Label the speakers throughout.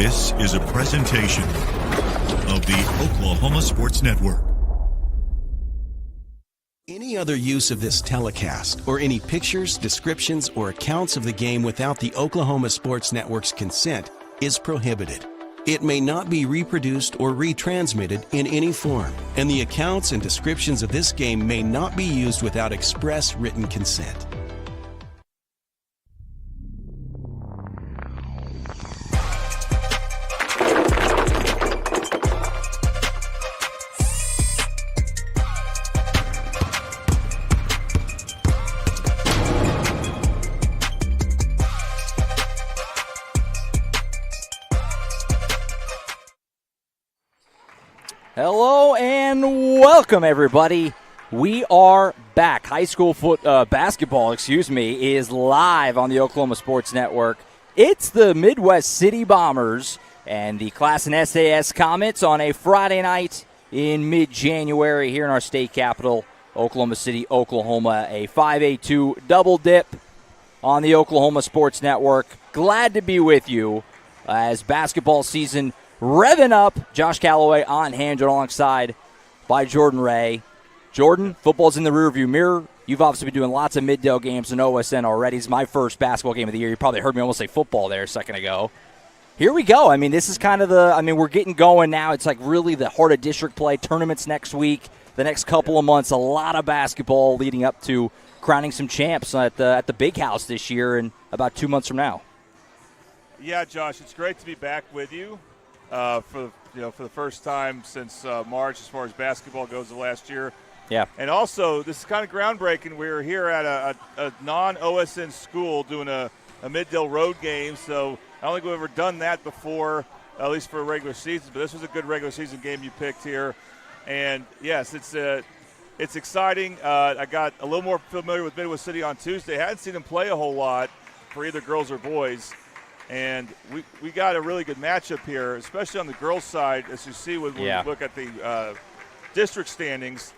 Speaker 1: This is a presentation of the Oklahoma Sports Network.
Speaker 2: Any other use of this telecast or any pictures, descriptions, or accounts of the game without the Oklahoma Sports Network's consent is prohibited. It may not be reproduced or retransmitted in any form, and the accounts and descriptions of this game may not be used without express written consent.
Speaker 3: Hello and welcome, everybody. We are back. High school basketball, is live on the Oklahoma Sports Network. It's the Midwest City Bombers and the Classen SAS Comets on a Friday night in mid-January here in our state capital, Oklahoma City, Oklahoma. A 5A2 double dip on the Oklahoma Sports Network. Glad to be with you as basketball season revving up. Josh Calloway on hand alongside by Jordan Ray. Jordan, football's in the rearview mirror. You've obviously been doing lots of Middale games in OSN already. It's my first basketball game of the year. You probably heard me almost say football there a second ago. Here we go. This is kind of we're getting going now. It's like really the heart of district play. Tournaments next week, the next couple of months. A lot of basketball leading up to crowning some champs at the Big House this year in about 2 months from now.
Speaker 4: Yeah, Josh, it's great to be back with you. For the first time since March, as far as basketball goes, the last year.
Speaker 3: Yeah.
Speaker 4: And also, this is kind of groundbreaking. We're here at a non-OSN school doing a Middale road game. So I don't think we've ever done that before, at least for a regular season. But this was a good regular season game you picked here. And yes, it's exciting. I got a little more familiar with Midwest City on Tuesday. I hadn't seen them play a whole lot for either girls or boys. And we got a really good matchup here, especially on the girls' side, as you see when we look at the district standings,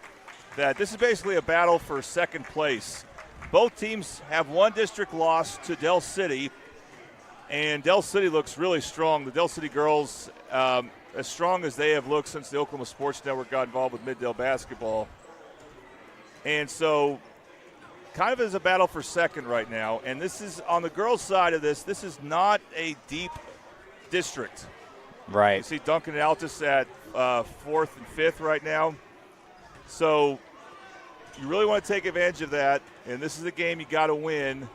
Speaker 4: that this is basically a battle for second place. Both teams have one district loss to Del City, and Del City looks really strong. The Del City girls, as strong as they have looked since the Oklahoma Sports Network got involved with Middale basketball. And so kind of is a battle for second right now. And this is, on the girls' side of this is not a deep district.
Speaker 3: Right.
Speaker 4: You see Duncan and Altus at 4th and 5th right now. So you really want to take advantage of that. And this is a game you got to win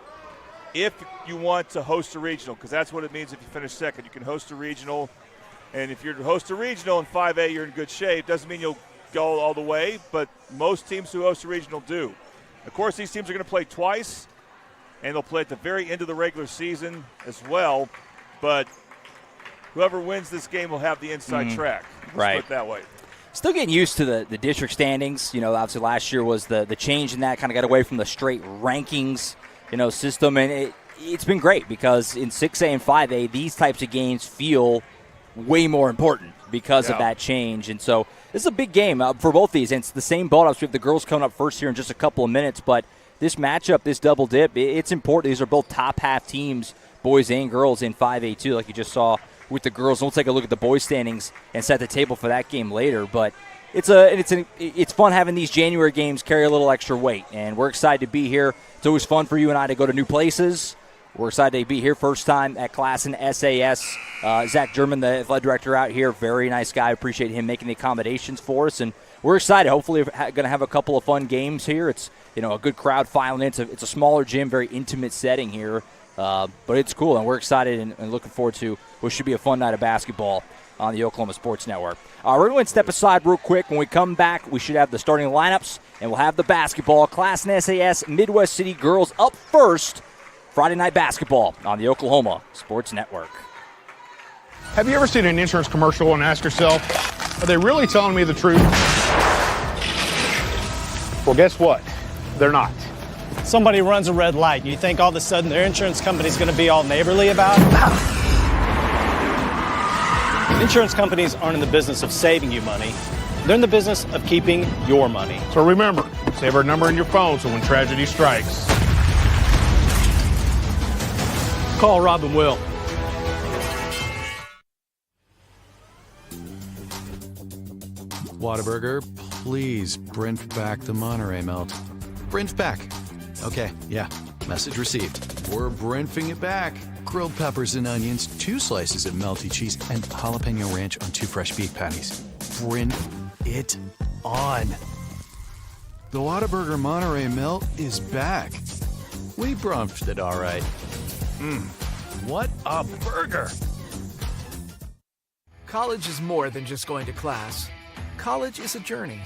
Speaker 4: if you want to host a regional, because that's what it means if you finish second. You can host a regional. And if you're to host a regional in 5A, you're in good shape. Doesn't mean you'll go all the way, but most teams who host a regional do. Of course, these teams are going to play twice, and they'll play at the very end of the regular season as well. But whoever wins this game will have the inside track. Let's put it that way.
Speaker 3: Still getting used to the district standings. Obviously last year was the change in that, kind of got away from the straight rankings, system. And it's been great because in 6A and 5A, these types of games feel way more important because of that change. And so this is a big game for both these. And it's the same boat. We have the girls coming up first here in just a couple of minutes. But this matchup, this double dip, it's important. These are both top half teams, boys and girls, in 5A2, like you just saw with the girls. We'll take a look at the boys' standings and set the table for that game later. But it's fun having these January games carry a little extra weight. And we're excited to be here. It's always fun for you and I to go to new places. We're excited to be here first time at Classen SAS. Zach German, the athletic director out here, very nice guy. Appreciate him making the accommodations for us. And we're excited. Hopefully we're going to have a couple of fun games here. It's a good crowd filing in. It's a smaller gym, very intimate setting here. But it's cool, and we're excited and looking forward to what should be a fun night of basketball on the Oklahoma Sports Network. We're going to step aside real quick. When we come back, we should have the starting lineups, and we'll have the basketball. Classen SAS Midwest City girls up first. Friday night basketball on the Oklahoma Sports Network.
Speaker 5: Have you ever seen an insurance commercial and asked yourself, are they really telling me the truth? Well, guess what? They're not.
Speaker 6: Somebody runs a red light, and you think all of a sudden their insurance company's going to be all neighborly about it? Insurance companies aren't in the business of saving you money. They're in the business of keeping your money.
Speaker 5: So remember, save our number in your phone so when tragedy strikes,
Speaker 6: call Rob and Will.
Speaker 7: Whataburger, please print back the Monterey melt. Print back. Okay, yeah. Message received. We're printing it back. Grilled peppers and onions, 2 slices of melty cheese, and jalapeno ranch on 2 fresh beef patties. Print it on. The Whataburger Monterey melt is back. We brunched it all right. What a burger!
Speaker 8: College is more than just going to class. College is a journey.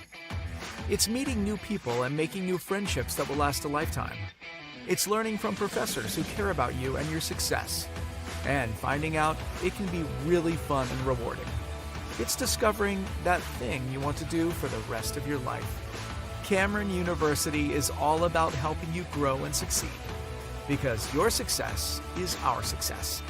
Speaker 8: It's meeting new people and making new friendships that will last a lifetime. It's learning from professors who care about you and your success. And finding out it can be really fun and rewarding. It's discovering that thing you want to do for the rest of your life. Cameron University is all about helping you grow and succeed. Because your success is our success.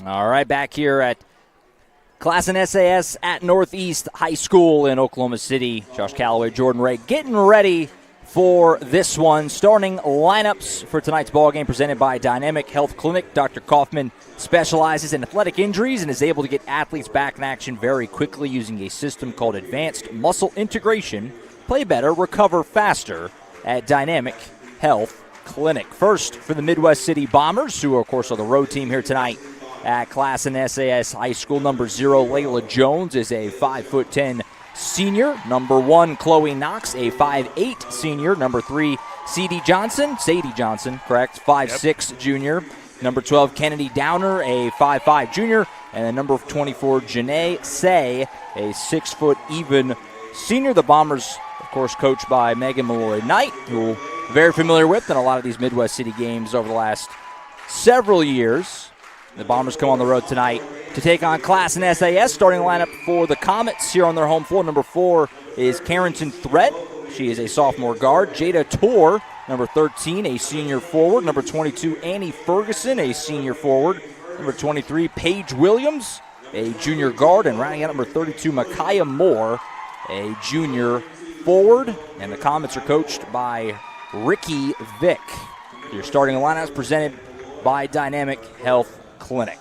Speaker 3: All right, back here at Classen SAS at Northeast High School in Oklahoma City. Josh Calloway, Jordan Ray getting ready for this one. Starting lineups for tonight's ballgame presented by Dynamic Health Clinic. Dr. Kaufman specializes in athletic injuries and is able to get athletes back in action very quickly using a system called Advanced Muscle Integration. Play better, recover faster at Dynamic Health Clinic. First for the Midwest City Bombers, who, of course, are the road team here tonight at Classen SAS High School. Number 0, Layla Jones, is a 5'10" senior. Number 1, Chloe Knox, a 5'8" senior. Number 3, Sadie Johnson, 5'6" junior. Number 12, Kennedy Downer, a 5'5" junior. And then number 24, Janae Say, a 6 foot even senior. The Bombers, of course, coached by Megan Malloy Knight, who we're very familiar with in a lot of these Midwest City games over the last several years. The Bombers come on the road tonight to take on Classen SAS. Starting lineup for the Comets here on their home floor. Number 4 is Carrington Threat. She is a sophomore guard. Jada Tor, number 13, a senior forward. Number 22, Annie Ferguson, a senior forward. Number 23, Paige Williams, a junior guard. And rounding out number 32, Micaiah Moore, a junior forward. And the Comets are coached by Ricky Vick. Your starting lineup is presented by Dynamic Health Clinic.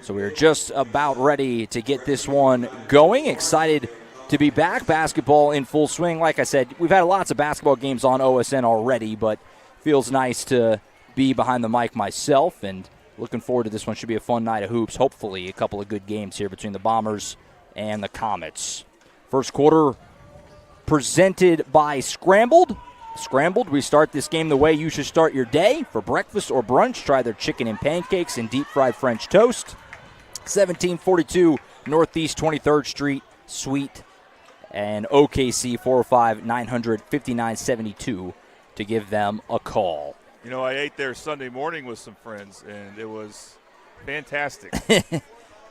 Speaker 3: So we're just about ready to get this one going. Excited to be back. Basketball in full swing. Like I said, we've had lots of basketball games on OSN already, but feels nice to be behind the mic myself, and looking forward to this one. Should be a fun night of hoops. Hopefully a couple of good games here between the Bombers and the Comets. First quarter presented by Scrambled. Scrambled, we start this game the way you should start your day. For breakfast or brunch, try their chicken and pancakes and deep-fried French toast. 1742 Northeast 23rd Street, Suite, and OKC 405-900-5972 to give them a call.
Speaker 4: You know, I ate there Sunday morning with some friends, and it was fantastic.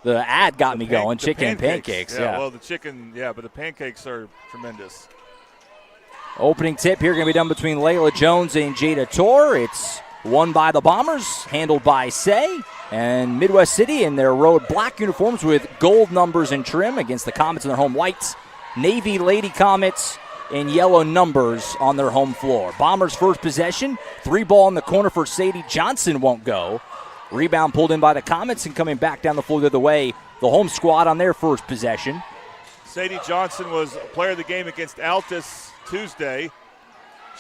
Speaker 3: The ad got me going, chicken and pancakes.
Speaker 4: Yeah, well, the chicken, but the pancakes are tremendous.
Speaker 3: Opening tip here going to be done between Layla Jones and Jada Tor. It's won by the Bombers, handled by Say, and Midwest City in their road black uniforms with gold numbers and trim against the Comets in their home whites. Navy Lady Comets in yellow numbers on their home floor. Bombers first possession. 3-ball in the corner for Sadie Johnson won't go. Rebound pulled in by the Comets, and coming back down the floor the other way, the home squad on their first possession.
Speaker 4: Sadie Johnson was player of the game against Altus Tuesday.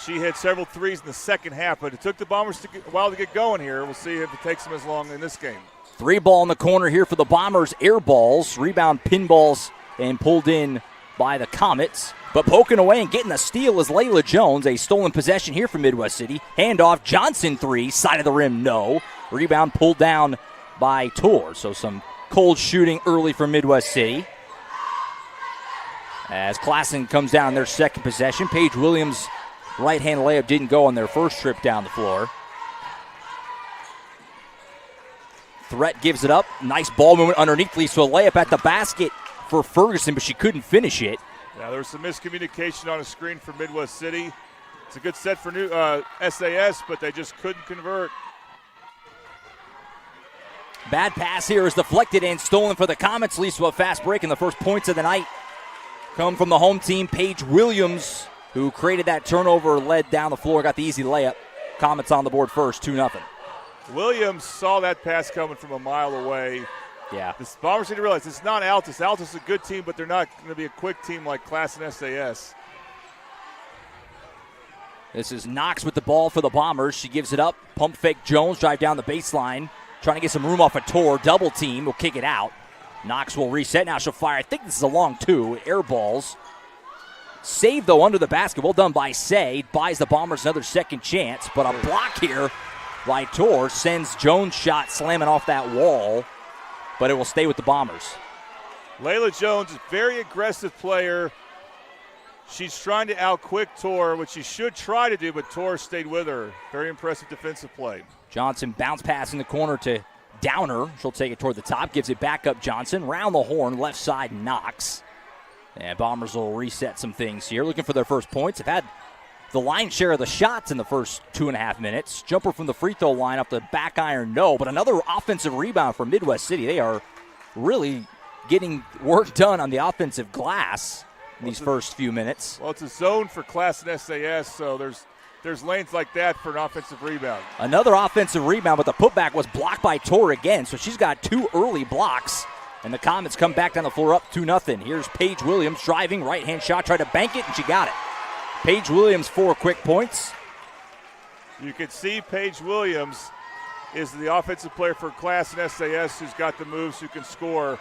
Speaker 4: She hit several threes in the second half, but it took the Bombers a while to get going here. We'll see if it takes them as long in this game.
Speaker 3: 3-ball in the corner here for the Bombers. Air balls, rebound pinballs, and pulled in by the Comets. But poking away and getting the steal is Layla Jones. A stolen possession here from Midwest City. Handoff, Johnson 3, side of the rim, no. Rebound pulled down by Tor. So some cold shooting early from Midwest City. As Classen comes down their second possession. Paige Williams' right-hand layup didn't go on their first trip down the floor. Threat gives it up. Nice ball movement underneath. Leads to a layup at the basket for Ferguson, but she couldn't finish it.
Speaker 4: Yeah, there was some miscommunication on a screen for Midwest City. It's a good set for SAS, but they just couldn't convert.
Speaker 3: Bad pass here is deflected and stolen for the Comets. Leads to a fast break, and the first points of the night come from the home team. Paige Williams, who created that turnover, led down the floor, got the easy layup. Comets on the board first, 2-0.
Speaker 4: Williams saw that pass coming from a mile away.
Speaker 3: Yeah.
Speaker 4: The Bombers need to realize it's not Altus. Altus is a good team, but they're not going to be a quick team like Classen SAS.
Speaker 3: This is Knox with the ball for the Bombers. She gives it up. Pump fake Jones, drive down the baseline. Trying to get some room off a Tor. Double team, will kick it out. Knox will reset. Now she'll fire. I think this is a long two. Air balls. Save, though, under the basket. Well done by Say. Buys the Bombers another second chance. But a block here by Tor sends Jones' shot slamming off that wall. But it will stay with the Bombers.
Speaker 4: Layla Jones is a very aggressive player. She's trying to out-quick Tor, which she should try to do, but Tor stayed with her. Very impressive defensive play.
Speaker 3: Johnson bounce pass in the corner to Downer. She'll take it toward the top, gives it back up Johnson. Round the horn, left side, Knox. And Bombers will reset some things here. Looking for their first points. Have had the lion's share of the shots in the first 2.5 minutes. Jumper from the free throw line off the back iron, no. But another offensive rebound from Midwest City. They are really getting work done on the offensive glass in these first few minutes.
Speaker 4: Well, it's a zone for Classen SAS, so there's lanes like that for an offensive rebound.
Speaker 3: Another offensive rebound, but the putback was blocked by Tor again, so she's got 2 early blocks. And the Comets come back down the floor up 2-0. Here's Paige Williams driving, right-hand shot, tried to bank it, and she got it. Paige Williams, 4 quick points.
Speaker 4: You can see Paige Williams is the offensive player for Classen SAS who's got the moves, who can score.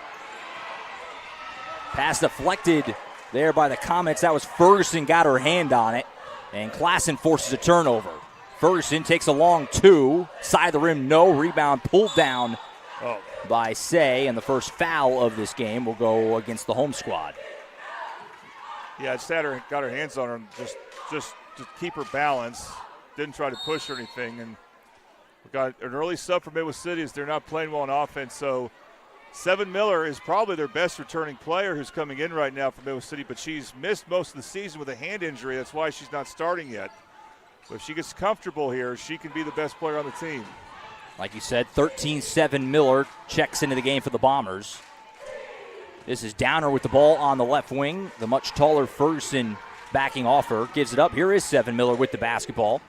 Speaker 3: Pass deflected there by the Comets. That was Ferguson, got her hand on it. And Classen forces a turnover. Ferguson takes a long 2. Side of the rim, no. Rebound pulled down by Say. And the first foul of this game will go against the home squad.
Speaker 4: Yeah, just got her hands on her and just to keep her balance. Didn't try to push or anything. And we got an early sub for Midwest City as they're not playing well on offense. So Seven Miller is probably their best returning player who's coming in right now for Midwest City, but she's missed most of the season with a hand injury. That's why she's not starting yet. But if she gets comfortable here, she can be the best player on the team.
Speaker 3: Like you said, 13-7 Miller checks into the game for the Bombers. This is Downer with the ball on the left wing. The much taller Ferguson backing off her. Gives it up. Here is Seven Miller with the basketball.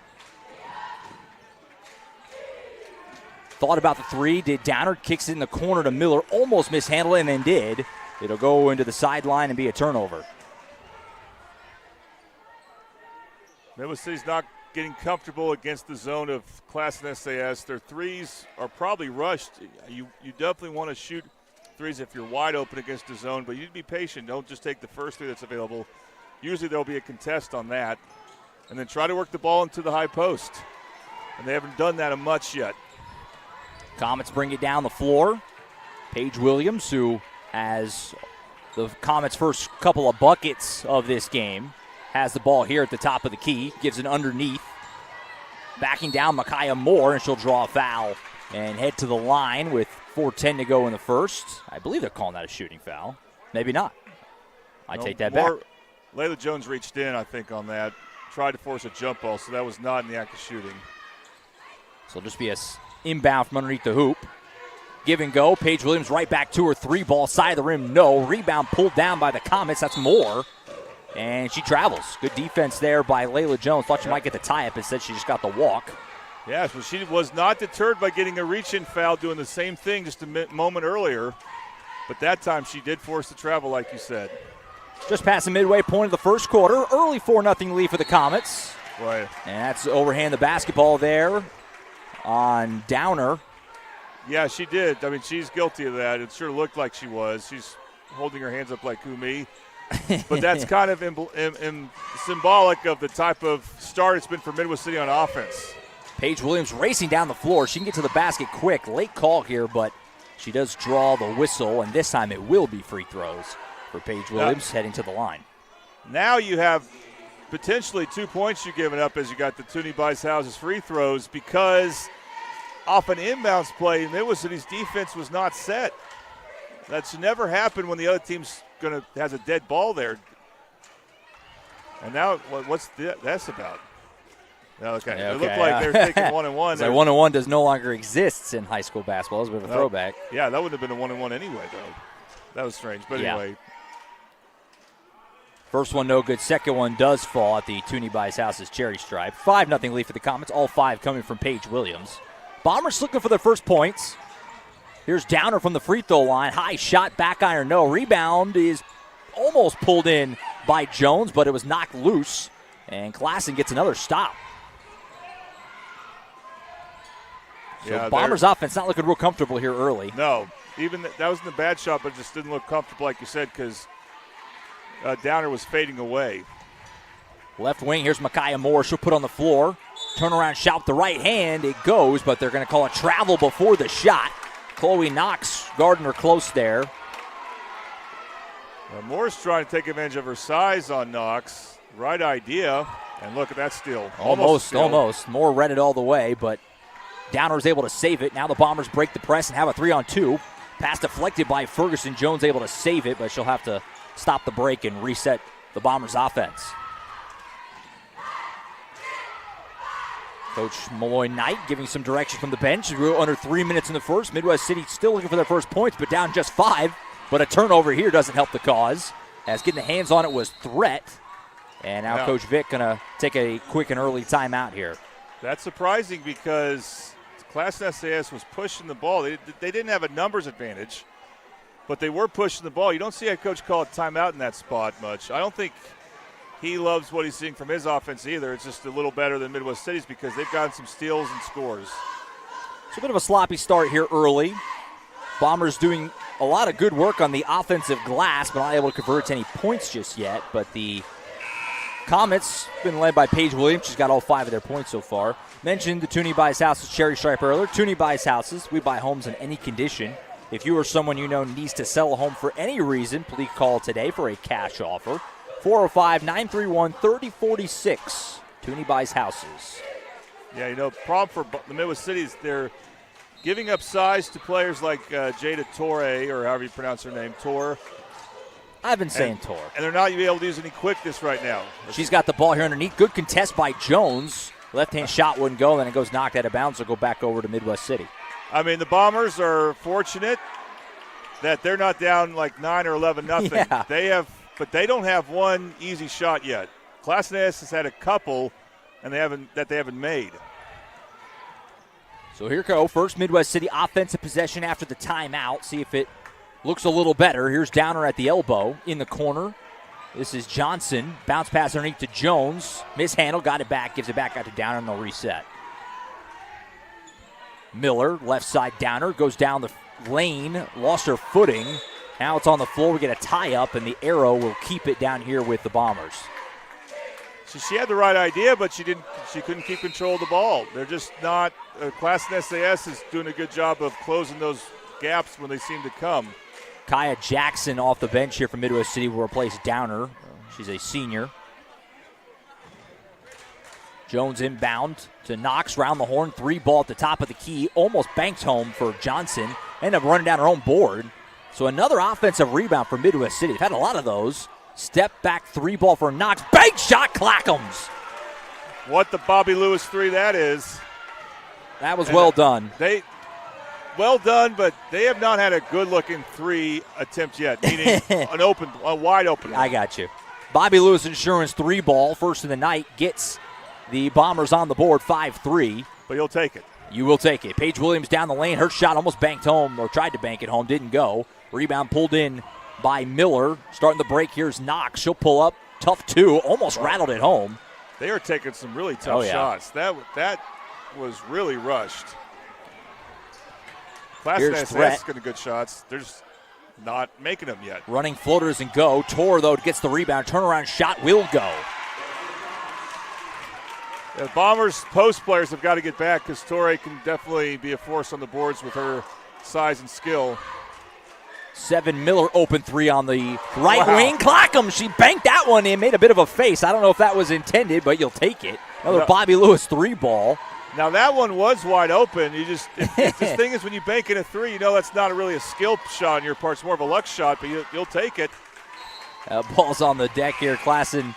Speaker 3: Thought about the 3. Did Downer. Kicks it in the corner to Miller. Almost mishandled it and then did. It'll go into the sideline and be a turnover.
Speaker 4: Midwest City's not getting comfortable against the zone of Classen SAS. Their threes are probably rushed. You definitely want to shoot threes if you're wide open against the zone, but you need to be patient. Don't just take the first 3 that's available. Usually there'll be a contest on that. And then try to work the ball into the high post. And they haven't done that much yet.
Speaker 3: Comets bring it down the floor. Paige Williams, who has the Comets' first couple of buckets of this game, has the ball here at the top of the key, gives it underneath. Backing down Micaiah Moore, and she'll draw a foul and head to the line with 4:10 to go in the first. I believe they're calling that a shooting foul. Maybe not. I take that back.
Speaker 4: Layla Jones reached in, I think, on that. Tried to force a jump ball, so that was not in the act of shooting.
Speaker 3: So it'll just be a inbound from underneath the hoop. Give and go. Paige Williams right back to her 3 ball. Side of the rim, no. Rebound pulled down by the Comets. That's Moore. And she travels. Good defense there by Layla Jones. Thought she might get the tie-up. Instead, she just got the walk.
Speaker 4: Yes, but she was not deterred by getting a reach-in foul, doing the same thing just a moment earlier. But that time she did force the travel, like you said.
Speaker 3: Just past the midway point of the first quarter. Early 4-0 lead for the Comets.
Speaker 4: Right.
Speaker 3: And that's overhand the basketball there on Downer.
Speaker 4: Yeah, she did. I mean, she's guilty of that. It sure looked like she was. She's holding her hands up like who, me? But that's kind of symbolic of the type of start it's been for Midwest City on offense.
Speaker 3: Paige Williams racing down the floor. She can get to the basket quick. Late call here, but she does draw the whistle, and this time it will be free throws for Paige Williams heading to the line.
Speaker 4: Now you have potentially 2 points you're giving up as you got the Toonie Bice-House's free throws because off an inbounds play, Midwest City's defense was not set. That's never happened when the other team's has a dead ball there. And now, what's that's about? Okay. It looked like they were taking 1-1.
Speaker 3: So 1-1 does no longer exist in high school basketball. It's a bit of a throwback.
Speaker 4: Yeah, that would have been a 1-1 anyway, though. That was strange. But anyway.
Speaker 3: First one no good. Second one does fall at the Toonie Bice-House's cherry stripe. 5-0 lead for the Comets. All 5 coming from Paige Williams. Bombers looking for their first points. Here's Downer from the free throw line. High shot, back iron, no. Rebound is almost pulled in by Jones, but it was knocked loose. And Classen gets another stop. So Bombers offense not looking real comfortable here early.
Speaker 4: No, even that wasn't a bad shot, but it just didn't look comfortable like you said because Downer was fading away.
Speaker 3: Left wing, here's Micaiah Moore. She'll put on the floor. Turnaround shot with the right hand. It goes, but they're going to call a travel before the shot. Chloe Knox guarding her close there.
Speaker 4: Moore's trying to take advantage of her size on Knox. Right idea. And look at that steal.
Speaker 3: Almost. Moore read it all the way, but Downer was able to save it. Now the Bombers break the press and have a 3-on-2. Pass deflected by Ferguson. Jones able to save it, but she'll have to stop the break and reset the Bombers' offense. Coach Malloy Knight giving some direction from the bench. We're under 3 minutes in the first. Midwest City still looking for their first points, but down just 5. But a turnover here doesn't help the cause, as getting the hands on it was threat. And now Coach Vick going to take a quick and early timeout here.
Speaker 4: That's surprising because Classen SAS was pushing the ball. They didn't have a numbers advantage, but they were pushing the ball. You don't see a coach call a timeout in that spot much. I don't think he loves what he's seeing from his offense either. It's just a little better than Midwest City's because they've gotten some steals and scores.
Speaker 3: It's a bit of a sloppy start here early. Bombers doing a lot of good work on the offensive glass, but not able to convert to any points just yet. But the Comets been led by Paige Williams. She's got all 5 of their points so far. Mentioned the Toonie Bice-House's cherry stripe earlier. Toonie Bice-Houses, we buy homes in any condition. If you or someone you know needs to sell a home for any reason, please call today for a cash offer. 405-931-3046. Toonie Bice-Houses.
Speaker 4: Yeah, problem for the Midwest City is they're giving up size to players like Jada Torre, or however you pronounce her name, Tor.
Speaker 3: I've been saying Tor.
Speaker 4: And they're not going to be able to use any quickness right now.
Speaker 3: She's got the ball here underneath. Good contest by Jones. Left-hand shot wouldn't go, then it goes knocked out of bounds. It'll go back over to Midwest City.
Speaker 4: I mean, the Bombers are fortunate that they're not down like 9 or 11-0. Yeah. But they don't have one easy shot yet. Classen SAS has had a couple, and they haven't made.
Speaker 3: So here go. First Midwest City offensive possession after the timeout. See if it looks a little better. Here's Downer at the elbow in the corner. This is Johnson. Bounce pass underneath to Jones. Mishandle, got it back, gives it back out to Downer, and they'll reset. Miller, left side Downer, goes down the lane, lost her footing. Now it's on the floor. We get a tie-up, and the arrow will keep it down here with the Bombers.
Speaker 4: So she had the right idea, but she couldn't keep control of the ball. They're just not. Classen SAS is doing a good job of closing those gaps when they seem to come.
Speaker 3: Kaya Jackson off the bench here from Midwest City will replace Downer. She's a senior. Jones inbound to Knox, round the horn, 3 ball at the top of the key, almost banked home for Johnson. Ended up running down her own board. So another offensive rebound for Midwest City. They've had a lot of those. Step back 3 ball for Knox. Bank shot, Clackums.
Speaker 4: What the Bobby Lewis 3 that is.
Speaker 3: That was well done.
Speaker 4: Well done, but they have not had a good-looking 3 attempt yet, meaning a wide open one.
Speaker 3: I got you. Bobby Lewis Insurance 3 ball, first of the night, gets the Bombers on the board 5-3.
Speaker 4: But you'll take it.
Speaker 3: You will take it. Paige Williams down the lane. Her shot almost banked home, or tried to bank it home, didn't go. Rebound pulled in by Miller. Starting the break, here's Knox. She'll pull up. Tough two. Almost rattled it home.
Speaker 4: They are taking some really tough shots. That was really rushed. Classen SAS getting good shots. They're just not making them yet.
Speaker 3: Running floaters and go. Tor, though, gets the rebound. Turnaround shot will go.
Speaker 4: The Bombers post players have got to get back because Torre can definitely be a force on the boards with her size and skill.
Speaker 3: 7 Miller open three on the right wing. Clackham, she banked that one in, made a bit of a face. I don't know if that was intended, but you'll take it. Another Bobby Lewis three ball.
Speaker 4: Now that one was wide open. You just this thing is when you bank in a three, you know that's not really a skill shot on your part. It's more of a luck shot, but you'll take it.
Speaker 3: Ball's on the deck here. Classen,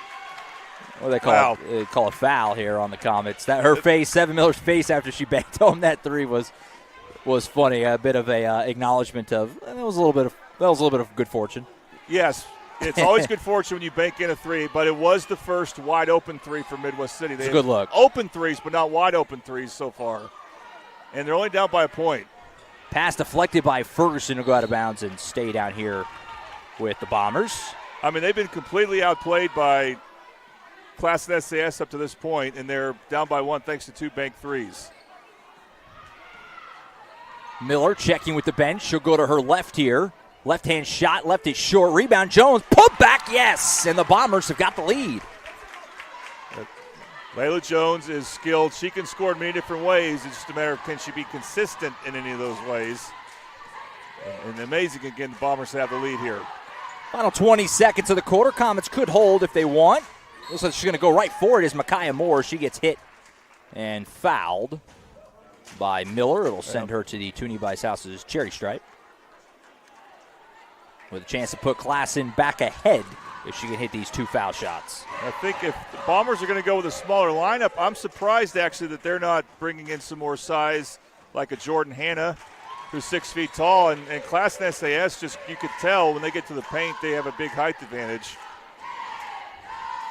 Speaker 3: what do they call it? They call a foul here on the comments. That her face, 7 Miller's face after she banked home that three was funny. A bit of a acknowledgement of that was a little bit of good fortune.
Speaker 4: Yes. It's always good fortune when you bank in a three, but it was the first wide open three for Midwest City.
Speaker 3: It's a good look.
Speaker 4: Open threes, but not wide open threes so far. And they're only down by a point.
Speaker 3: Pass deflected by Ferguson to go out of bounds and stay down here with the Bombers.
Speaker 4: I mean, they've been completely outplayed by Classen SAS up to this point, and they're down by one thanks to 2 bank threes.
Speaker 3: Miller checking with the bench. She'll go to her left here. Left-hand shot, left it short. Rebound, Jones, put back, yes! And the Bombers have got the lead.
Speaker 4: Layla Jones is skilled. She can score in many different ways. It's just a matter of can she be consistent in any of those ways. And amazing, again, the Bombers have the lead here.
Speaker 3: Final 20 seconds of the quarter. Comets could hold if they want. Looks like she's going to go right for it is Micaiah Moore. She gets hit and fouled by Miller. It'll send her to the Toonie Vice House's cherry stripe, with a chance to put Classen back ahead if she can hit these 2 foul shots.
Speaker 4: I think if the Bombers are going to go with a smaller lineup, I'm surprised actually that they're not bringing in some more size like a Jordan Hanna, who's 6 feet tall, and Classen SAS, just you could tell when they get to the paint they have a big height advantage.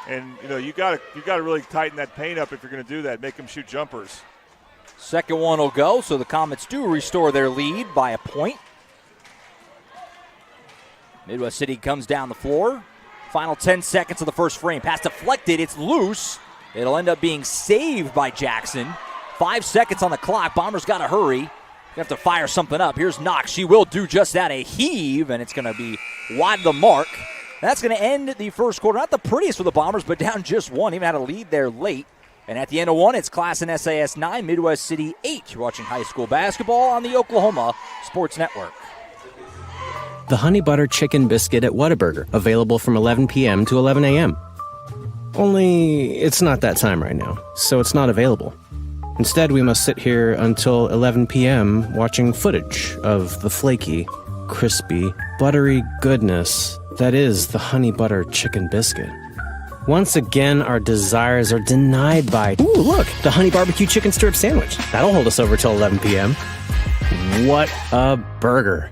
Speaker 4: And you got to really tighten that paint up if you're going to do that, make them shoot jumpers.
Speaker 3: Second one will go, so the Comets do restore their lead by a point. Midwest City comes down the floor. Final 10 seconds of the first frame. Pass deflected. It's loose. It'll end up being saved by Jackson. 5 seconds on the clock. Bombers got to hurry. You have to fire something up. Here's Knox. She will do just that, a heave, and it's going to be wide of the mark. That's going to end the first quarter. Not the prettiest for the Bombers, but down just one. Even had a lead there late. And at the end of one, it's Classen SAS 9, Midwest City 8. You're watching high school basketball on the Oklahoma Sports Network.
Speaker 9: The Honey Butter Chicken Biscuit at Whataburger, available from 11 p.m. to 11 a.m. Only it's not that time right now, so it's not available. Instead, we must sit here until 11 p.m. watching footage of the flaky, crispy, buttery goodness that is the Honey Butter Chicken Biscuit. Once again, our desires are denied by, ooh, look, the Honey Barbecue Chicken Strip Sandwich. That'll hold us over till 11 p.m. What a burger.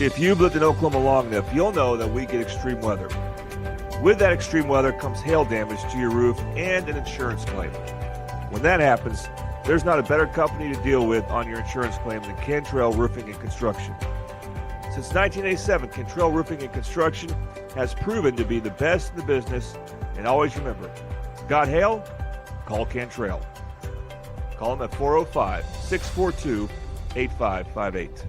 Speaker 10: If you've lived in Oklahoma long enough, you'll know that we get extreme weather. With that extreme weather comes hail damage to your roof and an insurance claim. When that happens, there's not a better company to deal with on your insurance claim than Cantrell Roofing and Construction. Since 1987, Cantrell Roofing and Construction has proven to be the best in the business, and always remember, got hail? Call Cantrell. Call them at 405-642-8558.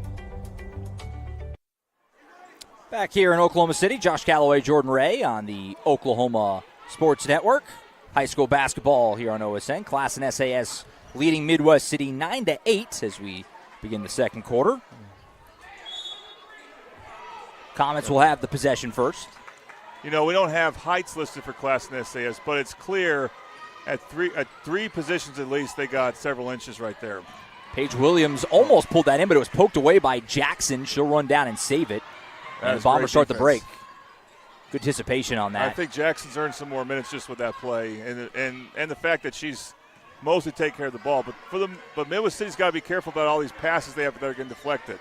Speaker 3: Back here in Oklahoma City, Josh Calloway, Jordan Ray on the Oklahoma Sports Network. High school basketball here on OSN. Classen SAS leading Midwest City 9-8 as we begin the second quarter. Comets will have the possession first.
Speaker 4: We don't have heights listed for Classen SAS, but it's clear at three positions at least they got several inches right there.
Speaker 3: Paige Williams almost pulled that in, but it was poked away by Jackson. She'll run down and save it. And the Bombers start the break. Good anticipation on that.
Speaker 4: I think Jackson's earned some more minutes just with that play, and the fact that she's mostly taking care of the ball. But Midwest City's got to be careful about all these passes they have that are getting deflected.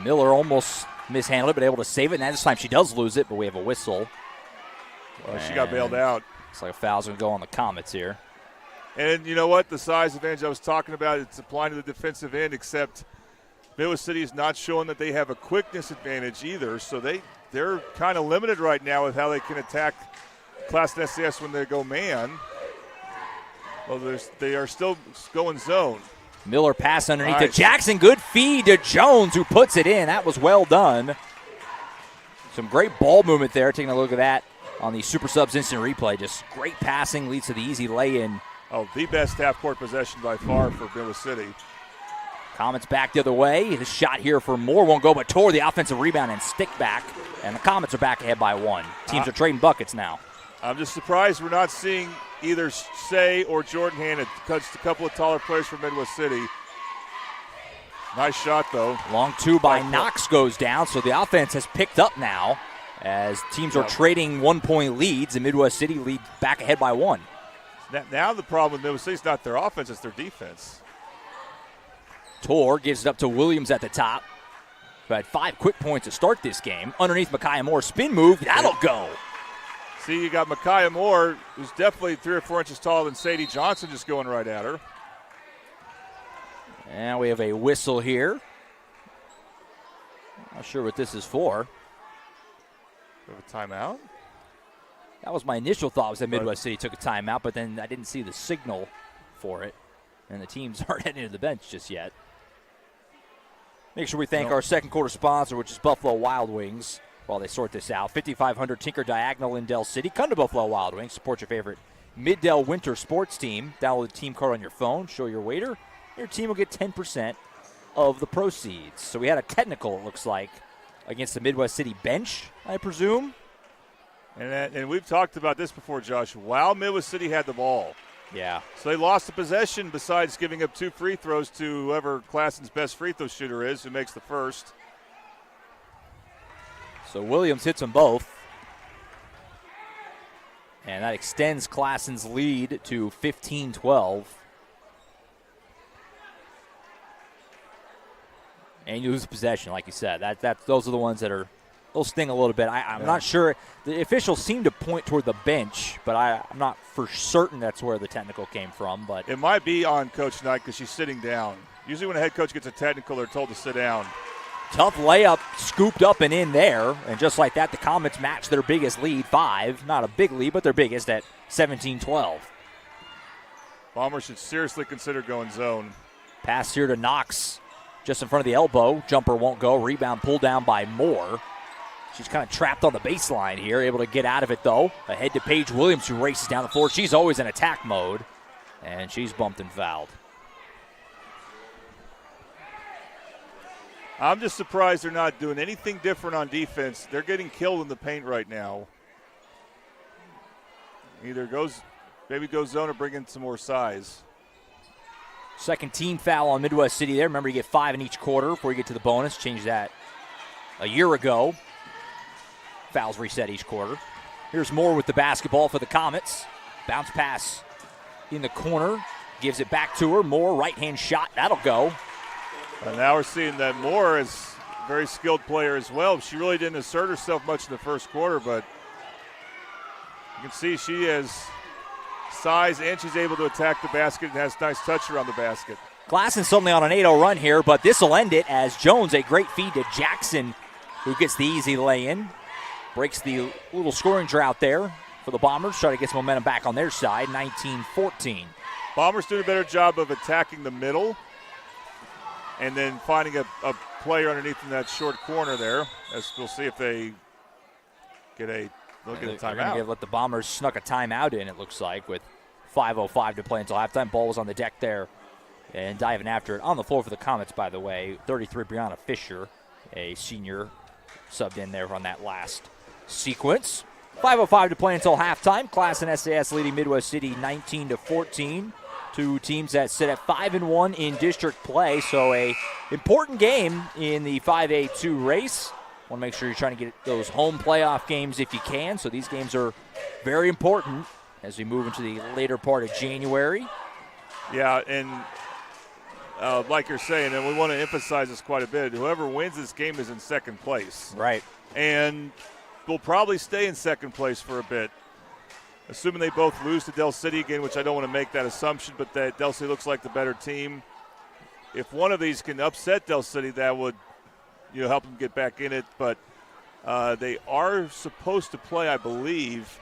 Speaker 3: Miller almost mishandled it, but able to save it. And this time she does lose it, but we have a whistle.
Speaker 4: Well, she got bailed out.
Speaker 3: Looks like a foul's going to go on the Comets here.
Speaker 4: And you know what? The size advantage I was talking about, it's applying to the defensive end, except Midwest City is not showing that they have a quickness advantage either. So they're kind of limited right now with how they can attack Classen SAS when they go man. Well, they are still going zone.
Speaker 3: Miller pass underneath to Jackson. Good feed to Jones, who puts it in. That was well done. Some great ball movement there. Taking a look at that on the Super Subs instant replay. Just great passing leads to the easy lay-in.
Speaker 4: Oh, the best half-court possession by far for Midwest City.
Speaker 3: Comets back the other way. The shot here for Moore won't go, but tore the offensive rebound and stick back. And the Comets are back ahead by 1. Teams are trading buckets now.
Speaker 4: I'm just surprised we're not seeing either Say or Jordan Hanna. Just a couple of taller players from Midwest City. Nice shot, though.
Speaker 3: Long 2 by Knox goes down, so the offense has picked up now as teams are trading 1-point leads, and Midwest City lead back ahead by 1.
Speaker 4: Now the problem with Midwest City is not their offense, it's their defense.
Speaker 3: Tor gives it up to Williams at the top, who had 5 quick points to start this game. Underneath Micaiah Moore, spin move, that'll go.
Speaker 4: See, you got Micaiah Moore, who's definitely 3 or 4 inches taller than Sadie Johnson, just going right at her.
Speaker 3: And we have a whistle here. Not sure what this is for.
Speaker 4: We have a timeout?
Speaker 3: That was my initial thought, was that Midwest City took a timeout, but then I didn't see the signal for it. And the teams aren't heading to the bench just yet. Make sure we thank our second quarter sponsor, which is Buffalo Wild Wings, while they sort this out. 5500 Tinker Diagonal in Del City. Come to Buffalo Wild Wings. Support your favorite Mid-Del winter sports team. Download the team card on your phone. Show your waiter. Your team will get 10% of the proceeds. So we had a technical, it looks like, against the Midwest City bench, I presume.
Speaker 4: And we've talked about this before, Josh. While Midwest City had the ball.
Speaker 3: Yeah.
Speaker 4: So they lost the possession besides giving up 2 free throws to whoever Classen's best free throw shooter is, who makes the first.
Speaker 3: So Williams hits them both. And that extends Classen's lead to 15-12. And you lose possession, like you said. Those are the ones that are, they'll sting a little bit. I'm not sure. The officials seem to point toward the bench, but I'm not for certain that's where the technical came from. But
Speaker 4: it might be on Coach Knight because she's sitting down. Usually when a head coach gets a technical, they're told to sit down.
Speaker 3: Tough layup, scooped up and in there. And just like that, the Comets match their biggest lead, 5. Not a big lead, but their biggest at 17-12.
Speaker 4: Bombers should seriously consider going zone.
Speaker 3: Pass here to Knox. Just in front of the elbow. Jumper won't go. Rebound pulled down by Moore. She's kind of trapped on the baseline here. Able to get out of it, though. Ahead to Paige Williams, who races down the floor. She's always in attack mode. And she's bumped and fouled.
Speaker 4: I'm just surprised they're not doing anything different on defense. They're getting killed in the paint right now. Maybe go zone or bring in some more size.
Speaker 3: Second team foul on Midwest City there. Remember, you get 5 in each quarter before you get to the bonus. Changed that a year ago. Fouls reset each quarter. Here's Moore with the basketball for the Comets. Bounce pass in the corner. Gives it back to her. Moore, right-hand shot. That'll go.
Speaker 4: And now we're seeing that Moore is a very skilled player as well. She really didn't assert herself much in the first quarter, but you can see she has size and she's able to attack the basket and has nice touch around the basket.
Speaker 3: Classen suddenly on an 8-0 run here, but this will end it as Jones, a great feed to Jackson, who gets the easy lay-in. Breaks the little scoring drought there for the Bombers. Try to get some momentum back on their side, 19-14.
Speaker 4: Bombers doing a better job of attacking the middle and then finding a player underneath in that short corner there. As we'll see if they get a timeout.
Speaker 3: They're going to let the Bombers snuck a timeout in, it looks like, with 5:05 to play until halftime. Ball was on the deck there and diving after it. On the floor for the Comets, by the way, 33, Brianna Fisher, a senior, subbed in there on that last sequence. 5:05 to play until halftime. Classen SAS leading Midwest City 19-14. Two teams that sit at 5-1 in district play, so a important game in the 5A2 race. Want to make sure you're trying to get those home playoff games if you can. So these games are very important as we move into the later part of January.
Speaker 4: Yeah, and like you're saying, and we want to emphasize this quite a bit, whoever wins this game is in second place.
Speaker 3: Right.
Speaker 4: And will probably stay in second place for a bit. assuming they both lose to Del City again, which I don't want to make that assumption, but that Del City looks like the better team. If one of these can upset Del City, that would help them get back in it. But they are supposed to play, I believe,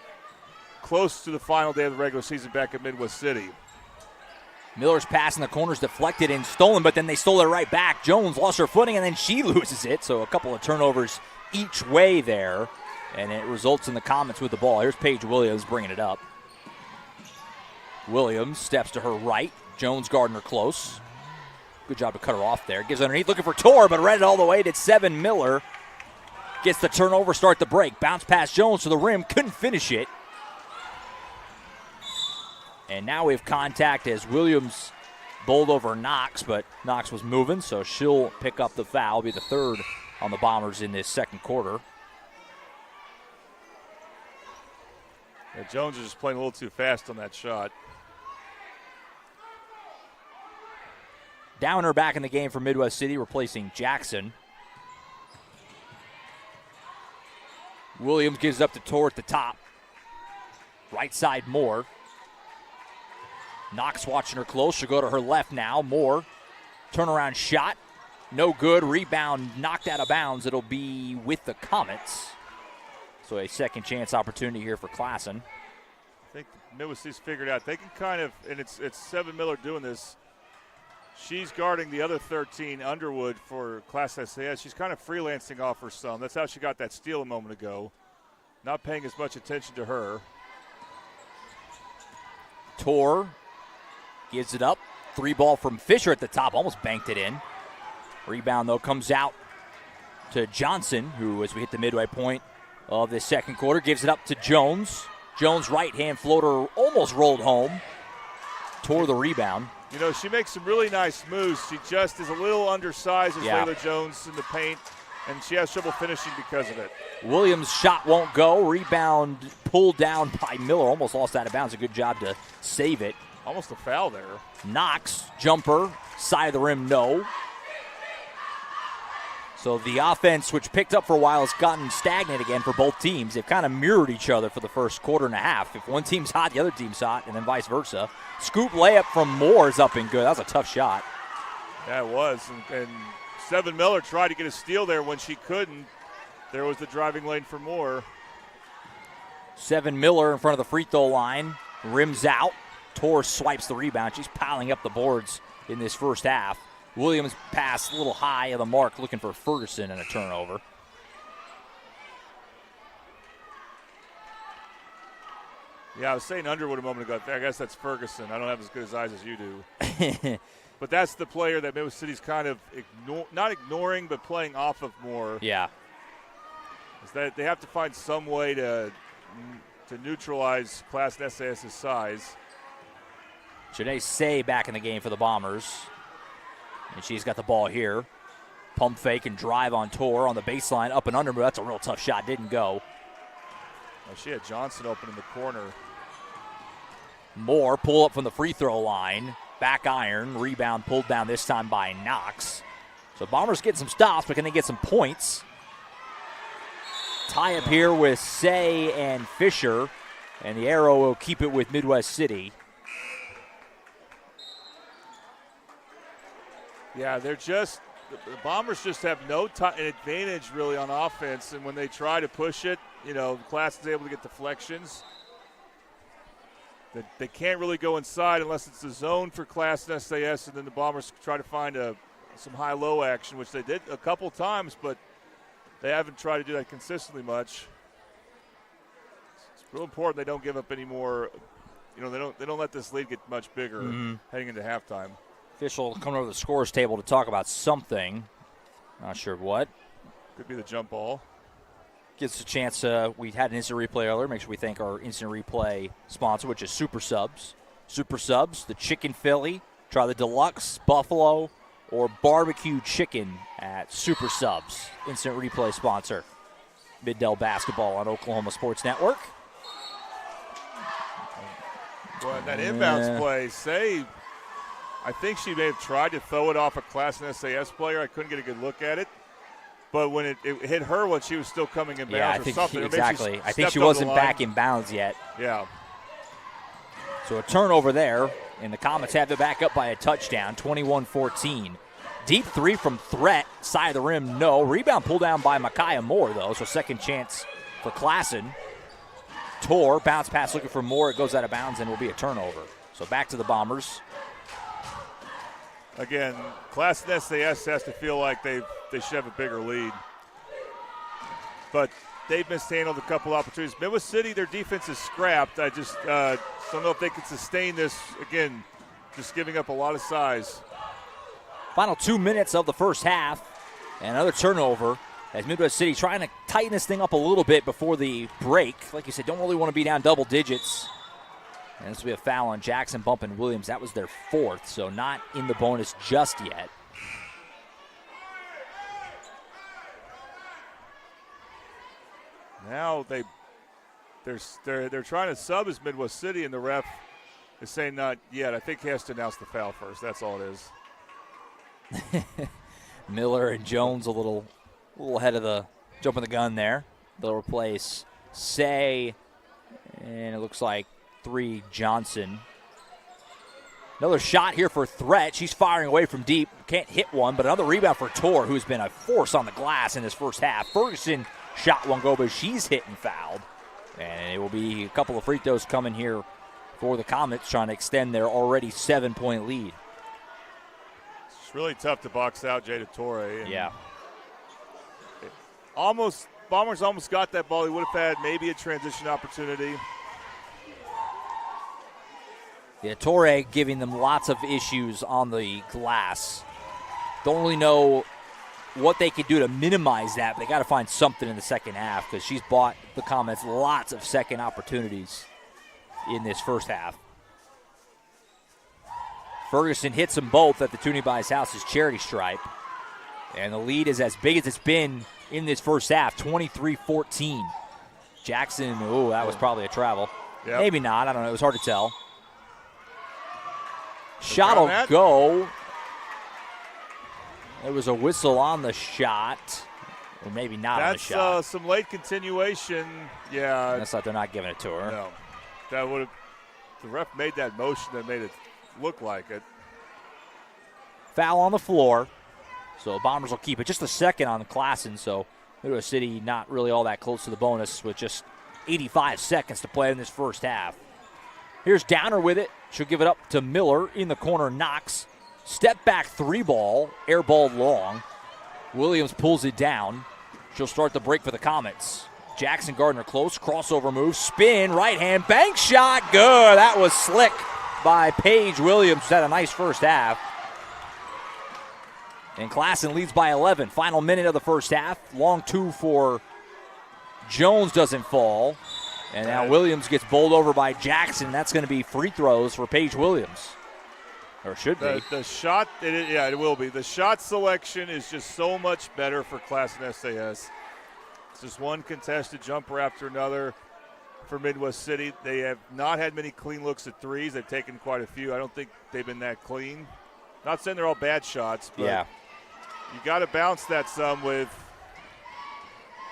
Speaker 4: close to the final day of the regular season back at Midwest City.
Speaker 3: Miller's pass in the corner's deflected and stolen, but then they stole it right back. Jones lost her footing, and then she loses it. So a couple of turnovers each way there, and it results in the Comets with the ball. Here's Paige Williams bringing it up. Williams steps to her right. Jones guarding her close. Good job to cut her off there. Gives underneath, looking for Tor, but read it all the way to Seven Miller. Gets the turnover, start the break. Bounce past Jones to the rim, couldn't finish it. And now we have contact as Williams bowled over Knox, but Knox was moving, so she'll pick up the foul. It'll be the third on the Bombers in this second quarter.
Speaker 4: Yeah, Jones is just playing a little too fast on that shot.
Speaker 3: Downer back in the game for Midwest City, replacing Jackson. Williams gives up to Tor at the top. Right side, Moore. Knox watching her close. She'll go to her left now. Moore. Turnaround shot. No good. Rebound knocked out of bounds. It'll be with the Comets. So a second chance opportunity here for Classen.
Speaker 4: I think Midwest City's figured out. They can kind of, and it's Seven Miller doing this. She's guarding the other 13, Underwood, for Class SAS. She's kind of freelancing off her son. That's how she got that steal a moment ago. Not paying as much attention to her.
Speaker 3: Tor gives it up. 3-ball from Fisher at the top. Almost banked it in. Rebound, though, comes out to Johnson, who, as we hit the midway point of this second quarter, gives it up to Jones. Jones' right-hand floater almost rolled home. Tor the rebound.
Speaker 4: She makes some really nice moves. She just is a little undersized as Layla Jones in the paint, and she has trouble finishing because of it.
Speaker 3: Williams' shot won't go. Rebound pulled down by Miller. Almost lost out of bounds. A good job to save it.
Speaker 4: Almost a foul there.
Speaker 3: Knox, jumper, side of the rim, no. So the offense, which picked up for a while, has gotten stagnant again for both teams. They've kind of mirrored each other for the first quarter and a half. If one team's hot, the other team's hot, and then vice versa. Scoop layup from Moore is up and good. That was a tough shot.
Speaker 4: Yeah, it was. And Seven Miller tried to get a steal there when she couldn't. There was the driving lane for Moore.
Speaker 3: Seven Miller in front of the free throw line. Rims out. Tor swipes the rebound. She's piling up the boards in this first half. Williams pass a little high of the mark, looking for Ferguson and a turnover.
Speaker 4: Yeah, I was saying Underwood a moment ago. I guess that's Ferguson. I don't have as good as eyes as you do. But that's the player that Midwest City's kind of not ignoring, but playing off of more.
Speaker 3: Yeah.
Speaker 4: Is that they have to find some way to neutralize Class SAS's size.
Speaker 3: Janae Say back in the game for the Bombers. And she's got the ball here. Pump fake and drive on Tor on the baseline, up and under. That's a real tough shot. Didn't go.
Speaker 4: Oh, she had Johnson open in the corner.
Speaker 3: Moore pull up from the free throw line. Back iron. Rebound pulled down this time by Knox. So Bombers get some stops, but can they get some points? Tie up here with Say and Fisher. And the arrow will keep it with Midwest City.
Speaker 4: Yeah, the Bombers just have no advantage really on offense, and when they try to push it, Class is able to get deflections. They can't really go inside unless it's the zone for Class and SAS, and then the Bombers try to find some high-low action, which they did a couple times, but they haven't tried to do that consistently much. It's real important they don't give up any more. They don't let this lead get much bigger heading into halftime.
Speaker 3: Official coming over the scores table to talk about something. Not sure what.
Speaker 4: Could be the jump ball.
Speaker 3: Gives us a chance. We had an instant replay earlier. Make sure we thank our instant replay sponsor, which is Super Subs. Super Subs, the chicken Philly. Try the deluxe, buffalo, or barbecue chicken at Super Subs. Instant replay sponsor. Mid-Dell basketball on Oklahoma Sports Network.
Speaker 4: Boy, that inbounds play, I think she may have tried to throw it off a Class and SAS player. I couldn't get a good look at it. But when it hit her when she was still coming in bounds or something.
Speaker 3: Exactly. I think she wasn't back in bounds yet.
Speaker 4: Yeah.
Speaker 3: So a turnover there, and the Comets have it back up by a touchdown, 21-14. Deep three from Threat, side of the rim, no. Rebound pulled down by Micaiah Moore, though, so second chance for Classen. Tor, bounce pass looking for Moore. It goes out of bounds and will be a turnover. So back to the Bombers.
Speaker 4: Again, Classen SAS has to feel like they should have a bigger lead. But they've mishandled a couple opportunities. Midwest City, their defense is scrapped. I just don't know if they can sustain this. Again, just giving up a lot of size.
Speaker 3: Final 2 minutes of the first half. And another turnover as Midwest City trying to tighten this thing up a little bit before the break. Like you said, don't really want to be down double digits. And this will be a foul on Jackson bumping Williams. That was their fourth, so not in the bonus just yet.
Speaker 4: Now they're trying to sub as Midwest City, and the ref is saying not yet. I think he has to announce the foul first. That's all it is.
Speaker 3: Miller and Jones a little ahead of the jumping the gun there. They'll replace Say, and it looks like 3 Johnson. Another shot here for Threat. She's firing away from deep. Can't hit one, but another rebound for Tor, who's been a force on the glass in this first half. Ferguson shot one go, but she's hit and fouled. And it will be a couple of free throws coming here for the Comets, trying to extend their already 7-point lead.
Speaker 4: It's really tough to box out Jada Torre.
Speaker 3: Yeah.
Speaker 4: Bombers almost got that ball. He would have had maybe a transition opportunity.
Speaker 3: Yeah, Torre giving them lots of issues on the glass. Don't really know what they could do to minimize that, but they got to find something in the second half because she's bought the Comets lots of second opportunities in this first half. Ferguson hits them both at the Tooney Buys House's charity stripe. And the lead is as big as it's been in this first half, 23-14. Jackson, that was probably a travel.
Speaker 4: Yep.
Speaker 3: Maybe not, I don't know, it was hard to tell. Shot will go. There was a whistle on the shot. Or maybe not on the shot.
Speaker 4: That's some late continuation. Yeah.
Speaker 3: That's like they're not giving it to her.
Speaker 4: No. That would have. The ref made that motion that made it look like it.
Speaker 3: Foul on the floor. So Bombers will keep it just a second on the Classen. So Midwest City not really all that close to the bonus with just 85 seconds to play in this first half. Here's Downer with it. She'll give it up to Miller in the corner. Knox. Step back 3-ball. Air ball long. Williams pulls it down. She'll start the break for the Comets. Jackson Gardner close. Crossover move. Spin. Right hand. Bank shot. Good. That was slick by Paige Williams. Had a nice first half. And Classen leads by 11. Final minute of the first half. Long 2 for Jones doesn't fall. And now Williams gets bowled over by Jackson. That's going to be free throws for Paige Williams. Or should be.
Speaker 4: The shot, it will be. The shot selection is just so much better for Classen SAS. It's just one contested jumper after another for Midwest City. They have not had many clean looks at threes. They've taken quite a few. I don't think they've been that clean. Not saying they're all bad shots, but you got to bounce that some with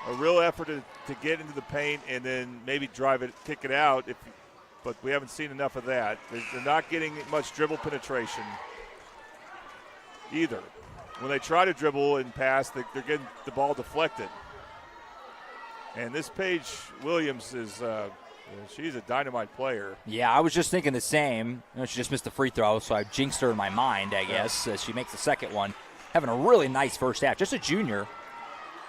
Speaker 4: a real effort to get into the paint and then maybe drive it, kick it out. But we haven't seen enough of that. They're not getting much dribble penetration either. When they try to dribble and pass, they're getting the ball deflected. And this Paige Williams is she's a dynamite player.
Speaker 3: Yeah, I was just thinking the same. She just missed the free throw, so I jinxed her in my mind, I guess, as she makes the second one. Having a really nice first half. Just a junior.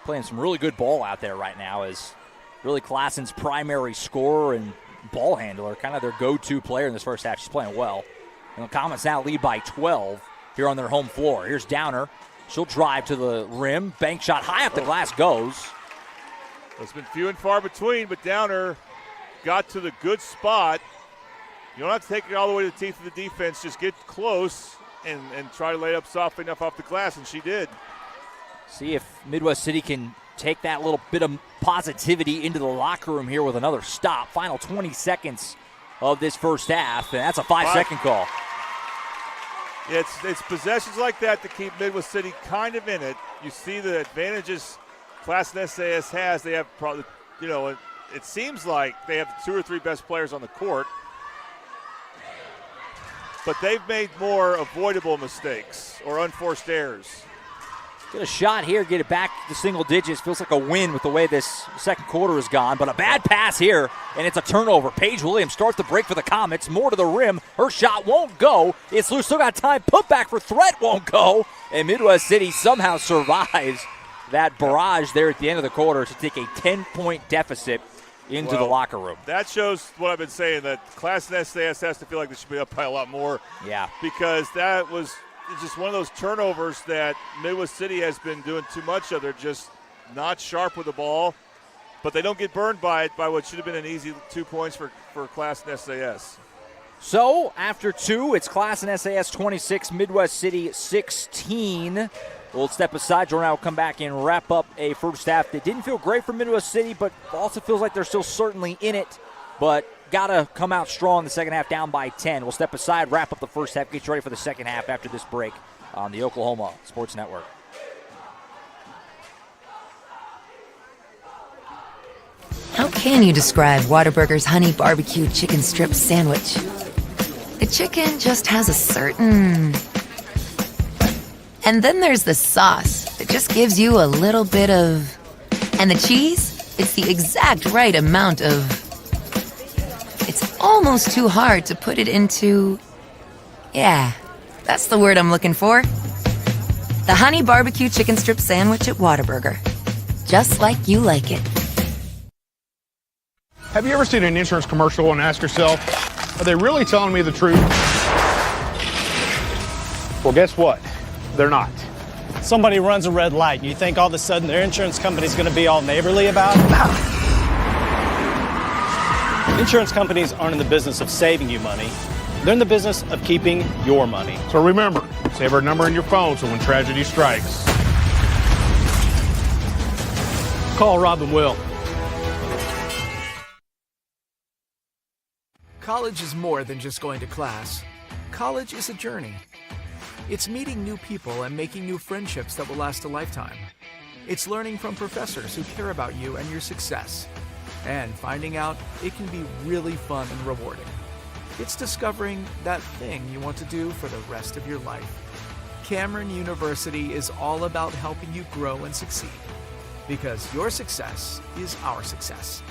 Speaker 3: Playing some really good ball out there right now as really Classen's primary scorer and ball handler, kind of their go-to player in this first half. She's playing well. And the Comets now lead by 12 here on their home floor. Here's Downer. She'll drive to the rim. Bank shot high up the glass goes.
Speaker 4: It's been few and far between, but Downer got to the good spot. You don't have to take it all the way to the teeth of the defense. Just get close and try to lay it up softly enough off the glass, and she did.
Speaker 3: See if Midwest City can take that little bit of positivity into the locker room here with another stop. Final 20 seconds of this first half, and that's a 5-second call.
Speaker 4: It's possessions like that that keep Midwest City kind of in it. You see the advantages Classen SAS has. They have probably, it seems like they have 2 or 3 best players on the court. but they've made more avoidable mistakes or unforced errors.
Speaker 3: Get a shot here, get it back to single digits. Feels like a win with the way this second quarter has gone, but a bad pass here, and it's a turnover. Paige Williams starts the break for the Comets. More to the rim. Her shot won't go. It's loose. Still got time. Put back for threat won't go. And Midwest City somehow survives that barrage there at the end of the quarter to take a 10-point deficit into the locker room.
Speaker 4: That shows what I've been saying, that Classen SAS has to feel like they should be up by a lot more.
Speaker 3: Yeah.
Speaker 4: Because that was just one of those turnovers that Midwest City has been doing too much of. They're just not sharp with the ball, but they don't get burned by it, by what should have been an easy 2 points for Classen SAS.
Speaker 3: So, after two, it's Classen SAS 26, Midwest City 16. We'll step aside. Jordan and I will come back and wrap up a first half that didn't feel great for Midwest City, but also feels like they're still certainly in it, but got to come out strong in the second half, down by 10. We'll step aside, wrap up the first half, get you ready for the second half after this break on the Oklahoma Sports Network.
Speaker 11: How can you describe Whataburger's honey barbecue chicken strip sandwich? The chicken just has a certain... And then there's the sauce that just gives you a little bit of... And the cheese? It's the exact right amount of... It's almost too hard to put it into... Yeah, that's the word I'm looking for. The honey barbecue chicken strip sandwich at Whataburger. Just like you like it.
Speaker 5: Have you ever seen an insurance commercial and asked yourself, are they really telling me the truth? Well, guess what? They're not.
Speaker 6: Somebody runs a red light, and you think all of a sudden their insurance company's going to be all neighborly about it? Insurance companies aren't in the business of saving you money. They're in the business of keeping your money.
Speaker 5: So remember, save our number in your phone so when tragedy strikes,
Speaker 6: Call Rob and Will.
Speaker 8: College is more than just going to class. College is a journey. It's meeting new people and making new friendships that will last a lifetime. It's learning from professors who care about you and your success. And finding out it can be really fun and rewarding. It's discovering that thing you want to do for the rest of your life. Cameron University is all about helping you grow and succeed. Because your success is our success.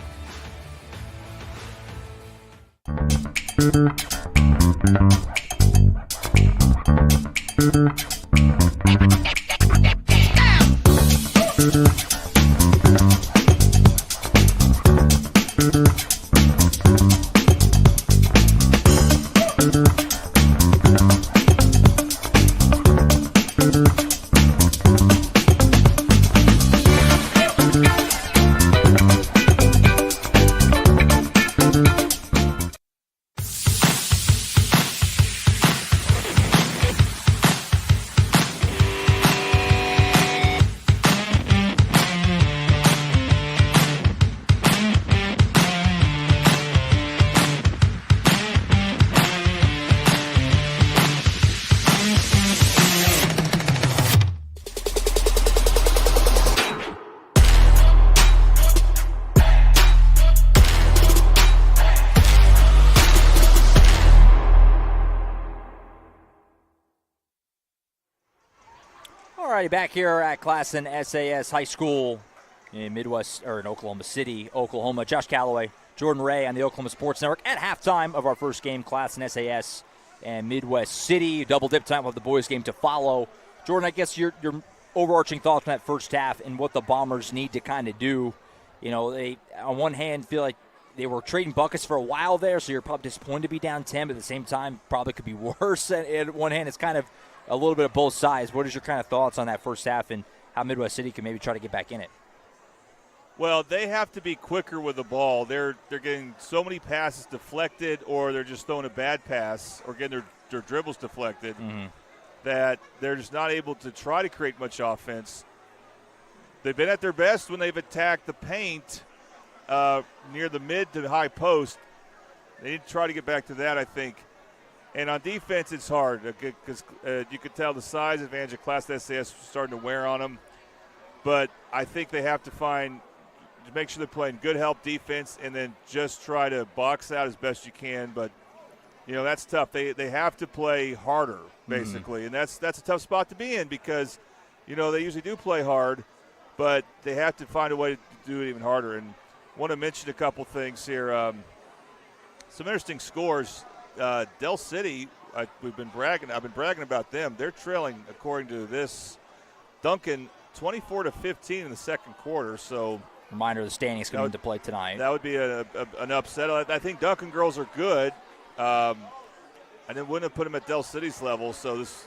Speaker 3: Alrighty, back here at Classen SAS High School in Midwest, or in Oklahoma City, Oklahoma. Josh Calloway, Jordan Ray on the Oklahoma Sports Network at halftime of our first game, Classen SAS and Midwest City. Double dip time of the boys' game to follow. Jordan, I guess your overarching thoughts on that first half and what the Bombers need to kind of do. You know, they on one hand feel like they were trading buckets for a while there, so you're probably disappointed to be down 10, but at the same time, probably could be worse. And at one hand, it's kind of a little bit of both sides. What is your kind of thoughts on that first half and how Midwest City can maybe try to get back in it?
Speaker 4: Well, they have to be quicker with the ball. They're getting so many passes deflected, or they're just throwing a bad pass or getting their dribbles deflected that they're just not able to try to create much offense. They've been at their best when they've attacked the paint near the mid to the high post. They need to try to get back to that, I think. And on defense, it's hard because you could tell the size advantage of Class SAS is starting to wear on them. But I think they have to make sure they're playing good help defense and then just try to box out as best you can. But that's tough. They have to play harder, basically, and that's a tough spot to be in because, they usually do play hard, but they have to find a way to do it even harder. And want to mention a couple things here. Some interesting scores. Del City, I've been bragging about them. They're trailing, according to this, Duncan, 24-15 in the second quarter. So,
Speaker 3: reminder: the standings coming into play tonight.
Speaker 4: That would be an upset. I think Duncan girls are good. I wouldn't have put them at Del City's level, so this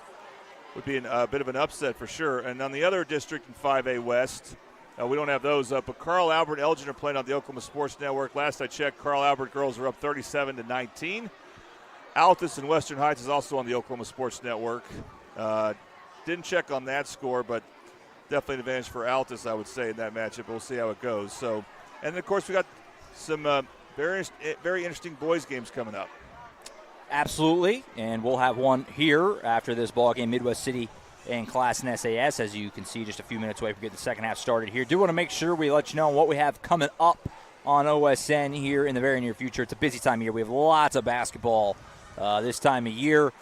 Speaker 4: would be a bit of an upset for sure. And on the other district in 5A West, we don't have those up, but Carl Albert and Elgin are playing on the Oklahoma Sports Network. Last I checked, Carl Albert girls are up 37-19. Altus and Western Heights is also on the Oklahoma Sports Network. Didn't check on that score, but definitely an advantage for Altus, I would say, in that matchup. We'll see how it goes. So, and of course, we got some very interesting boys games coming up.
Speaker 3: Absolutely, and we'll have one here after this ball game, Midwest City and Classen SAS, as you can see, just a few minutes away from getting the second half started here. Do want to make sure we let you know what we have coming up on OSN here in the very near future. It's a busy time of year. We have lots of basketball this time of year.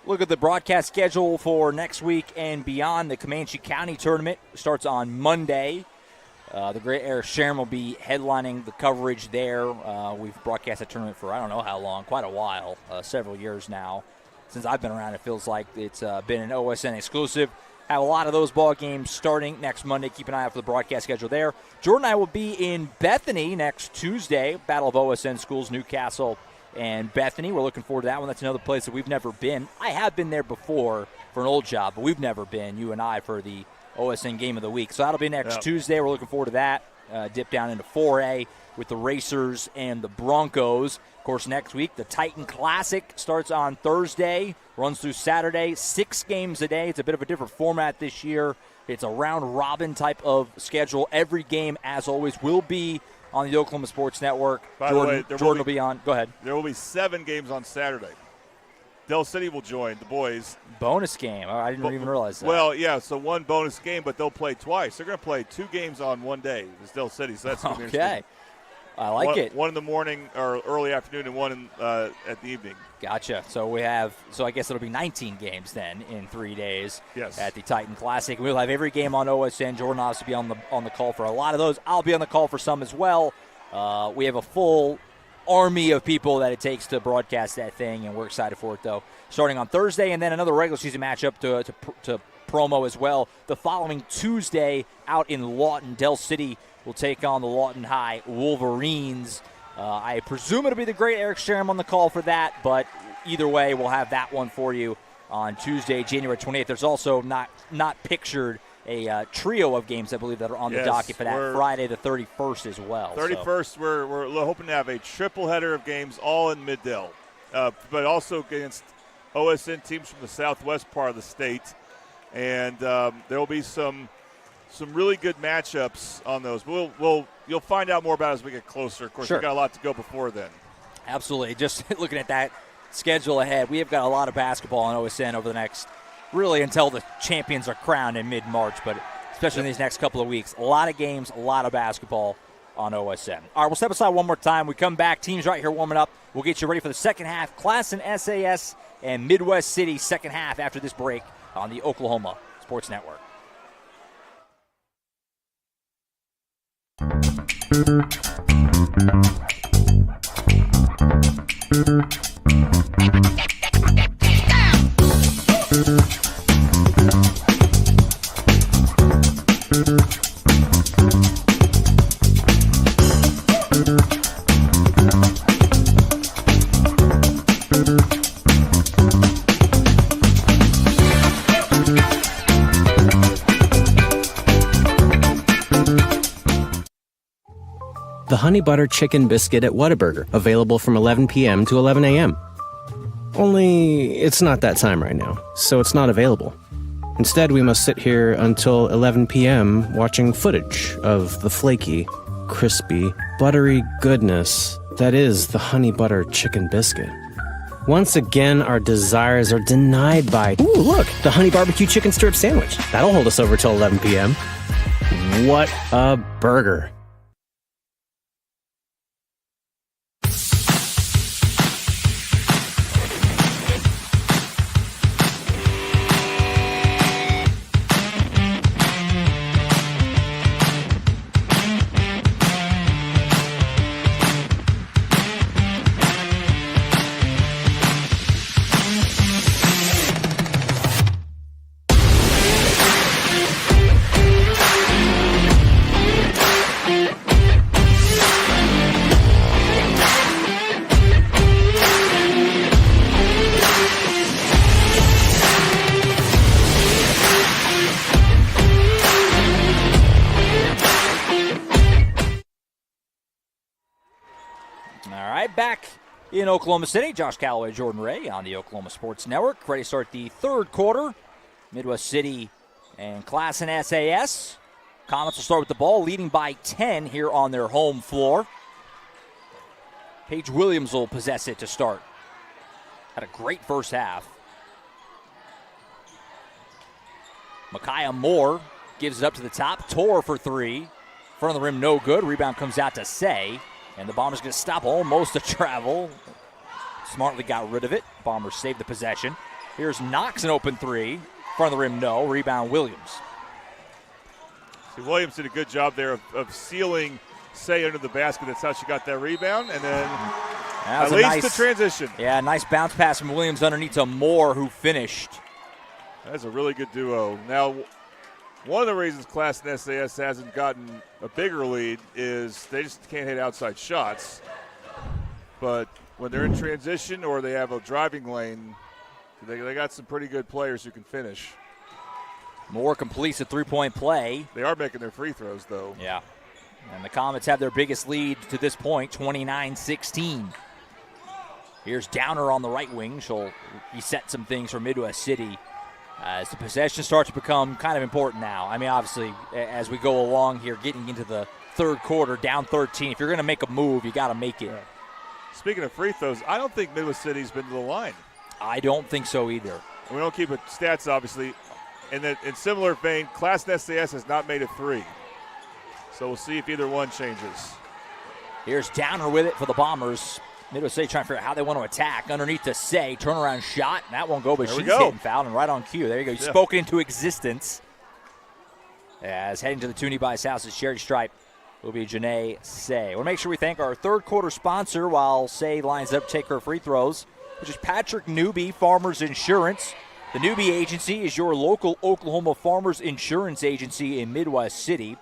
Speaker 3: Look at the broadcast schedule for next week and beyond. The Comanche County Tournament starts on Monday. The great Eric Sherman will be headlining the coverage there. We've broadcast that tournament for I don't know how long, quite a while, several years now. Since I've been around, it feels like it's been an OSN exclusive. Have a lot of those ball games starting next Monday. Keep an eye out for the broadcast schedule there. Jordan and I will be in Bethany next Tuesday. Battle of OSN schools, Newcastle and Bethany. We're looking forward to that one. That's another place that we've never been. I have been there before for an old job, but we've never been, you and I, for the OSN Game of the Week. So that'll be next Tuesday. We're looking forward to that. Dip down into 4A with the Racers and the Broncos. Of course, next week, the Titan Classic starts on Thursday, runs through Saturday, 6 games a day. It's a bit of a different format this year. It's a round-robin type of schedule. Every game, as always, will be on the Oklahoma Sports Network.
Speaker 4: By the way,
Speaker 3: Jordan will be on. Go ahead.
Speaker 4: There will be 7 games on Saturday. Del City will join the boys.
Speaker 3: Bonus game. I didn't even realize that.
Speaker 4: Well, yeah, so one bonus game, but they'll play twice. They're going to play 2 games on one day. It's Del City, so that's going to be interesting.
Speaker 3: Okay. I like it.
Speaker 4: One in the morning or early afternoon and one at the evening.
Speaker 3: Gotcha. So I guess it'll be 19 games then in 3 days at the Titan Classic. We'll have every game on OSN. Jordan will obviously be on the call for a lot of those. I'll be on the call for some as well. We have a full army of people that it takes to broadcast that thing, and we're excited for it, though. Starting on Thursday, and then another regular season matchup to promo as well. The following Tuesday out in Lawton, Del City will take on the Lawton High Wolverines. I presume it'll be the great Eric Sherman on the call for that, but either way, we'll have that one for you on Tuesday, January 28th. There's also not pictured a trio of games, I believe, that are on the docket for that Friday the 31st as well.
Speaker 4: 31st, so. We're hoping to have a triple header of games all in Mid-Del, but also against OSN teams from the southwest part of the state. And there will be some really good matchups on those. You'll find out more about it as we get closer. Of course, we've got a lot to go before then.
Speaker 3: Absolutely. Just looking at that schedule ahead, we have got a lot of basketball on OSN over the next, really until the champions are crowned in mid-March, but especially in these next couple of weeks. A lot of games, a lot of basketball on OSN. All right, we'll step aside one more time. We come back. Teams right here warming up. We'll get you ready for the second half. Classen, SAS, and Midwest City second half after this break on the Oklahoma Sports Network.
Speaker 9: The Honey Butter Chicken Biscuit at Whataburger, available from 11 p.m. to 11 a.m. Only it's not that time right now, so it's not available. Instead, we must sit here until 11 p.m. watching footage of the flaky, crispy, buttery goodness that is the Honey Butter Chicken Biscuit. Once again, our desires are denied by, ooh, look, the Honey Barbecue Chicken Strip Sandwich. That'll hold us over till 11 p.m. What a burger.
Speaker 3: right, back in Oklahoma City. Josh Calloway, Jordan Ray on the Oklahoma Sports Network. Ready to start the third quarter. Midwest City and Classen SAS. Comets will start with the ball, leading by 10 here on their home floor. Paige Williams will possess it to start. Had a great first half. Micaiah Moore gives it up to the top. Tor for three. Front of the rim, no good. Rebound comes out to Say. And the Bombers going to stop almost a travel. Smartly got rid of it. Bombers saved the possession. Here's Knox, an open three. Front of the rim, no. Rebound, Williams.
Speaker 4: See, Williams did a good job there of sealing Say under the basket. That's how she got that rebound. And then at least the transition.
Speaker 3: Yeah, nice bounce pass from Williams underneath to Moore, who finished.
Speaker 4: That's a really good duo. Now, one of the reasons Classen SAS hasn't gotten a bigger lead is they just can't hit outside shots. But when they're in transition or they have a driving lane, they got some pretty good players who can finish.
Speaker 3: Moore completes a three-point play.
Speaker 4: They are making their free throws, though.
Speaker 3: Yeah. And the Comets have their biggest lead to this point, 29-16. Here's Downer on the right wing. She'll reset some things for Midwest City as the possession starts to become kind of important now. I mean, obviously, as we go along here, getting into the third quarter, down 13, if you're going to make a move, you got to make it.
Speaker 4: Speaking of free throws, I don't think Midwest City's been to the line.
Speaker 3: I don't think so either.
Speaker 4: We don't keep it stats, obviously. And then in similar vein, Classen SAS has not made a three. So we'll see if either one changes.
Speaker 3: Here's Downer with it for the Bombers. Midwest City trying to figure out how they want to attack. Underneath to Say, turnaround shot. That won't go, but she's getting fouled and right on cue. There you go. You spoke it into existence. As heading to the Toonie Bice House's charity stripe will be Janae Say. We'll make sure we thank our third quarter sponsor while Say lines up to take her free throws, which is Patrick Newby, Farmers Insurance. The Newby Agency is your local Oklahoma Farmers Insurance agency in Midwest City.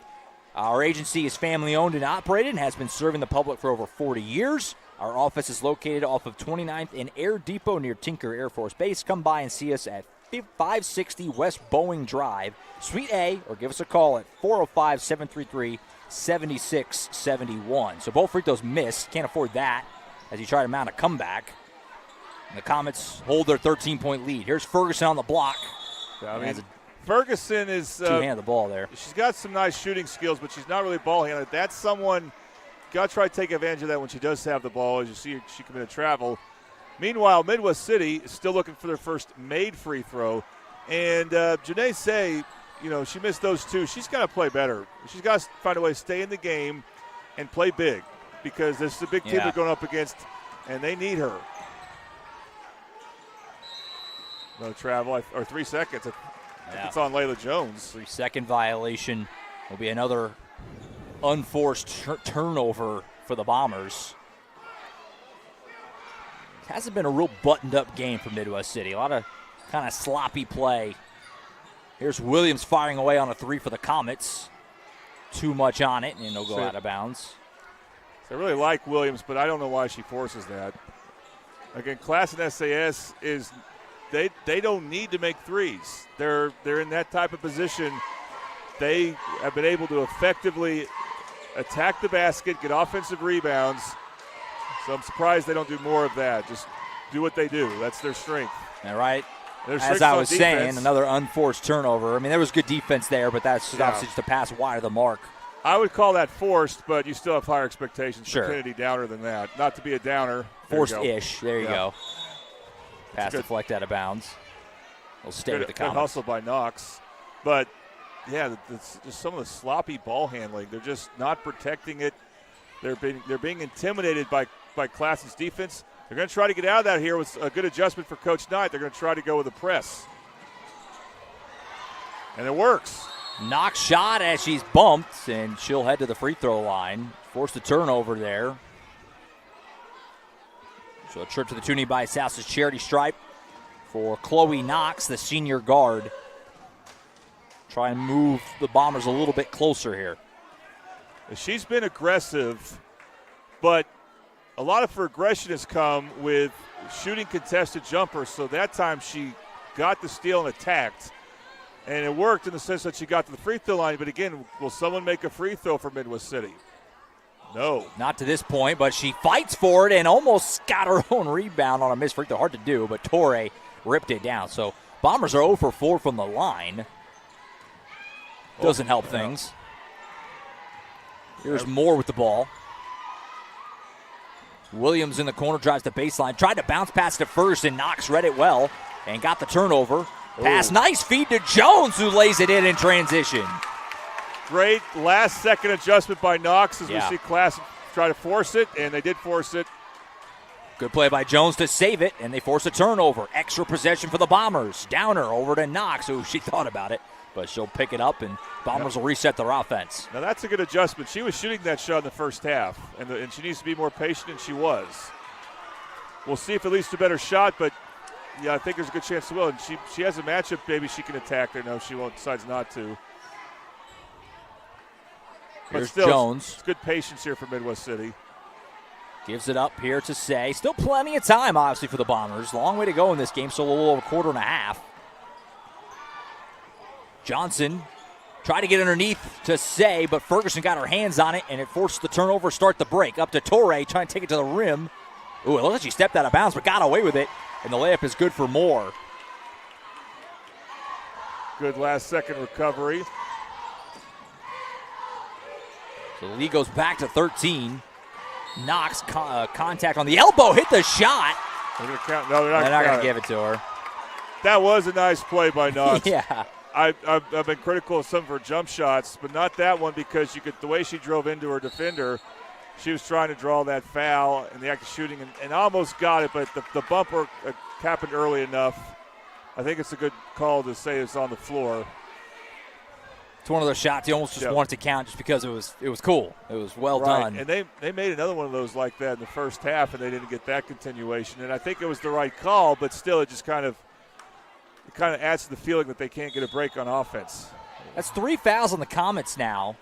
Speaker 3: Our agency is family-owned and operated and has been serving the public for over 40 years. Our office is located off of 29th and Air Depot near Tinker Air Force Base. Come by and see us at 560 West Boeing Drive, Suite A, or give us a call at 405-733-7671. So both free throws missed. Can't afford that as you try to mount a comeback. And the Comets hold their 13-point lead. Here's Ferguson on the block.
Speaker 4: I mean, Ferguson is
Speaker 3: two-handed the ball there.
Speaker 4: She's got some nice shooting skills, but she's not really ball handler. That's someone got to try to take advantage of that when she does have the ball. As you see, she committed travel. Meanwhile, Midwest City is still looking for their first made free throw, and Janae Say, she missed those two. She's got to play better. She's got to find a way to stay in the game and play big because this is a big team they're going up against, and they need her. No travel, or 3 seconds. It's on Layla Jones.
Speaker 3: 3-second violation will be another unforced turnover for the Bombers. It hasn't been a real buttoned-up game for Midwest City. A lot of kind of sloppy play. Here's Williams firing away on a three for the Comets. Too much on it, and it'll go out of bounds.
Speaker 4: I really like Williams, but I don't know why she forces that. Again, Classen SAS is they don't need to make threes. They're in that type of position. They have been able to effectively attack the basket, get offensive rebounds. So I'm surprised they don't do more of that. Just do what they do. That's their strength.
Speaker 3: All right. As I was saying, another unforced turnover. I mean, there was good defense there, but that's obviously just a pass wide of the mark.
Speaker 4: I would call that forced, but you still have higher expectations for Kennedy Downer than that. Not to be a downer.
Speaker 3: Forced-ish. There you go. Pass deflect out of bounds. We'll stay with the Comets.
Speaker 4: Good hustle by Knox. But, yeah, it's just some of the sloppy ball handling. They're just not protecting it. They're being intimidated by Classen's defense. They're going to try to get out of that here with a good adjustment for Coach Knight. They're going to try to go with a press. And it works.
Speaker 3: Knox shot as she's bumped, and she'll head to the free throw line. Forced a turnover there. So a trip to the Toonie Bice House's charity stripe for Chloe Knox, the senior guard. Try and move the Bombers a little bit closer here.
Speaker 4: She's been aggressive, but a lot of her aggression has come with shooting contested jumpers. So that time she got the steal and attacked. And it worked in the sense that she got to the free throw line. But again, will someone make a free throw for Midwest City? No.
Speaker 3: Not to this point, but she fights for it and almost got her own rebound on a missed free throw. Hard to do, but Torre ripped it down. So Bombers are 0 for 4 from the line. Doesn't help things. Here's Moore with the ball. Williams in the corner, drives the baseline. Tried to bounce past it first, and Knox read it well and got the turnover. Pass, nice feed to Jones, who lays it in transition.
Speaker 4: Great last-second adjustment by Knox as we see Classen try to force it, and they did force it.
Speaker 3: Good play by Jones to save it, and they force a turnover. Extra possession for the Bombers. Downer over to Knox, who she thought about it, but she'll pick it up, and Bombers will reset their offense.
Speaker 4: Now that's a good adjustment. She was shooting that shot in the first half, and she needs to be more patient, and she was. We'll see if it leads to a better shot, but yeah, I think there's a good chance it will. And she has a matchup, maybe she can attack there. No, she won't, decides not to.
Speaker 3: Here's
Speaker 4: but still,
Speaker 3: Jones.
Speaker 4: It's good patience here for Midwest City.
Speaker 3: Gives it up here to Say. Still plenty of time, obviously, for the Bombers. Long way to go in this game, so a little over a quarter and a half. Johnson tried to get underneath to Say, but Ferguson got her hands on it, and it forced the turnover, start the break. Up to Torre, trying to take it to the rim. Ooh, it looks like she stepped out of bounds, but got away with it, and the layup is good for Moore.
Speaker 4: Good last-second recovery.
Speaker 3: So the lead goes back to 13. Knox contact on the elbow, hit the shot.
Speaker 4: They're going to count. No, they're
Speaker 3: not going to give it to her.
Speaker 4: That was a nice play by Knox.
Speaker 3: Yeah.
Speaker 4: I've been critical of some of her jump shots, but not that one because the way she drove into her defender, she was trying to draw that foul in the act of shooting and almost got it, but the bumper happened early enough. I think it's a good call to say it's on the floor.
Speaker 3: It's one of those shots you almost just want it to count just because it was cool. It was well done.
Speaker 4: And they made another one of those like that in the first half, and they didn't get that continuation. And I think it was the right call, but still it just kind of adds to the feeling that they can't get a break on offense.
Speaker 3: That's 3 fouls on the Comets now.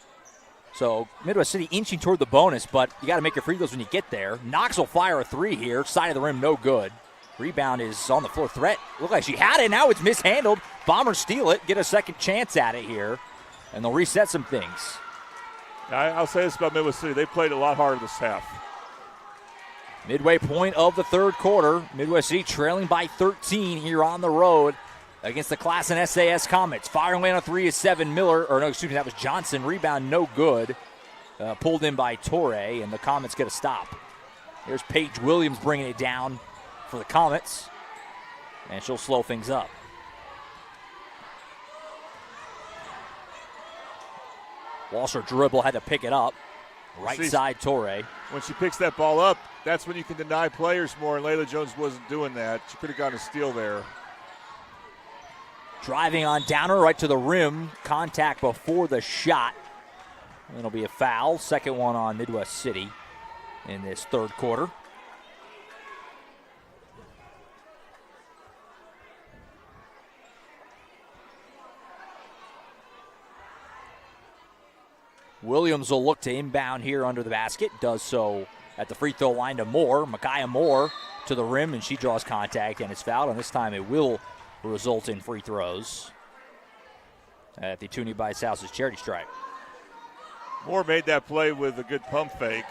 Speaker 3: So Midwest City inching toward the bonus, but you got to make your free throws when you get there. Knox will fire a 3 here. Side of the rim, no good. Rebound is on the floor. Threat looked like she had it. Now it's mishandled. Bombers steal it, get a second chance at it here, and they'll reset some things.
Speaker 4: I'll say this about Midwest City. They played a lot harder this half.
Speaker 3: Midway point of the third quarter. Midwest City trailing by 13 here on the road against the Classen SAS Comets. Firing away on a 3 is that was Johnson. Rebound no good. Pulled in by Torre, and the Comets get a stop. Here's Paige Williams bringing it down for the Comets, and she'll slow things up. Walsh dribble, had to pick it up. Right side Torre.
Speaker 4: When she picks that ball up, that's when you can deny players more, and Layla Jones wasn't doing that. She could have gotten a steal there.
Speaker 3: Driving on Downer right to the rim. Contact before the shot. It'll be a foul. Second one on Midwest City in this third quarter. Williams will look to inbound here under the basket. Does so at the free throw line to Moore. Micaiah Moore to the rim, and she draws contact, and it's fouled. And this time it will result in free throws at the Toonie by South's charity stripe.
Speaker 4: Moore made that play with a good pump fake,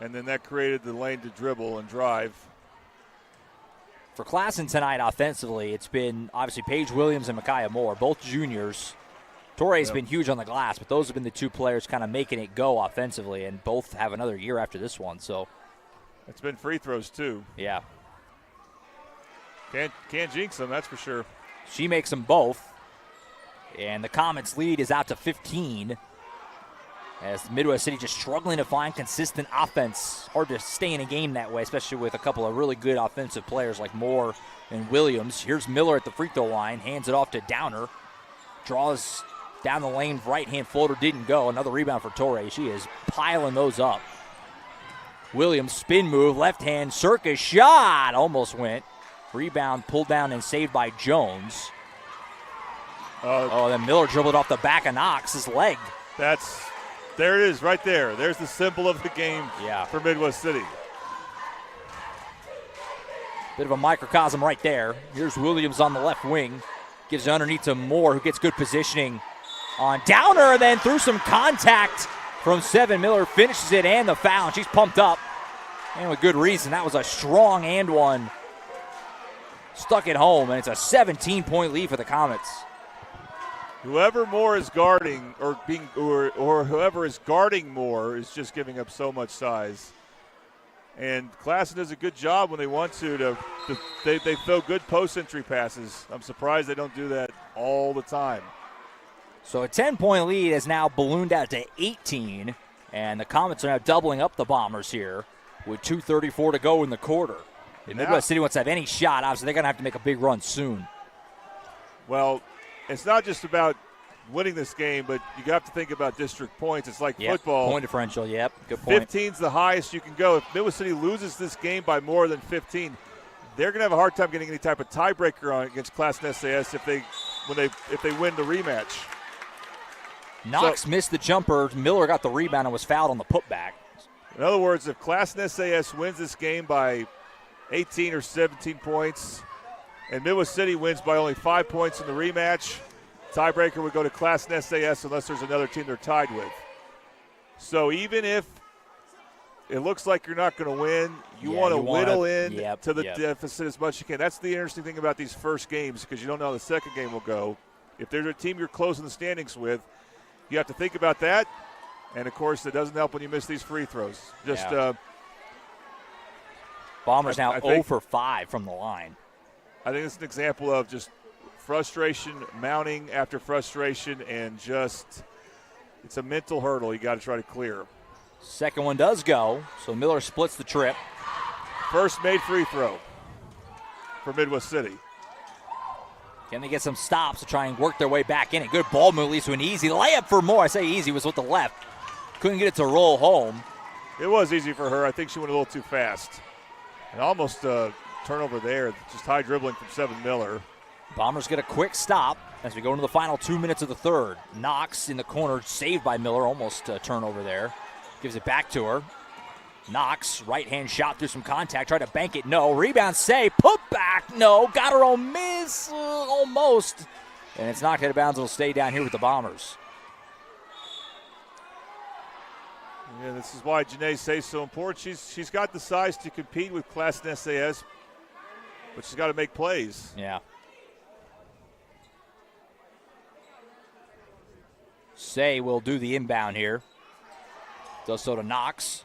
Speaker 4: and then that created the lane to dribble and drive.
Speaker 3: For Classen tonight offensively, it's been obviously Paige Williams and Micaiah Moore, both juniors. Torre's been huge on the glass, but those have been the two players kind of making it go offensively, and both have another year after this one. So
Speaker 4: it's been free throws too.
Speaker 3: Yeah.
Speaker 4: Can't jinx them, that's for sure.
Speaker 3: She makes them both, and the Comets' lead is out to 15. As Midwest City just struggling to find consistent offense. Hard to stay in a game that way, especially with a couple of really good offensive players like Moore and Williams. Here's Miller at the free throw line, hands it off to Downer. Draws down the lane, right-hand floater didn't go. Another rebound for Torre. She is piling those up. Williams, spin move, left hand, circus shot. Almost went. Rebound pulled down and saved by Jones. Then Miller dribbled off the back of Knox's leg.
Speaker 4: There it is right there. There's the symbol of the game for Midwest City.
Speaker 3: Bit of a microcosm right there. Here's Williams on the left wing. Gives it underneath to Moore, who gets good positioning on Downer, and then through some contact from 7. Miller finishes it and the foul, and she's pumped up. And with good reason. That was a strong and one. Stuck it home, and it's a 17-point lead for the Comets.
Speaker 4: Whoever more is guarding or whoever is guarding more is just giving up so much size. And Classen does a good job when they want to they throw good post entry passes. I'm surprised they don't do that all the time.
Speaker 3: So a 10-point lead has now ballooned out to 18, and the Comets are now doubling up the Bombers here with 2:34 to go in the quarter. If Midwest City wants to have any shot, obviously they're going to have to make a big run soon.
Speaker 4: Well, it's not just about winning this game, but you have to think about district points. It's like football.
Speaker 3: Point differential, yep. Good point.
Speaker 4: 15's the highest you can go. If Midwest City loses this game by more than 15, they're going to have a hard time getting any type of tiebreaker on against Classen SAS if they win the rematch.
Speaker 3: Knox missed the jumper. Miller got the rebound and was fouled on the putback.
Speaker 4: In other words, if Classen SAS wins this game by 18 or 17 points and Midwest City wins by only 5 points in the rematch, tiebreaker would go to Classen SAS unless there's another team they're tied with. So even if it looks like you're not going to win, you want to whittle in to the deficit as much as you can. That's the interesting thing about these first games because you don't know how the second game will go. If there's a team you're close in the standings with, you have to think about that. And, of course, it doesn't help when you miss these free throws.
Speaker 3: Bombers now 0 for 5 from the line.
Speaker 4: I think it's an example of just frustration mounting after frustration, and just it's a mental hurdle you got to try to clear.
Speaker 3: Second one does go, so Miller splits the trip.
Speaker 4: First made free throw for Midwest City.
Speaker 3: Can they get some stops to try and work their way back in? A good ball move leads to an easy layup for Moore. I say easy, was with the left. Couldn't get it to roll home.
Speaker 4: It was easy for her. I think she went a little too fast. And almost a turnover there, just high dribbling from 7 Miller.
Speaker 3: Bombers get a quick stop as we go into the final 2 minutes of the third. Knox in the corner, saved by Miller, almost a turnover there. Gives it back to her. Knox, right-hand shot through some contact, tried to bank it, no. Rebound, Say, put back, no. Got her own miss, almost. And it's knocked out of bounds. It'll stay down here with the Bombers.
Speaker 4: Yeah, this is why Janae Say's so important. She's got the size to compete with Classen SAS, but she's got to make plays.
Speaker 3: Yeah. Say will do the inbound here. Does so to Knox.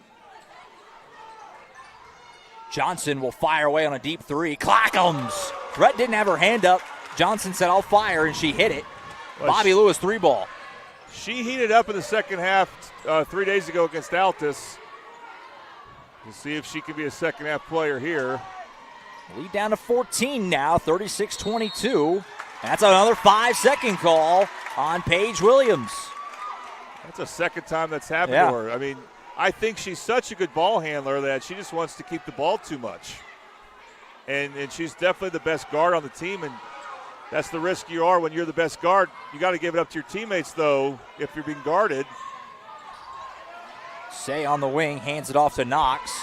Speaker 3: Johnson will fire away on a deep three. Clackums! Threat didn't have her hand up. Johnson said, I'll fire, and she hit it. Well, Bobby Lewis 3-ball.
Speaker 4: She heated up in the second half 3 days ago against Altus. We'll see if she can be a second-half player here.
Speaker 3: Lead down to 14 now, 36-22. That's another 5-second call on Paige Williams.
Speaker 4: That's the second time that's happened to her. I mean, I think she's such a good ball handler that she just wants to keep the ball too much. And she's definitely the best guard on the team, and that's the risk you are when you're the best guard. You got to give it up to your teammates, though, if you're being guarded.
Speaker 3: Say on the wing, hands it off to Knox.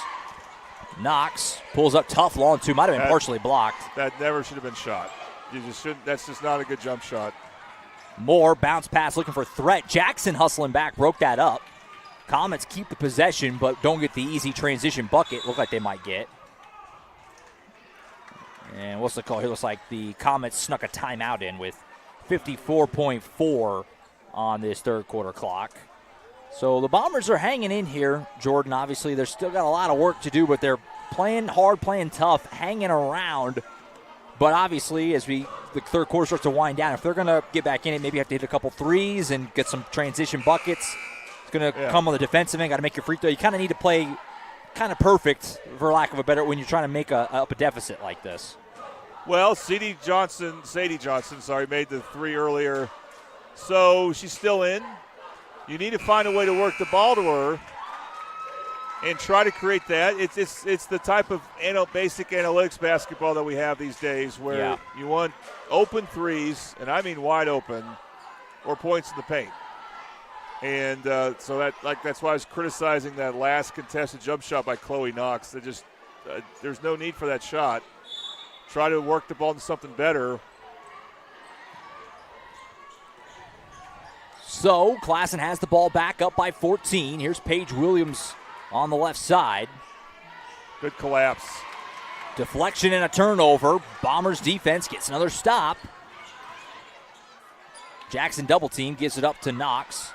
Speaker 3: Knox pulls up tough, long two, might have been partially blocked.
Speaker 4: That never should have been shot. You just shouldn't. That's just not a good jump shot.
Speaker 3: Moore, bounce pass, looking for threat. Jackson hustling back, broke that up. Comets keep the possession, but don't get the easy transition bucket. Look like they might get. And what's the call here? Looks like the Comets snuck a timeout in with 54.4 on this third quarter clock. So the Bombers are hanging in here, Jordan. Obviously, they've still got a lot of work to do, but they're playing hard, playing tough, hanging around. But obviously, as the third quarter starts to wind down, if they're going to get back in it, maybe you have to hit a couple threes and get some transition buckets. It's going to come on the defensive end. Got to make your free throw. You kind of need to play kind of perfect, for lack of a better, when you're trying to make up a deficit like this.
Speaker 4: Well, Sadie Johnson, made the three earlier. So she's still in. You need to find a way to work the ball to her and try to create that. It's the type of basic analytics basketball that we have these days where you want open threes, and I mean wide open, or points in the paint. And so that's why I was criticizing that last contested jump shot by Chloe Knox. There's no need for that shot. Try to work the ball into something better.
Speaker 3: So Classen has the ball back up by 14. Here's Paige Williams on the left side.
Speaker 4: Good collapse.
Speaker 3: Deflection and a turnover. Bombers defense gets another stop. Jackson double team gives it up to Knox.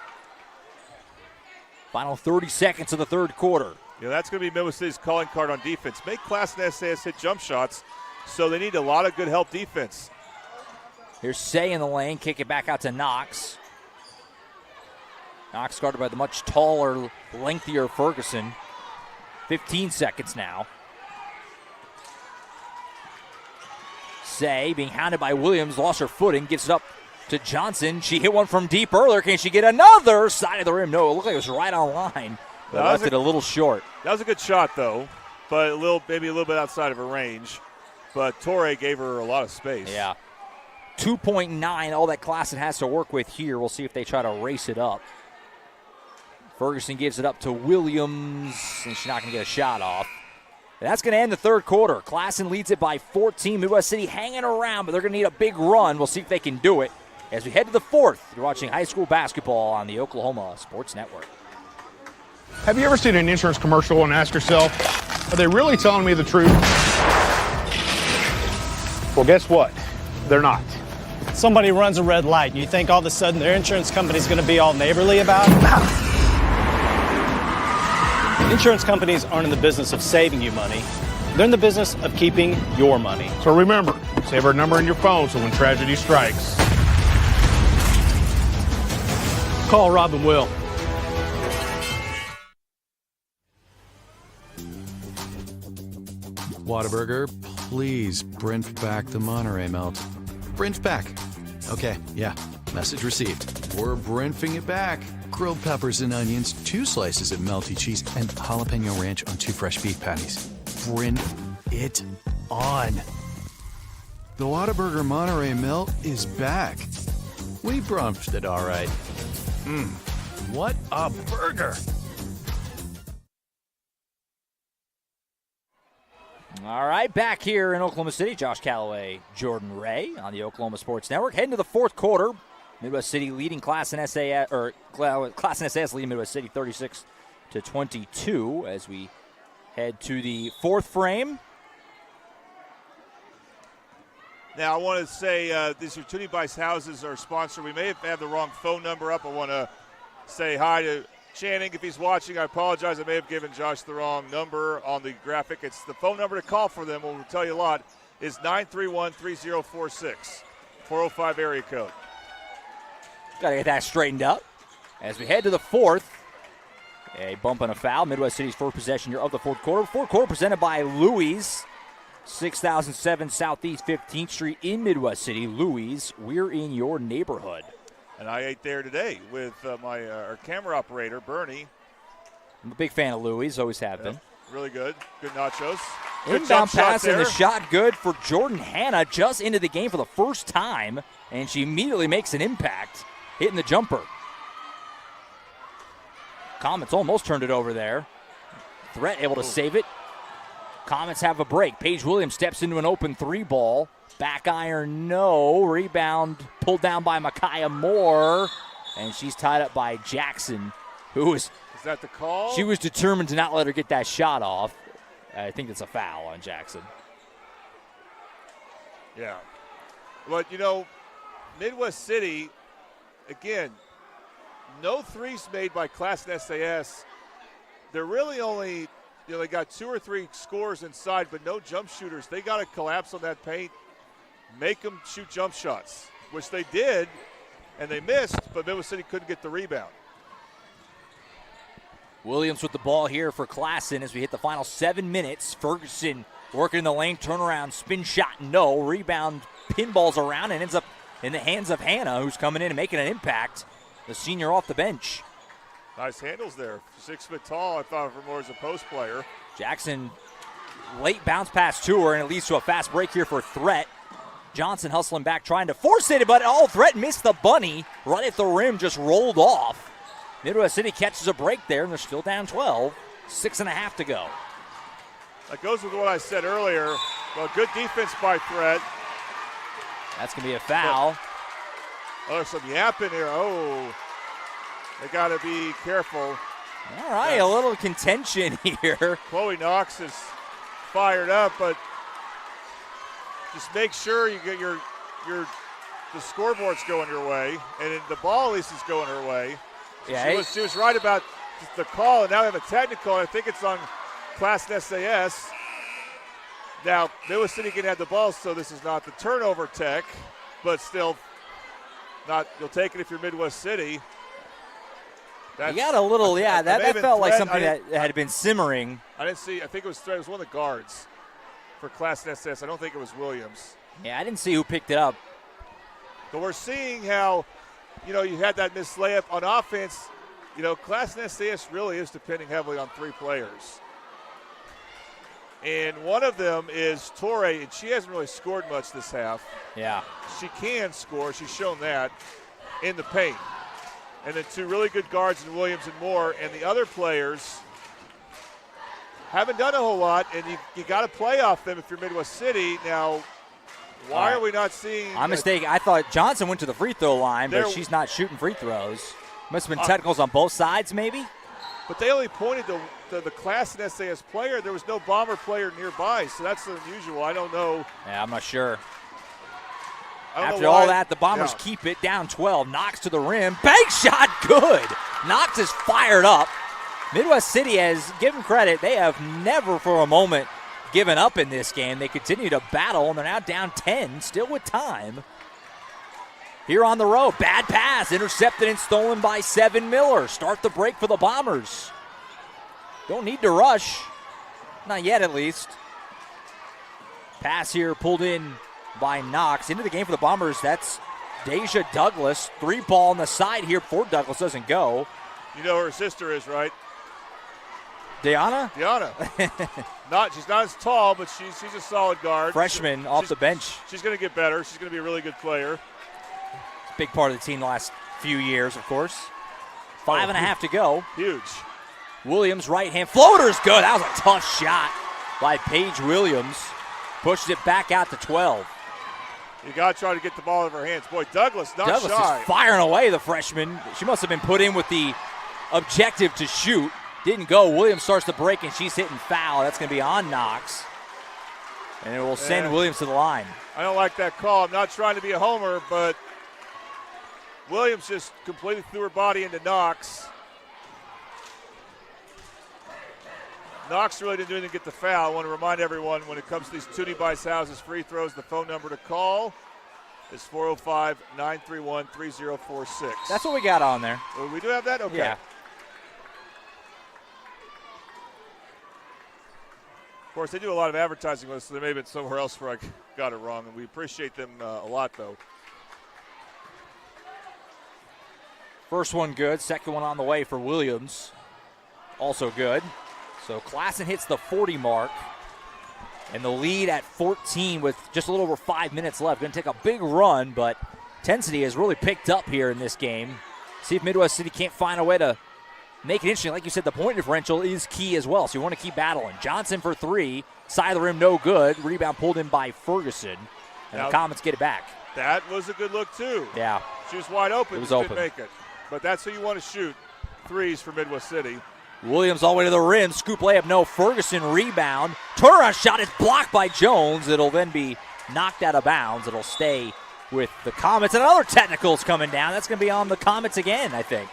Speaker 3: Final 30 seconds of the third quarter.
Speaker 4: Yeah, that's going to be Midwest City's calling card on defense. Make Classen SAS hit jump shots, so they need a lot of good help defense.
Speaker 3: Here's Say in the lane, kick it back out to Knox. Knox guarded by the much taller, lengthier Ferguson. 15 seconds now. Say being hounded by Williams, lost her footing, gives it up to Johnson. She hit one from deep earlier. Can she get another? Side of the rim. No, it looked like it was right on line. But left it a little short.
Speaker 4: That was a good shot, though, but maybe a little bit outside of her range. But Torre gave her a lot of space.
Speaker 3: Yeah. 2.9, all that Classen has to work with here. We'll see if they try to race it up. Ferguson gives it up to Williams, and she's not going to get a shot off. And that's going to end the third quarter. Classen leads it by 14. Midwest City hanging around, but they're going to need a big run. We'll see if they can do it. As we head to the fourth, you're watching high school basketball on the Oklahoma Sports Network.
Speaker 5: Have you ever seen an insurance commercial and asked yourself, are they really telling me the truth? Well, guess what? They're not.
Speaker 6: Somebody runs a red light, and you think all of a sudden their insurance company's going to be all neighborly about it? Insurance companies aren't in the business of saving you money. They're in the business of keeping your money.
Speaker 5: So remember, save our number in your phone so when tragedy strikes,
Speaker 6: call Rob and Will.
Speaker 7: Whataburger, please print back the Monterey melt. Print back. Okay, yeah. Message received. We're printing it back. Grilled peppers and onions, 2 slices of melty cheese, and jalapeno ranch on 2 fresh beef patties. Print it on. The Whataburger Monterey melt is back. We brunched it all right. What a burger.
Speaker 3: All right, back here in Oklahoma City, Josh Calloway, Jordan Ray on the Oklahoma Sports Network. Heading to the fourth quarter, Midwest City leading Classen SAS, or Classen SAS leading Midwest City 36-22 as we head to the fourth frame.
Speaker 4: Now, I want to say these are Toonie Bice Houses, our sponsor. We may have had the wrong phone number up. I want to say hi to Channing. If he's watching, I apologize. I may have given Josh the wrong number on the graphic. It's the phone number to call for them. We'll tell you a lot. Is 931-3046, 405 area code.
Speaker 3: Got to get that straightened up. As we head to the fourth, a bump and a foul. Midwest City's first possession here of the fourth quarter. Fourth quarter presented by Louis, 6007 Southeast 15th Street in Midwest City. Louis, we're in your neighborhood.
Speaker 4: And I ate there today with our camera operator, Bernie.
Speaker 3: I'm a big fan of Louis, always have been.
Speaker 4: Really good. Good nachos. Good
Speaker 3: Inbound pass and the shot good for Jordan Hanna, just into the game for the first time, and she immediately makes an impact, hitting the jumper. Comets almost turned it over there. Threat able to save it. Comets have a break. Paige Williams steps into an open 3 ball. Back iron, no. Rebound pulled down by Micaiah Moore. And she's tied up by Jackson, who was...
Speaker 4: Is that the call?
Speaker 3: She was determined to not let her get that shot off. I think it's a foul on Jackson.
Speaker 4: Yeah. But, you know, Midwest City, again, no threes made by Classen SAS. They're really only, they got 2 or 3 scores inside, but no jump shooters. They got to collapse on that paint, make them shoot jump shots, which they did, and they missed, but Midwest City couldn't get the rebound.
Speaker 3: Williams with the ball here for Classen as we hit the final 7 minutes. Ferguson working in the lane, turnaround, spin shot, no. Rebound, pinballs around, and ends up in the hands of Hanna, who's coming in and making an impact. The senior off the bench.
Speaker 4: Nice handles there. 6 foot tall, I thought of her more as a post player.
Speaker 3: Jackson, late bounce pass to her, and it leads to a fast break here for Threat. Johnson hustling back, trying to force it, but Threat missed the bunny. Right at the rim, just rolled off. Midwest City catches a break there, and they're still down 12. 6.5 to go.
Speaker 4: That goes with what I said earlier. Well, good defense by Threat.
Speaker 3: That's going to be a foul.
Speaker 4: There's some yapping here. They got to be careful.
Speaker 3: All right, a little contention here.
Speaker 4: Chloe Knox is fired up, but just make sure you get the scoreboard's going your way, and the ball at least is going her way.
Speaker 3: Yeah,
Speaker 4: she was right about the call, and now we have a technical. I think it's on Classen SAS. Now, Midwest City can have the ball, so this is not the turnover tech, but still, you'll take it if you're Midwest City.
Speaker 3: You got a little, that felt like something that had been simmering.
Speaker 4: I didn't see. I think it was one of the guards for Classen SAS. I don't think it was Williams.
Speaker 3: Yeah, I didn't see who picked it up.
Speaker 4: But we're seeing how, you had that missed layup on offense. Classen SAS really is depending heavily on 3 players. And one of them is Torre, and she hasn't really scored much this half.
Speaker 3: Yeah.
Speaker 4: She can score. She's shown that in the paint. And then 2 really good guards in Williams and Moore. And the other players haven't done a whole lot, and you got to play off them if you're Midwest City. Now, why are we not seeing –
Speaker 3: I'm mistaken. I thought Johnson went to the free throw line, but she's not shooting free throws. Must have been technicals on both sides maybe.
Speaker 4: But they only pointed to the Classen SAS player. There was no Bomber player nearby, so that's unusual. I don't know.
Speaker 3: Yeah, I'm not sure.
Speaker 4: After
Speaker 3: all that, the Bombers keep it down 12. Knox to the rim. Bank shot, good. Knox is fired up. Midwest City has given credit. They have never for a moment given up in this game. They continue to battle, and they're now down 10, still with time. Here on the road, bad pass, intercepted and stolen by Seven Miller. Start the break for the Bombers. Don't need to rush. Not yet, at least. Pass here pulled in by Knox. Into the game for the Bombers, that's Deja Douglas. 3-ball on the side here before Douglas doesn't go.
Speaker 4: You know who her sister is, right?
Speaker 3: Deanna?
Speaker 4: She's not as tall, but she's a solid guard.
Speaker 3: Freshman off the bench.
Speaker 4: She's going to get better. She's going to be a really good player.
Speaker 3: Big part of the team the last few years, of course. 5.5 to go.
Speaker 4: Huge.
Speaker 3: Williams, right hand floater's good. That was a tough shot by Paige Williams. Pushes it back out to 12.
Speaker 4: You got to try to get the ball out of her hands. Boy, Douglas
Speaker 3: Douglas
Speaker 4: shy.
Speaker 3: Is firing away, the freshman. She must have been put in with the objective to shoot. Didn't go. Williams starts the break, and she's hitting foul. That's going to be on Knox. And it will send Williams to the line.
Speaker 4: I don't like that call. I'm not trying to be a homer, but Williams just completely threw her body into Knox. Knox really didn't do anything to get the foul. I want to remind everyone when it comes to these Tootie Bice Houses free throws, the phone number to call is 405-931-3046.
Speaker 3: That's what we got on there.
Speaker 4: Well, we do have that? Okay.
Speaker 3: Yeah.
Speaker 4: Of course, they do a lot of advertising with us, so they may have been somewhere else where I got it wrong, and we appreciate them a lot, though.
Speaker 3: First one good. Second one on the way for Williams. Also good. So Classen hits the 40 mark. And the lead at 14 with just a little over 5 minutes left. Going to take a big run, but intensity has really picked up here in this game. See if Midwest City can't find a way to make it interesting. Like you said, the point differential is key as well, so you want to keep battling. Johnson for 3. Side of the rim, no good. Rebound pulled in by Ferguson. And the Comets get it back.
Speaker 4: That was a good look, too.
Speaker 3: Yeah.
Speaker 4: She was wide open.
Speaker 3: It was
Speaker 4: open.
Speaker 3: open.
Speaker 4: Didn't make it. But that's who you want to shoot. Threes for Midwest City.
Speaker 3: Williams all the way to the rim. Scoop layup, no. Ferguson rebound. Turnaround shot is blocked by Jones. It'll then be knocked out of bounds. It'll stay with the Comets. And another technical's coming down. That's going to be on the Comets again, I think.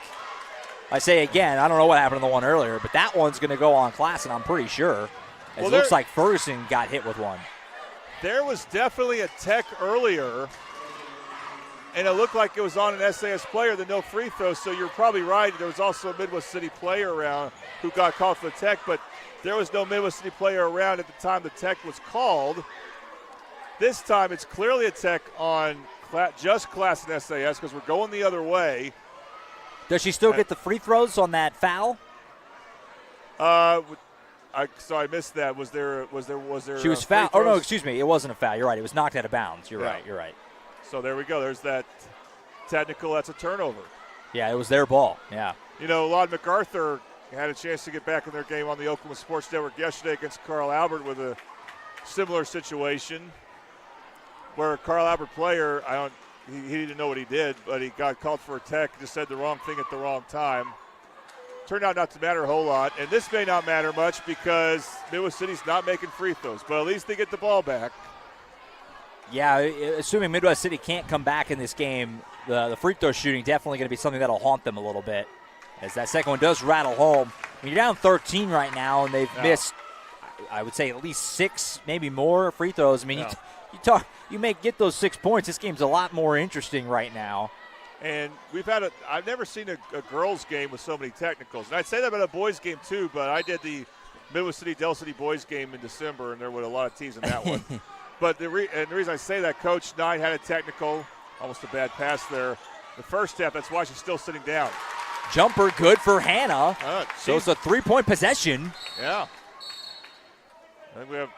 Speaker 3: I say again, I don't know what happened to the one earlier, but that one's going to go on Classen, I'm pretty sure. It looks like Ferguson got hit with one.
Speaker 4: There was definitely a tech earlier, and it looked like it was on an SAS player, the no free throw, so you're probably right. There was also a Midwest City player around who got called for the tech, but there was no Midwest City player around at the time the tech was called. This time it's clearly a tech on just Classen SAS because we're going the other way.
Speaker 3: Does she still get the free throws on that foul?
Speaker 4: I missed that. Was there?
Speaker 3: She was fouled. Oh no, excuse me. It wasn't a foul. You're right. It was knocked out of bounds. You're right. You're right.
Speaker 4: So there we go. There's that technical. That's a turnover.
Speaker 3: Yeah, it was their ball. Yeah.
Speaker 4: You know, Lod MacArthur had a chance to get back in their game on the Oklahoma Sports Network yesterday against Carl Albert with a similar situation where a Carl Albert player, he didn't know what he did, but he got called for a tech, just said the wrong thing at the wrong time. Turned out not to matter a whole lot, and this may not matter much because Midwest City's not making free throws, but at least they get the ball back.
Speaker 3: Yeah, assuming Midwest City can't come back in this game, the free throw shooting definitely going to be something that'll haunt them a little bit, as that second one does rattle home. I mean, you're down 13 right now, and they've missed, I would say, at least 6, maybe more free throws. I mean, you may get those 6 points. This game's a lot more interesting right now.
Speaker 4: And I've never seen a girls' game with so many technicals. And I'd say that about a boys' game too, but I did the Midwest City, Del City boys' game in December, and there were a lot of teams in that one. But the reason I say that, Coach Knight had a technical, almost a bad pass there. The first step, that's why she's still sitting down.
Speaker 3: Jumper good for Hannah. So it's a 3-point possession.
Speaker 4: Yeah. I think we've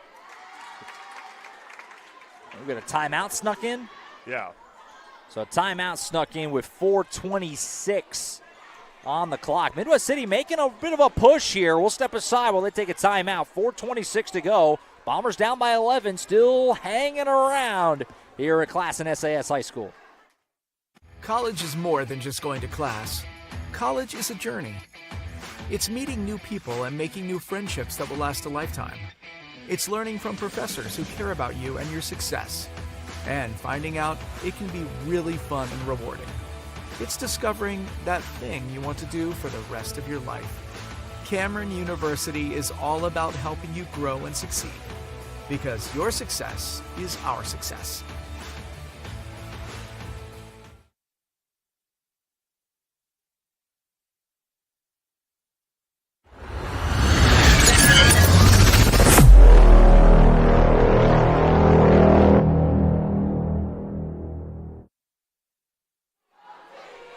Speaker 3: got a timeout snuck in.
Speaker 4: Yeah.
Speaker 3: So a timeout snuck in with 4:26 on the clock. Midwest City making a bit of a push here. We'll step aside while they take a timeout. 4:26 to go. Bombers down by 11, still hanging around here at Classen SAS High School.
Speaker 8: College is more than just going to class. College is a journey. It's meeting new people and making new friendships that will last a lifetime. It's learning from professors who care about you and your success. And finding out it can be really fun and rewarding. It's discovering that thing you want to do for the rest of your life. Cameron University is all about helping you grow and succeed. Because your success is our success.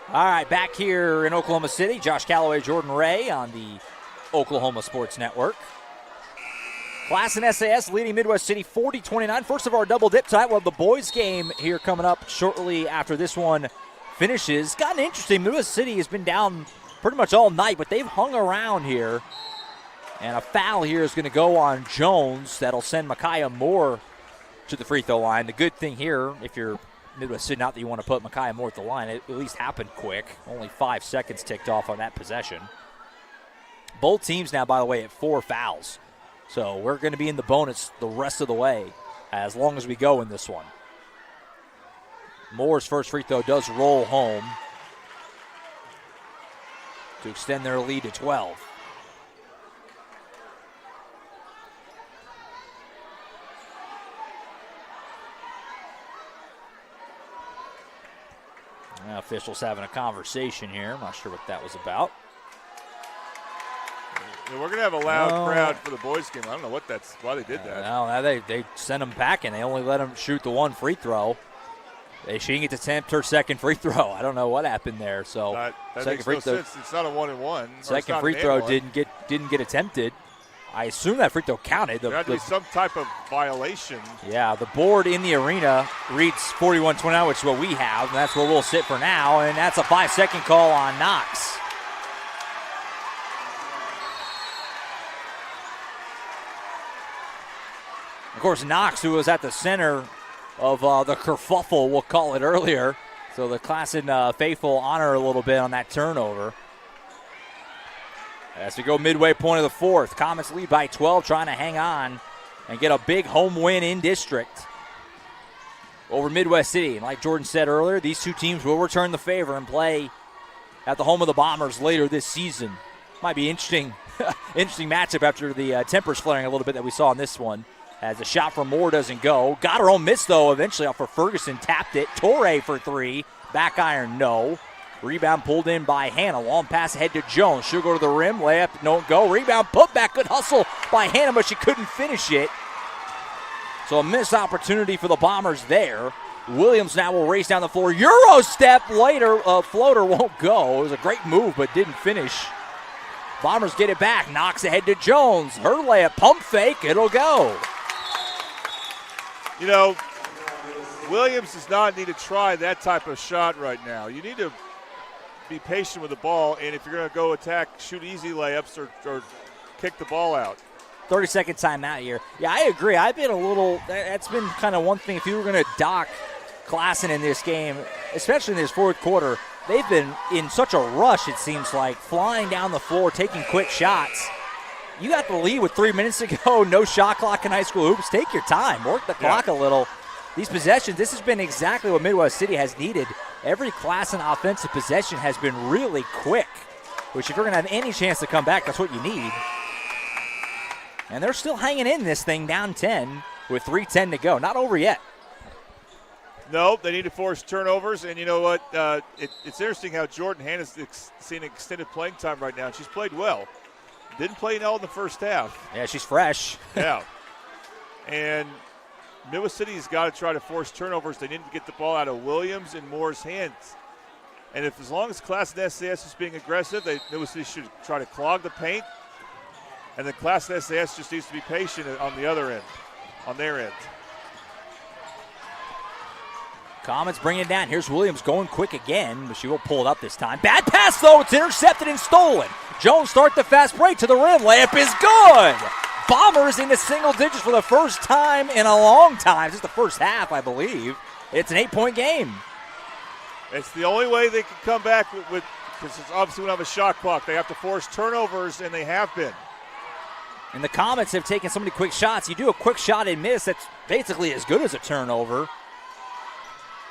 Speaker 3: All right, back here in Oklahoma City, Josh Calloway, Jordan Ray on the Oklahoma Sports Network. Classen SAS leading Midwest City 40-29. First of our double dip tonight. We'll have the boys game here coming up shortly after this one finishes. Gotten interesting. Midwest City has been down pretty much all night, but they've hung around here. And a foul here is going to go on Jones. That'll send Micaiah Moore to the free throw line. The good thing here, if you're Midwest City, not that you want to put Micaiah Moore at the line, it at least happened quick. Only 5 seconds ticked off on that possession. Both teams now, by the way, at 4 fouls. So we're going to be in the bonus the rest of the way as long as we go in this one. Moore's first free throw does roll home to extend their lead to 12. Now officials having a conversation here. I'm not sure what that was about.
Speaker 4: Yeah, we're going to have a loud crowd for the boys game. I don't know why they did that.
Speaker 3: No, they sent them packing. They only let them shoot the one free throw. She didn't get to attempt her second free throw. I don't know what happened there. So
Speaker 4: that makes no sense. It's not a 1-and-1.
Speaker 3: Second free throw didn't get attempted. I assume that free throw counted.
Speaker 4: There had to be some type of violation.
Speaker 3: Yeah, the board in the arena reads 41-29, which is what we have, and that's where we'll sit for now. And that's a 5-second call on Knox. Of course, Knox, who was at the center of the kerfuffle, we'll call it earlier. So the Classen faithful honor a little bit on that turnover. As we go midway point of the fourth, Comets lead by 12, trying to hang on and get a big home win in district over Midwest City. And like Jordan said earlier, these two teams will return the favor and play at the home of the Bombers later this season. Might be interesting matchup after the tempers flaring a little bit that we saw in this one. As the shot from Moore doesn't go. Got her own miss, though, eventually off for Ferguson. Tapped it. Torrey for 3. Back iron, no. Rebound pulled in by Hannah. Long pass ahead to Jones. She'll go to the rim. Layup, don't go. Rebound put back. Good hustle by Hannah, but she couldn't finish it. So a missed opportunity for the Bombers there. Williams now will race down the floor. Euro step later. Floater won't go. It was a great move, but didn't finish. Bombers get it back. Knocks ahead to Jones. Her layup, pump fake. It'll go.
Speaker 4: You know, Williams does not need to try that type of shot right now. You need to be patient with the ball, and if you're going to go attack, shoot easy layups or kick the ball out.
Speaker 3: 30-second timeout here. Yeah, I agree. I've been that's been kind of one thing. If you were going to dock Classen in this game, especially in this fourth quarter, they've been in such a rush, it seems like, flying down the floor, taking quick shots. You got the lead with 3 minutes to go, no shot clock in high school hoops. Take your time, work the clock a little. These possessions, this has been exactly what Midwest City has needed. Every Classen offensive possession has been really quick, which if you're going to have any chance to come back, that's what you need. And they're still hanging in this thing down 10 with 3:10 to go. Not over yet.
Speaker 4: No, they need to force turnovers, and you know what? It's interesting how Jordan Hannah's seeing extended playing time right now. She's played well. Didn't play well in the first half.
Speaker 3: Yeah, she's fresh.
Speaker 4: Yeah. And Midwest City's got to try to force turnovers. They need to get the ball out of Williams and Moore's hands. And as long as Classen SAS is being aggressive, Midwest City should try to clog the paint. And the Classen SAS just needs to be patient on the other end, on their end.
Speaker 3: Comets bring it down. Here's Williams going quick again, but she will pull it up this time. Bad pass, though. It's intercepted and stolen. Jones start the fast break to the rim. Layup is good. Bombers into single digits for the first time in a long time. Just the first half, I believe. It's an 8-point game.
Speaker 4: It's the only way they can come back with because it's obviously we don't have a shot clock. They have to force turnovers, and they have been.
Speaker 3: And the Comets have taken so many quick shots. You do a quick shot and miss, that's basically as good as a turnover.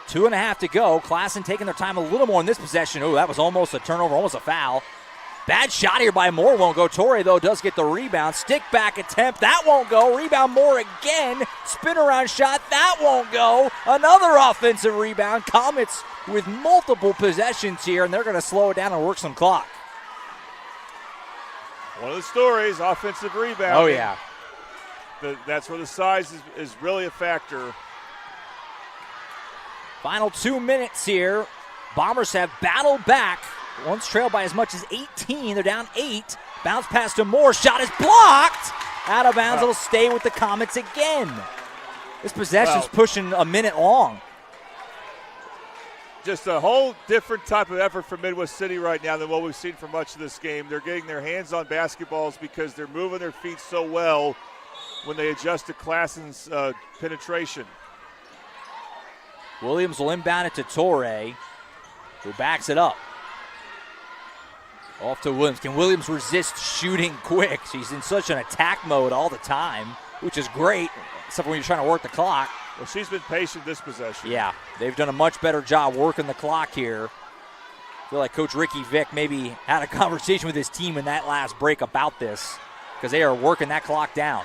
Speaker 3: 2.5 to go. Classen taking their time a little more in this possession. Oh, that was almost a turnover, almost a foul. Bad shot here by Moore. Won't go. Torrey, though, does get the rebound. Stick back attempt. That won't go. Rebound Moore again. Spin around shot. That won't go. Another offensive rebound. Comets with multiple possessions here, and they're going to slow it down and work some clock.
Speaker 4: One of the stories, offensive rebound.
Speaker 3: Oh, yeah.
Speaker 4: That's where the size is really a factor.
Speaker 3: Final 2 minutes here. Bombers have battled back. Once trailed by as much as 18. They're down 8. Bounce pass to Moore. Shot is blocked. Out of bounds. It'll stay with the Comets again. This possession's pushing a minute long.
Speaker 4: Just a whole different type of effort from Midwest City right now than what we've seen for much of this game. They're getting their hands on basketballs because they're moving their feet so well when they adjust to Classen's penetration.
Speaker 3: Williams will inbound it to Torrey, who backs it up. Off to Williams. Can Williams resist shooting quick? She's in such an attack mode all the time, which is great, except when you're trying to work the clock.
Speaker 4: Well, she's been patient this possession.
Speaker 3: Yeah, they've done a much better job working the clock here. I feel like Coach Ricky Vick maybe had a conversation with his team in that last break about this because they are working that clock down.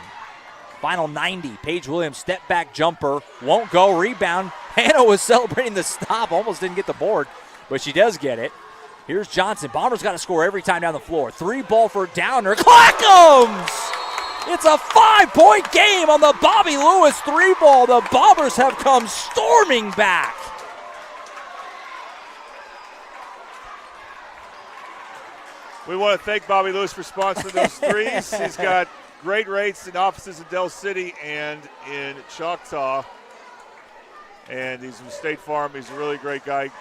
Speaker 3: Final 90. Paige Williams, step back jumper. Won't go. Rebound. Hannah was celebrating the stop. Almost didn't get the board, but she does get it. Here's Johnson. Bombers got to score every time down the floor. 3 ball for Downer. Clackums! It's a 5-point game on the Bobby Lewis 3 ball. The Bombers have come storming back.
Speaker 4: We want to thank Bobby Lewis for sponsoring those threes. He's got great rates in offices in Del City and in Choctaw. And he's from State Farm. He's a really great guy.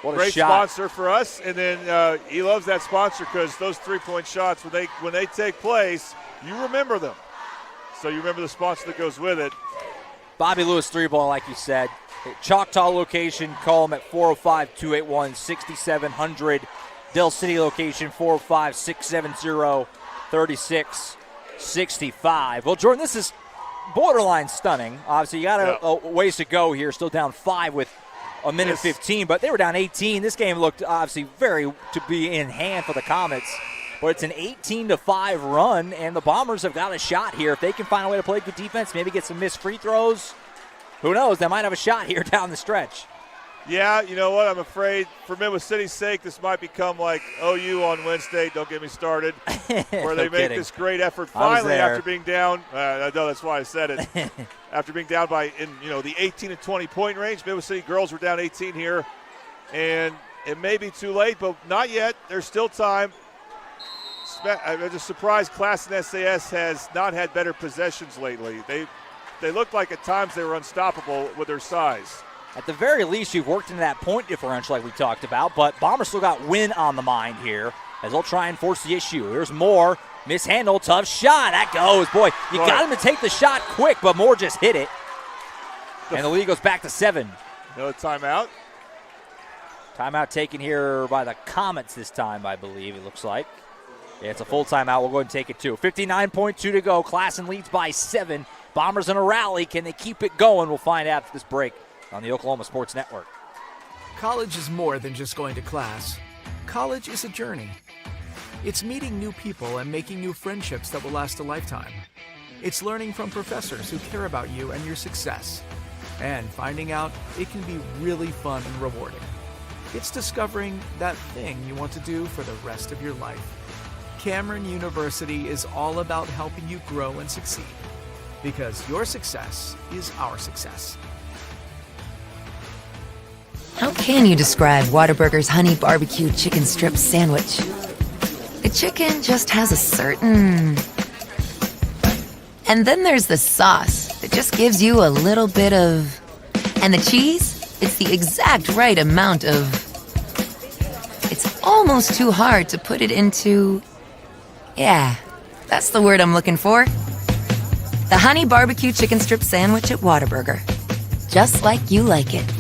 Speaker 3: What a
Speaker 4: great
Speaker 3: shot.
Speaker 4: Sponsor for us. And then he loves that sponsor because those 3-point shots, when they take place, you remember them. So you remember the sponsor that goes with it.
Speaker 3: Bobby Lewis 3 ball, like you said. Choctaw location, call him at 405-281-6700. Del City location, 405-670-3665. Well, Jordan, this is borderline stunning. Obviously, you got a ways to go here. Still down 5 with a minute 15, but they were down 18. This game looked obviously very to be in hand for the Comets. But it's an 18-5 run, and the Bombers have got a shot here. If they can find a way to play good defense, maybe get some missed free throws, who knows? They might have a shot here down the stretch.
Speaker 4: Yeah, you know what? I'm afraid for Midwest City's sake, this might become like OU on Wednesday. Don't get me started. Where they make this great effort finally after being down. I know that's why I said it. After being down by the 18 and 20 point range, Midwest City girls were down 18 here, and it may be too late, but not yet. There's still time. I'm just surprised Classen SAS has not had better possessions lately. They looked like at times they were unstoppable with their size.
Speaker 3: At the very least, you've worked into that point differential like we talked about, but Bombers still got win on the mind here as they'll try and force the issue. Here's Moore, mishandled, tough shot. That goes. Boy, you got him to take the shot quick, but Moore just hit it. And the lead goes back to 7.
Speaker 4: Another timeout.
Speaker 3: Timeout taken here by the Comets this time, I believe, it looks like. Yeah, it's a full timeout. We'll go ahead and take it, too. 59.2 to go. Classen leads by 7. Bombers in a rally. Can they keep it going? We'll find out after this break on the Oklahoma Sports Network.
Speaker 8: College is more than just going to class. College is a journey. It's meeting new people and making new friendships that will last a lifetime. It's learning from professors who care about you and your success. And finding out it can be really fun and rewarding. It's discovering that thing you want to do for the rest of your life. Cameron University is all about helping you grow and succeed. Because your success is our success.
Speaker 11: How can you describe Whataburger's honey barbecue chicken strip sandwich? The chicken just has a certain... And then there's the sauce that just gives you a little bit of... And the cheese? It's the exact right amount of... It's almost too hard to put it into... Yeah, that's the word I'm looking for. The honey barbecue chicken strip sandwich at Whataburger. Just like you like it.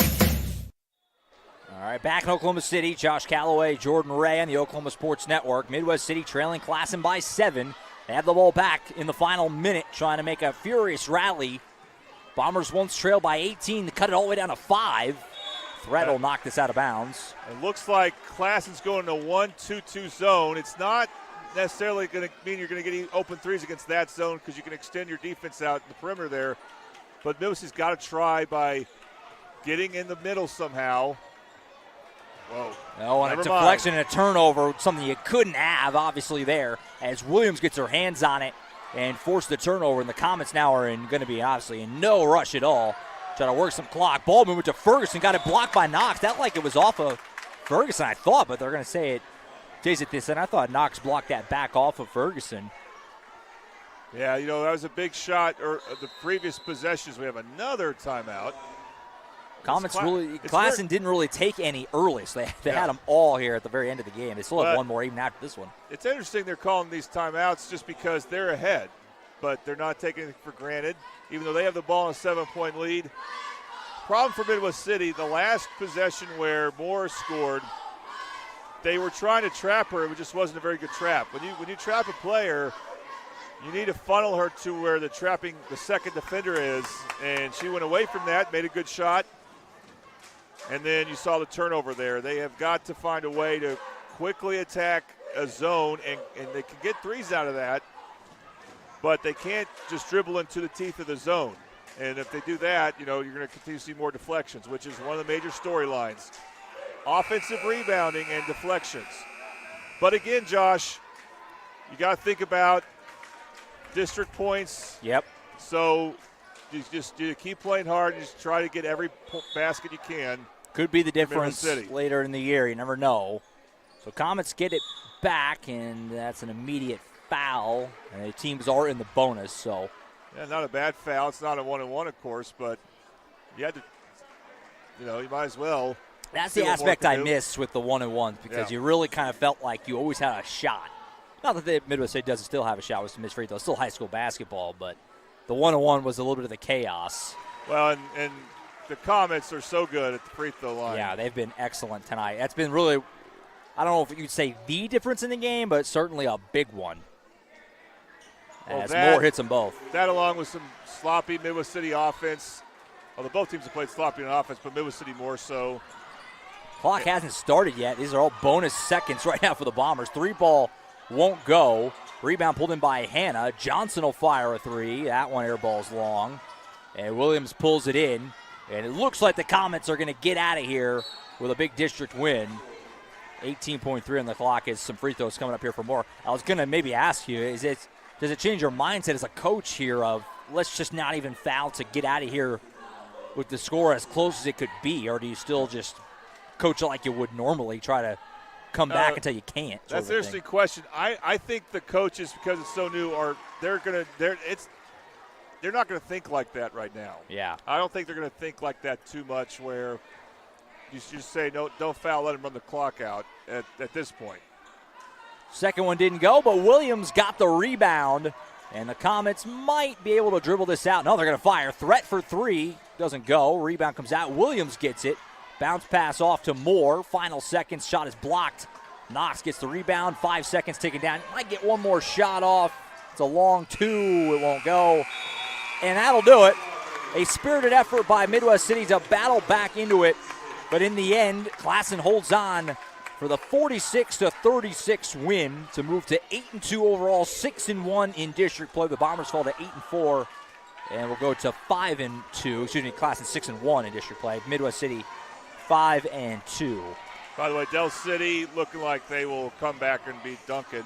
Speaker 3: All right, back in Oklahoma City, Josh Calloway, Jordan Ray on the Oklahoma Sports Network. Midwest City trailing Classen by 7. They have the ball back in the final minute, trying to make a furious rally. Bombers once trailed by 18 to cut it all the way down to 5. Threat will knock this out of bounds.
Speaker 4: It looks like Classen's going to 1-2-2 zone. It's not necessarily going to mean you're going to get open threes against that zone because you can extend your defense out in the perimeter there. But Midwest has got to try by getting in the middle somehow. Whoa.
Speaker 3: Oh, and a deflection and a turnover, something you couldn't have, obviously, there, as Williams gets her hands on it and forced the turnover. And the Comets now are going to be, obviously, in no rush at all. Trying to work some clock. Ball movement to Ferguson. Got it blocked by Knox. That like it was off of Ferguson, I thought, but they're going to say it. Jays at this, and I thought Knox blocked that back off of Ferguson.
Speaker 4: Yeah, that was a big shot. Or the previous possessions, we have another timeout.
Speaker 3: Classen didn't really take any early, so they had them all here at the very end of the game. They still have one more even after this one.
Speaker 4: It's interesting they're calling these timeouts just because they're ahead, but they're not taking it for granted, even though they have the ball in a 7-point lead. Problem for Midwest City, the last possession where Morris scored, they were trying to trap her. It just wasn't a very good trap. When you trap a player, you need to funnel her to where the second defender is, and she went away from that, made a good shot. And then you saw the turnover there. They have got to find a way to quickly attack a zone, and they can get threes out of that, but they can't just dribble into the teeth of the zone. And if they do that, you're going to continue to see more deflections, which is one of the major storylines. Offensive rebounding and deflections. But again, Josh, you got to think about district points.
Speaker 3: Yep.
Speaker 4: So you keep playing hard and just try to get every basket you can.
Speaker 3: Could be the difference later in the year. You never know. So Comets get it back, and that's an immediate foul. And the teams are in the bonus. So,
Speaker 4: yeah, not a bad foul. It's not a 1-on-1, of course, but you had to, you might as well.
Speaker 3: That's the aspect I miss with the 1-on-1s because you really kind of felt like you always had a shot. Not that the Midwest State doesn't still have a shot with some missed free throws. Still high school basketball, but the 1-on-1 was a little bit of the chaos.
Speaker 4: Well, and the Comets are so good at the free throw line.
Speaker 3: Yeah, they've been excellent tonight. That's been really, I don't know if you'd say the difference in the game, but certainly a big one. As Moore hits them both.
Speaker 4: That along with some sloppy Midwest City offense. Although both teams have played sloppy on offense, but Midwest City more so.
Speaker 3: Clock hasn't started yet. These are all bonus seconds right now for the Bombers. 3-ball won't go. Rebound pulled in by Hannah. Johnson will fire a 3. That one air ball's long. And Williams pulls it in. And it looks like the Comets are going to get out of here with a big district win. 18.3 on the clock as some free throws coming up here for more. I was going to maybe ask you, does it change your mindset as a coach here of let's just not even foul to get out of here with the score as close as it could be? Or do you still just coach it like you would normally, try to come back until you can't?
Speaker 4: That's an interesting question. I think the coaches, because it's so new, they're not going to think like that right now.
Speaker 3: Yeah.
Speaker 4: I don't think they're going to think like that too much where you just say, no, don't foul, let them run the clock out at this point.
Speaker 3: Second one didn't go, but Williams got the rebound And the Comets might be able to dribble this out. No, they're going to fire. Threat for three. Doesn't go. Rebound comes out. Williams gets it. Bounce pass off to Moore. Final seconds. Shot is blocked. Knox gets the rebound. 5 seconds taken down. Might get one more shot off. It's a long two. It won't go. And that'll do it. A spirited effort by Midwest City to battle back into it. But in the end, Classen holds on for the 46-36 win to move to 8-2 overall, 6-1 in district play. The Bombers fall to 8-4, and we'll go to 5-2. Excuse me, Classen 6-1 in district play. Midwest City 5-2.
Speaker 4: By the way, Del City looking like they will come back and beat Duncan.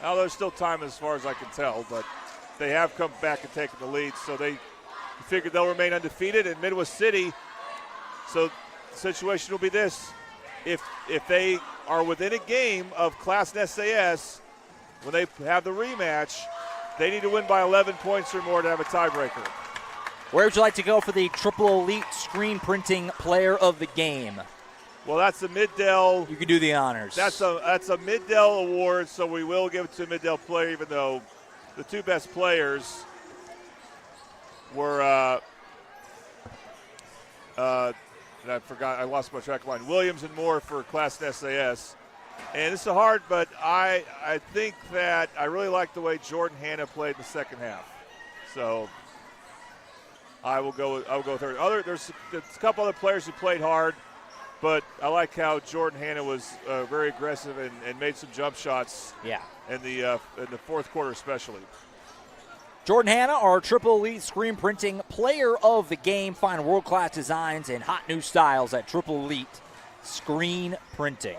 Speaker 4: Now there's still time as far as I can tell, but they have come back and taken the lead, so they figure they'll remain undefeated. And Midwest City, so the situation will be this. If they are within a game of Classen SAS, when they have the rematch, they need to win by 11 points or more to have a tiebreaker.
Speaker 3: Where would you like to go for the Triple Elite Screen Printing Player of the Game?
Speaker 4: Well, that's a Mid-Del.
Speaker 3: You can do the honors.
Speaker 4: That's a Mid-Del award, so we will give it to a Mid-Del player, even though the two best players were and I forgot, I lost my track of line. Williams and Moore for Classen SAS. And this is hard, but I think that I really like the way Jordan Hanna played in the second half. So I will go with her. There's a couple other players who played hard, but I like how Jordan Hanna was very aggressive and made some jump shots.
Speaker 3: Yeah.
Speaker 4: In the fourth quarter especially.
Speaker 3: Jordan Hanna, our Triple Elite Screen Printing Player of the Game. Find world-class designs and hot new styles at Triple Elite Screen Printing.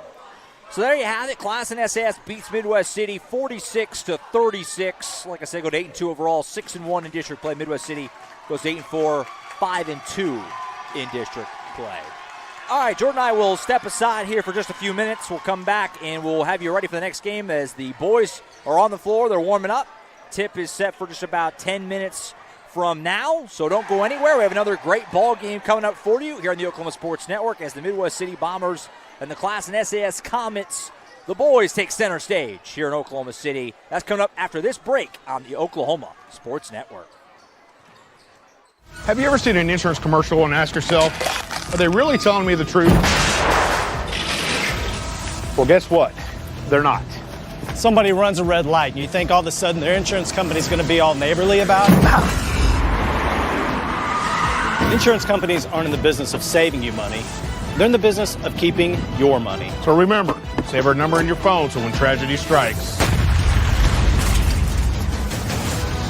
Speaker 3: So there you have it. Classen SAS beats Midwest City 46-36. Like I said, go to 8-2 overall, 6-1 in district play. Midwest City goes to 8-4, 5-2 in district play. All right, Jordan and I will step aside here for just a few minutes. We'll come back and we'll have you ready for the next game as the boys are on the floor. They're warming up. Tip is set for just about 10 minutes from now, so don't go anywhere. We have another great ball game coming up for you here on the Oklahoma Sports Network as the Midwest City Bombers and the Classen SAS Comets, the boys, take center stage here in Oklahoma City. That's coming up after this break on the Oklahoma Sports Network.
Speaker 5: Have you ever seen an insurance commercial and asked yourself, are they really telling me the truth? Well, guess what? They're not.
Speaker 6: Somebody runs a red light and you think all of a sudden their insurance company's going to be all neighborly about it? Insurance companies aren't in the business of saving you money. They're in the business of keeping your money.
Speaker 5: So remember, save our number in your phone so when tragedy strikes,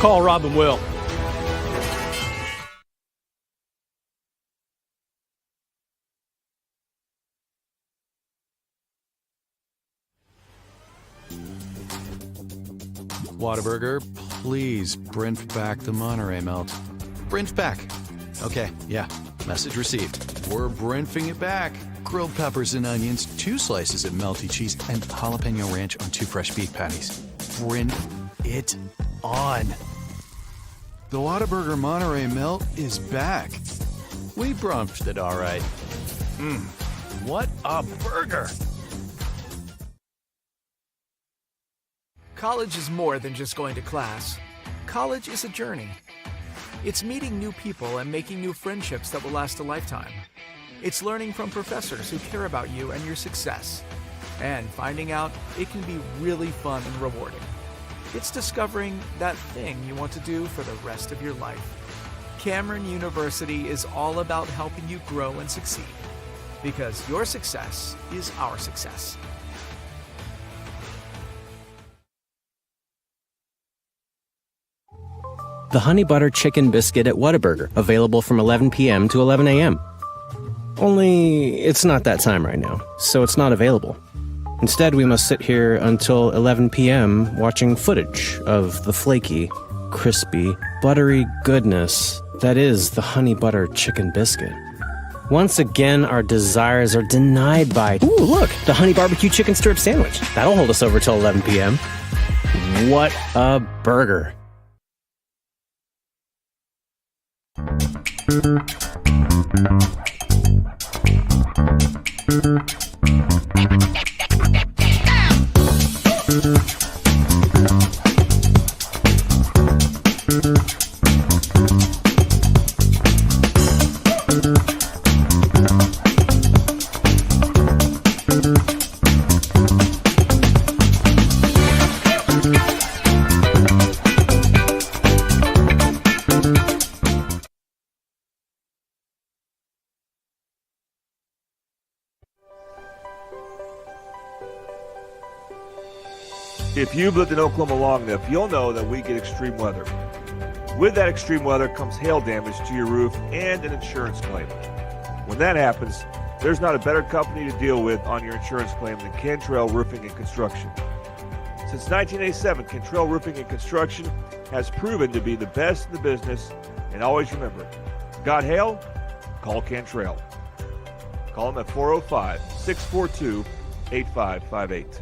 Speaker 6: call Rob and Will.
Speaker 7: Whataburger, please print back the Monterey melt. Print back. Okay, yeah. Message received. We're printing it back. Grilled peppers and onions, 2 slices of melty cheese, and jalapeno ranch on 2 fresh beef patties. Print it on. The Whataburger Monterey melt is back. We brumped it all right. What a burger!
Speaker 8: College is more than just going to class. College is a journey. It's meeting new people and making new friendships that will last a lifetime. It's learning from professors who care about you and your success. And finding out it can be really fun and rewarding. It's discovering that thing you want to do for the rest of your life. Cameron University is all about helping you grow and succeed. Because your success is our success.
Speaker 9: The Honey Butter Chicken Biscuit at Whataburger, available from 11 p.m. to 11 a.m. Only, it's not that time right now, so it's not available. Instead, we must sit here until 11 p.m. watching footage of the flaky, crispy, buttery goodness that is the Honey Butter Chicken Biscuit. Once again, our desires are denied by, ooh, look, the Honey Barbecue Chicken Strip Sandwich. That'll hold us over till 11 p.m. What a burger.
Speaker 10: If you've lived in Oklahoma long enough, you'll know that we get extreme weather. With that extreme weather comes hail damage to your roof and an insurance claim. When that happens, there's not a better company to deal with on your insurance claim than Cantrell Roofing and Construction. Since 1987, Cantrell Roofing and Construction has proven to be the best in the business, and always remember, got hail? Call Cantrell. Call them at 405-642-8558.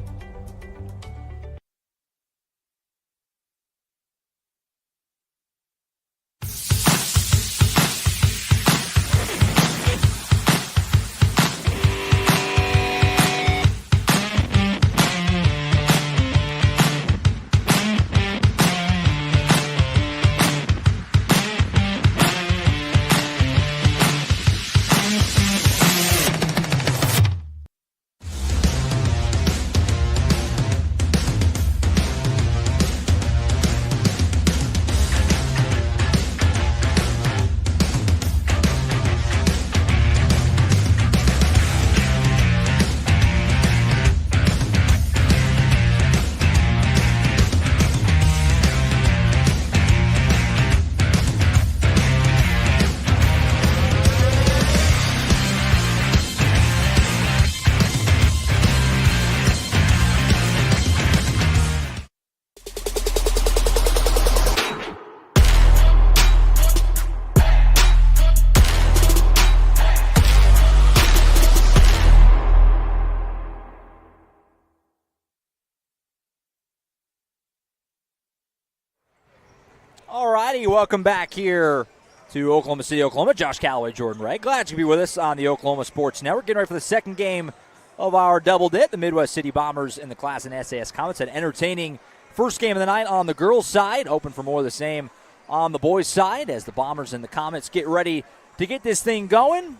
Speaker 3: Alrighty, welcome back here to Oklahoma City, Oklahoma. Josh Calloway, Jordan Ray. Glad you could be with us on the Oklahoma Sports Network. Getting ready for the second game of our double dip. The Midwest City Bombers and the Classen SAS Comets. An entertaining first game of the night on the girls' side. Hoping for more of the same on the boys' side as the Bombers and the Comets get ready to get this thing going.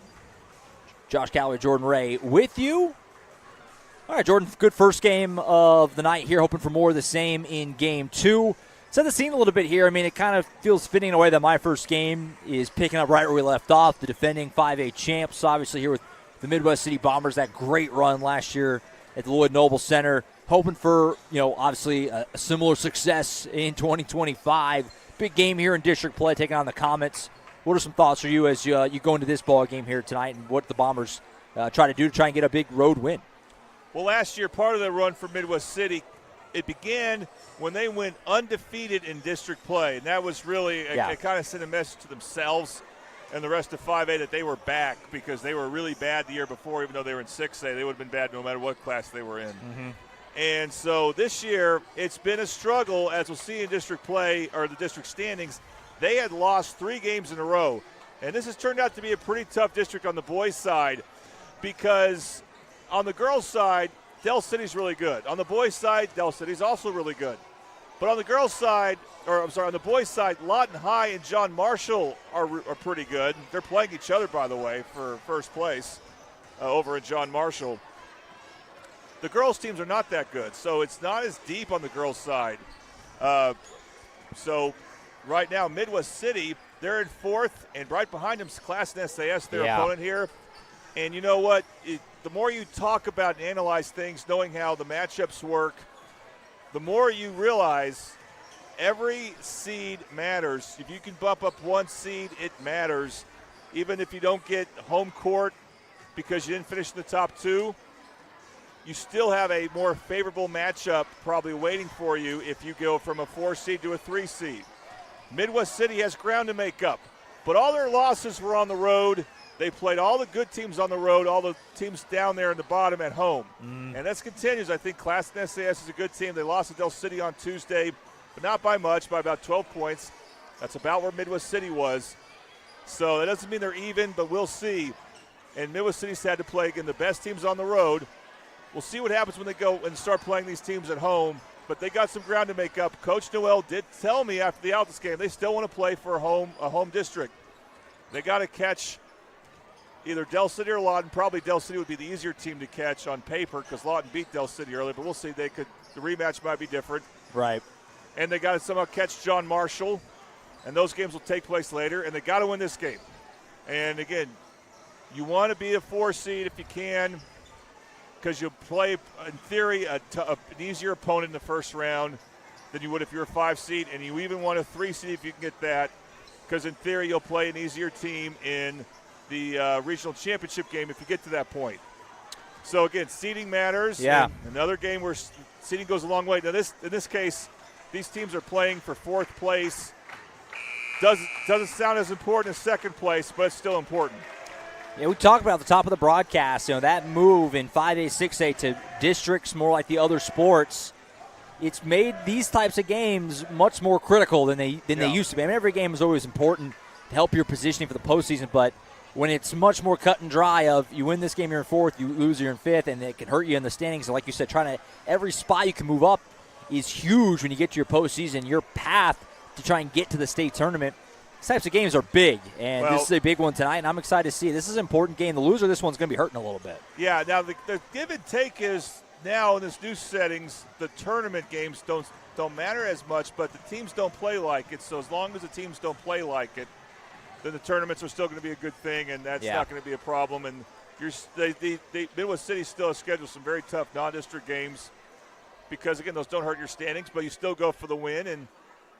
Speaker 3: Josh Calloway, Jordan Ray with you. All right, Jordan, good first game of the night here. Hoping for more of the same in game two. Set the scene a little bit here. I mean, it kind of feels fitting in a way that my first game is picking up right where we left off. The defending 5A champs, obviously here with the Midwest City Bombers, that great run last year at the Lloyd Noble Center. Hoping for, obviously a similar success in 2025. Big game here in district play, taking on the Comets. What are some thoughts for you as you go into this ball game here tonight, and what the Bombers try to do to try and get a big road win?
Speaker 4: Well, last year, part of the run for Midwest City, it began when they went undefeated in district play, and that was really it kind of sent a message to themselves and the rest of 5A that they were back, because they were really bad the year before. Even though they were in 6A, they would have been bad no matter what class they were in. Mm-hmm. And so this year, it's been a struggle, as we'll see in district play, or the district standings. They had lost 3 games in a row, and this has turned out to be a pretty tough district on the boys' side, because on the girls' side, Del City's really good. On the boys' side, Del City's also really good. But on the girls' side, on the boys' side, Lawton High and John Marshall are pretty good. They're playing each other, by the way, for first place over at John Marshall. The girls' teams are not that good, so it's not as deep on the girls' side. So right now, Midwest City, they're in 4th, and right behind them is Classen SAS, their opponent here. And you know what? The more you talk about and analyze things, knowing how the matchups work, the more you realize every seed matters. If you can bump up 1 seed, it matters. Even if you don't get home court because you didn't finish in the top 2, you still have a more favorable matchup probably waiting for you if you go from a 4 seed to a 3 seed. Midwest City has ground to make up, but all their losses were on the road. They played all the good teams on the road, all the teams down there in the bottom at home. And that continues. I think Classen SAS is a good team. They lost to Del City on Tuesday, but not by much, by about 12 points. That's about where Midwest City was. So that doesn't mean they're even, but we'll see. And Midwest City's had to play, again, the best teams on the road. We'll see what happens when they go and start playing these teams at home. But they got some ground to make up. Coach Noel did tell me after the Altus game they still want to play for a home district. They got to catch either Del City or Lawton. Probably Del City would be the easier team to catch on paper because Lawton beat Del City earlier, but we'll see. The rematch might be different.
Speaker 3: Right.
Speaker 4: And they got to somehow catch John Marshall, and those games will take place later, and they got to win this game. And again, you want to be a 4 seed if you can. because you'll play, in theory, an easier opponent in the first round than you would if you're a 5 seed, and you even want a 3 seed if you can get that, because in theory you'll play an easier team in the regional championship game if you get to that point. So again, seeding matters.
Speaker 3: Yeah.
Speaker 4: Another game where seeding goes a long way. Now in this case, these teams are playing for 4th place. Doesn't sound as important as 2nd place, but it's still important.
Speaker 3: Yeah, we talked about at the top of the broadcast, that move in 5A, 6A to districts more like the other sports. It's made these types of games much more critical than they used to be. I mean, every game is always important to help your positioning for the postseason, but when it's much more cut and dry of you win this game, you're in 4th, you lose, you're in 5th, and it can hurt you in the standings. And like you said, every spot you can move up is huge when you get to your postseason. Your path to try and get to the state tournament, these types of games are big, and this is a big one tonight, and I'm excited to see it. This is an important game. The loser of this one's going to be hurting a little bit.
Speaker 4: Yeah, now the give and take is now in this new settings, the tournament games don't matter as much, but the teams don't play like it. So as long as the teams don't play like it, then the tournaments are still going to be a good thing, and that's not going to be a problem. And the Midwest City still has scheduled some very tough non-district games because, again, those don't hurt your standings, but you still go for the win, and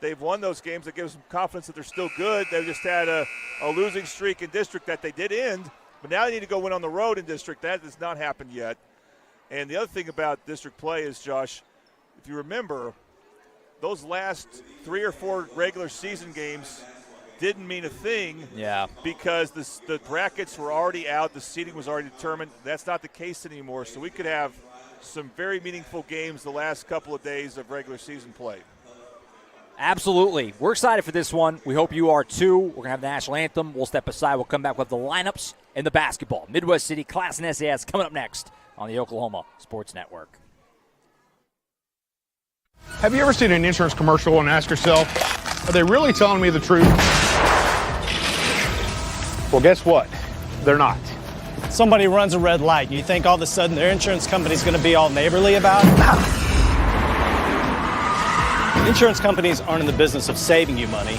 Speaker 4: they've won those games. That gives them confidence that they're still good. They've just had a losing streak in district that they did end, but now they need to go win on the road in district. That has not happened yet. And the other thing about district play is, Josh, if you remember, those last 3 or 4 regular season games didn't mean a thing because the brackets were already out. The seeding was already determined. That's not the case anymore. So we could have some very meaningful games the last couple of days of regular season play.
Speaker 3: Absolutely. We're excited for this one. We hope you are too. We're going to have the national anthem. We'll step aside. We'll come back with the lineups and the basketball. Midwest City, Classen SAS coming up next on the Oklahoma Sports Network.
Speaker 5: Have you ever seen an insurance commercial and asked yourself, are they really telling me the truth? Well, guess what? They're not.
Speaker 6: Somebody runs a red light, and you think all of a sudden their insurance company's going to be all neighborly about it? Insurance companies aren't in the business of saving you money.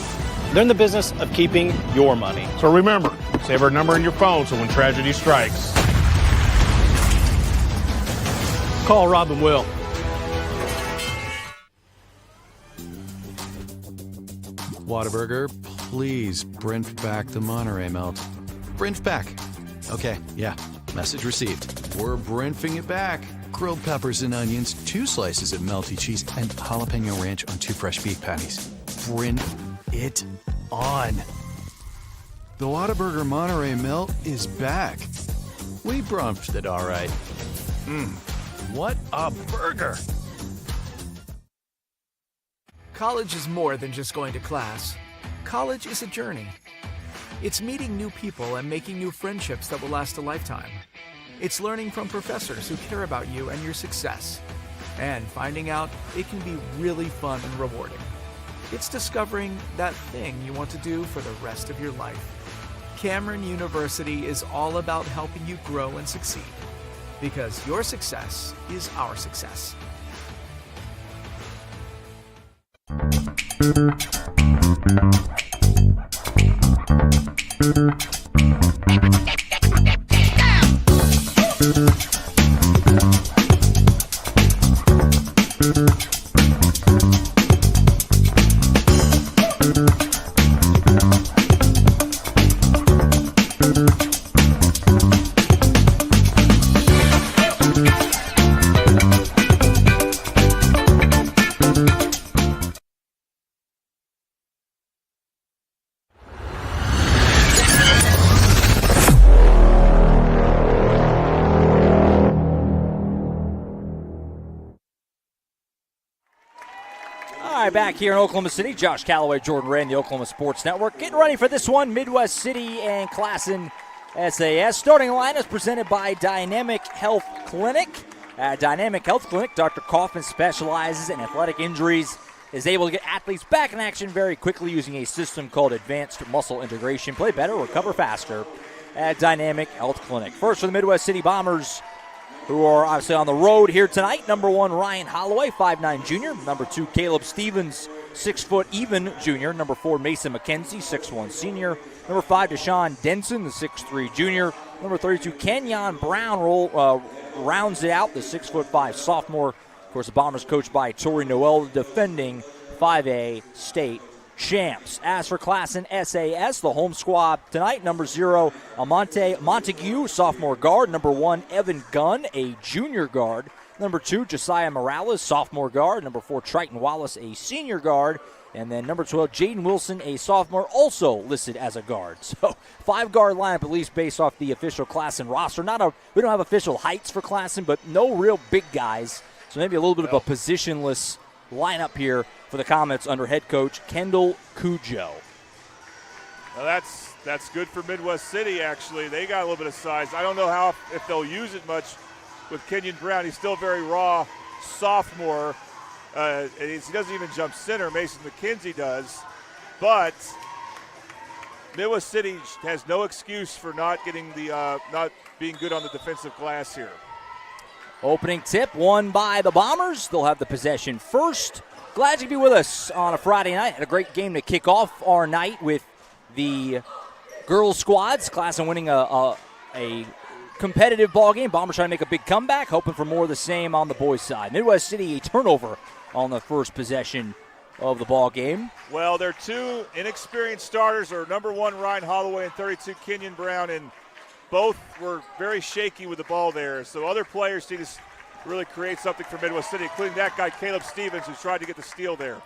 Speaker 6: They're in the business of keeping your money.
Speaker 5: So remember, save our number in your phone so when tragedy strikes,
Speaker 6: call Rob and Will.
Speaker 7: Whataburger, please print back the Monterey melt. Print back. Okay, yeah, message received. We're printing it back. Grilled peppers and onions, 2 slices of melty cheese, and jalapeno ranch on 2 fresh beef patties. Print it on. The Whataburger Monterey melt is back. We brumped it all right. What a burger.
Speaker 8: College is more than just going to class. College is a journey. It's meeting new people and making new friendships that will last a lifetime. It's learning from professors who care about you and your success. And finding out it can be really fun and rewarding. It's discovering that thing you want to do for the rest of your life. Cameron University is all about helping you grow and succeed. Because your success is our success.
Speaker 3: Back here in Oklahoma City, Josh Calloway, Jordan Ray, and the Oklahoma Sports Network. Getting ready for this one, Midwest City and Classen SAS. Starting line is presented by Dynamic Health Clinic. At Dynamic Health Clinic, Dr. Kaufman specializes in athletic injuries, is able to get athletes back in action very quickly using a system called Advanced Muscle Integration. Play better, recover faster at Dynamic Health Clinic. First for the Midwest City Bombers, who are obviously on the road here tonight. Number 1, Ryan Holloway, 5'9" junior. Number 2, Caleb Stevens, 6 foot even junior. Number 4, Mason McKenzie, 6'1" senior. Number 5, Deshaun Denson, the 6'3" junior. Number 32, Kenyon Brown rounds it out, the 6'5" sophomore. Of course, the Bombers coached by Tori Noel, the defending 5A state champs. As for Classen SAS, the home squad tonight, number 0, Amante Montague, sophomore guard. Number 1, Evan Gunn, a junior guard. Number 2, Josiah Morales, sophomore guard. Number 4, Triton Wallace, a senior guard. And then number 12, Jaden Wilson, a sophomore, also listed as a guard. So 5-guard lineup, at least based off the official Classen roster. We don't have official heights for Classen, but no real big guys. So maybe a little bit of a positionless lineup here for the Comets under head coach Kendall Cujo.
Speaker 4: Well, that's good for Midwest City, actually. They got a little bit of size. I don't know if they'll use it much with Kenyon Brown. He's still very raw sophomore. He doesn't even jump center. Mason McKenzie does. But Midwest City has no excuse for not being good on the defensive glass here.
Speaker 3: Opening tip won by the Bombers. They'll have the possession first. Glad you could be with us on a Friday night. Had a great game to kick off our night with the girls' squads. Classen winning a competitive ball game. Bombers trying to make a big comeback, hoping for more of the same on the boys' side. Midwest City, a turnover on the first possession of the ball game.
Speaker 4: Well, their 2 inexperienced starters are number 1, Ryan Holloway, and 32, Kenyon Brown, and both were very shaky with the ball there. So other players need to really create something for Midwest City, including that guy, Caleb Stevens, who tried to get the steal there.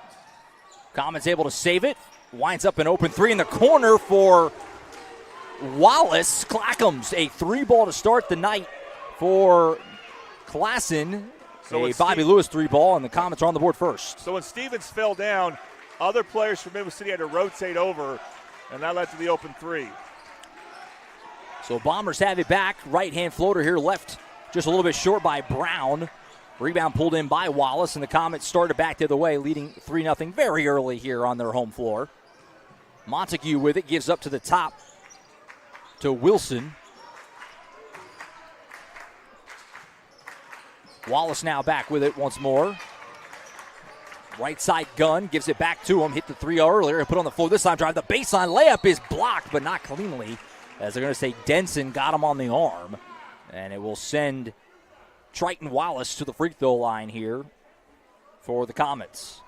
Speaker 3: Comets able to save it. Winds up an open 3 in the corner for Wallace. Clackham's a 3-ball to start the night for Classen.
Speaker 4: So
Speaker 3: a Bobby Lewis 3-ball, and the Comets are on the board first.
Speaker 4: So when Stevens fell down, other players from Midwest City had to rotate over, and that led to the open 3.
Speaker 3: So Bombers have it back. Right-hand floater here, left just a little bit short by Brown. Rebound pulled in by Wallace, and the Comets started back the other way, leading 3-0 very early here on their home floor. Montague with it, gives up to the top to Wilson. Wallace now back with it once more. Right side Gun gives it back to him. Hit the 3 earlier and put on the floor this time. Drive the baseline. Layup is blocked, but not cleanly. As they're going to say Denson got him on the arm. And it will send Triton Wallace to the free throw line here for the Comets.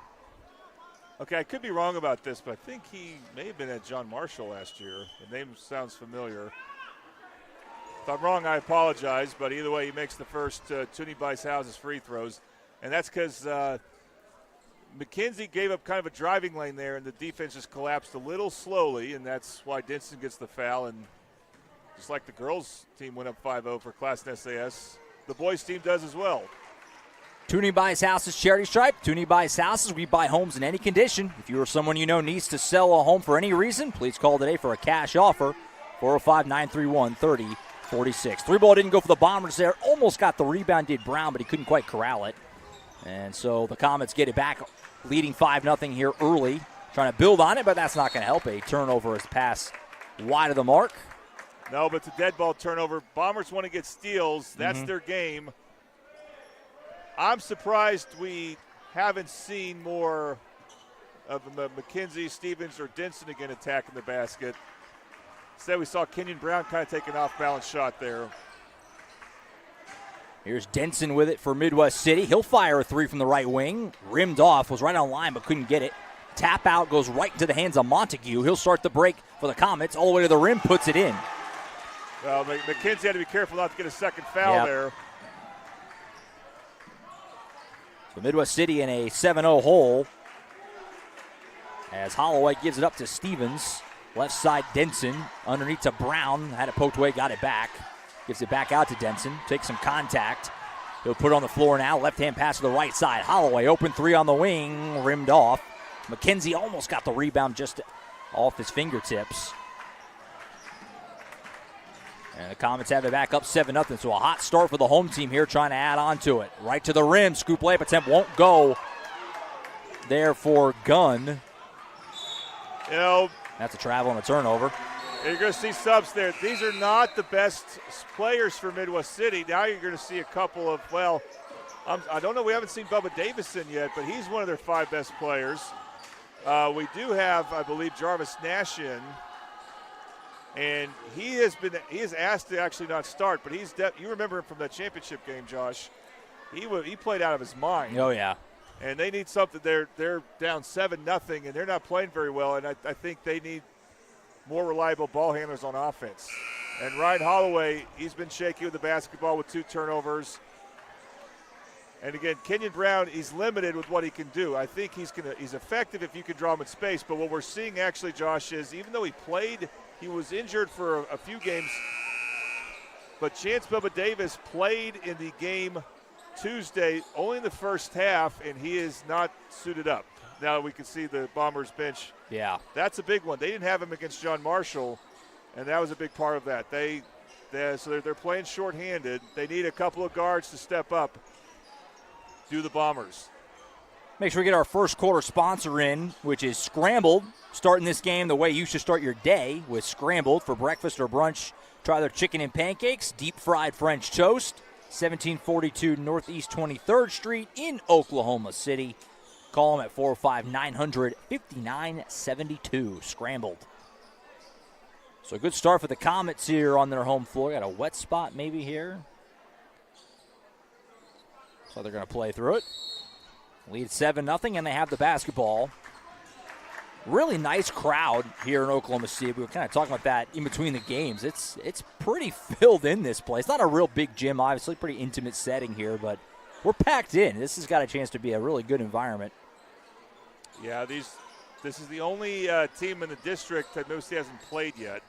Speaker 4: Okay, I could be wrong about this, but I think he may have been at John Marshall last year. The name sounds familiar. If I'm wrong, I apologize, but either way, he makes the first Toonie Bice House's free throws. And that's because McKenzie gave up kind of a driving lane there, and the defense just collapsed a little slowly, and that's why Denson gets the foul. And just like the girls' team went up 5-0 for Classen SAS, the boys' team does as well.
Speaker 3: Toonie Buys Houses charity stripe. Toonie Buys Houses. We buy homes in any condition. If you or someone you know needs to sell a home for any reason, please call today for a cash offer. 405-931-3046. 3-ball didn't go for the Bombers there. Almost got the rebound, did Brown, but he couldn't quite corral it. And so the Comets get it back, leading 5-0 here early. Trying to build on it, but that's not going to help. A turnover is pass wide of the mark.
Speaker 4: No, but it's a dead ball turnover. Bombers want to get steals. That's their game. I'm surprised we haven't seen more of McKenzie, Stevens, or Denson again attacking the basket. Instead, we saw Kenyon Brown kind of take an off-balance shot there.
Speaker 3: Here's Denson with it for Midwest City. He'll fire a 3 from the right wing. Rimmed off, was right on line, but couldn't get it. Tap out goes right into the hands of Montague. He'll start the break for the Comets. All the way to the rim, puts it in.
Speaker 4: Well, McKenzie had to be careful not to get a second foul there.
Speaker 3: So Midwest City in a 7-0 hole as Holloway gives it up to Stevens. Left side Denson underneath to Brown. Had it poked away, got it back. Gives it back out to Denson. Takes some contact. He'll put it on the floor now. Left-hand pass to the right side. Holloway open 3 on the wing. Rimmed off. McKenzie almost got the rebound just off his fingertips. And the Comets have it back up 7-0. So a hot start for the home team here, trying to add on to it. Right to the rim. Scoop layup attempt won't go there for Gunn.
Speaker 4: You know,
Speaker 3: that's a travel and a turnover.
Speaker 4: You're going to see subs there. These are not the best players for Midwest City. Now you're going to see a couple of, well, I don't know. We haven't seen Bubba Davison yet, but he's one of their 5 best players. We do have, I believe, Jarvis Nash in. And he is asked to actually not start, but you remember him from that championship game, Josh. He played out of his mind.
Speaker 3: Oh, yeah.
Speaker 4: And they need something. They're down 7-0, and they're not playing very well, and I think they need more reliable ball handlers on offense. And Ryan Holloway, he's been shaky with the basketball with 2 turnovers. And again, Kenyon Brown, he's limited with what he can do. I think he's effective if you can draw him in space. But what we're seeing actually, Josh, is even though he was injured for a few games, but Chance Bubba Davis played in the game Tuesday only in the first half, and he is not suited up. Now we can see the Bombers bench.
Speaker 3: Yeah.
Speaker 4: That's a big one. They didn't have him against John Marshall, and that was a big part of that. So they're playing shorthanded. They need a couple of guards to step up. Do the Bombers.
Speaker 3: Make sure we get our first quarter sponsor in, which is Scrambled. Starting this game the way you should start your day with Scrambled for breakfast or brunch. Try their chicken and pancakes, deep fried French toast. 1742 Northeast 23rd Street in Oklahoma City. Call them at 405-900-5972. Scrambled. So a good start for the Comets here on their home floor. Got a wet spot maybe here. So they're going to play through it. Lead 7-0, and they have the basketball. Really nice crowd here in Oklahoma City. We were kind of talking about that in between the games. It's pretty filled in this place. Not a real big gym, obviously, pretty intimate setting here, but we're packed in. This has got a chance to be a really good environment.
Speaker 4: Yeah, this is the only team in the district that Mississippi hasn't played yet.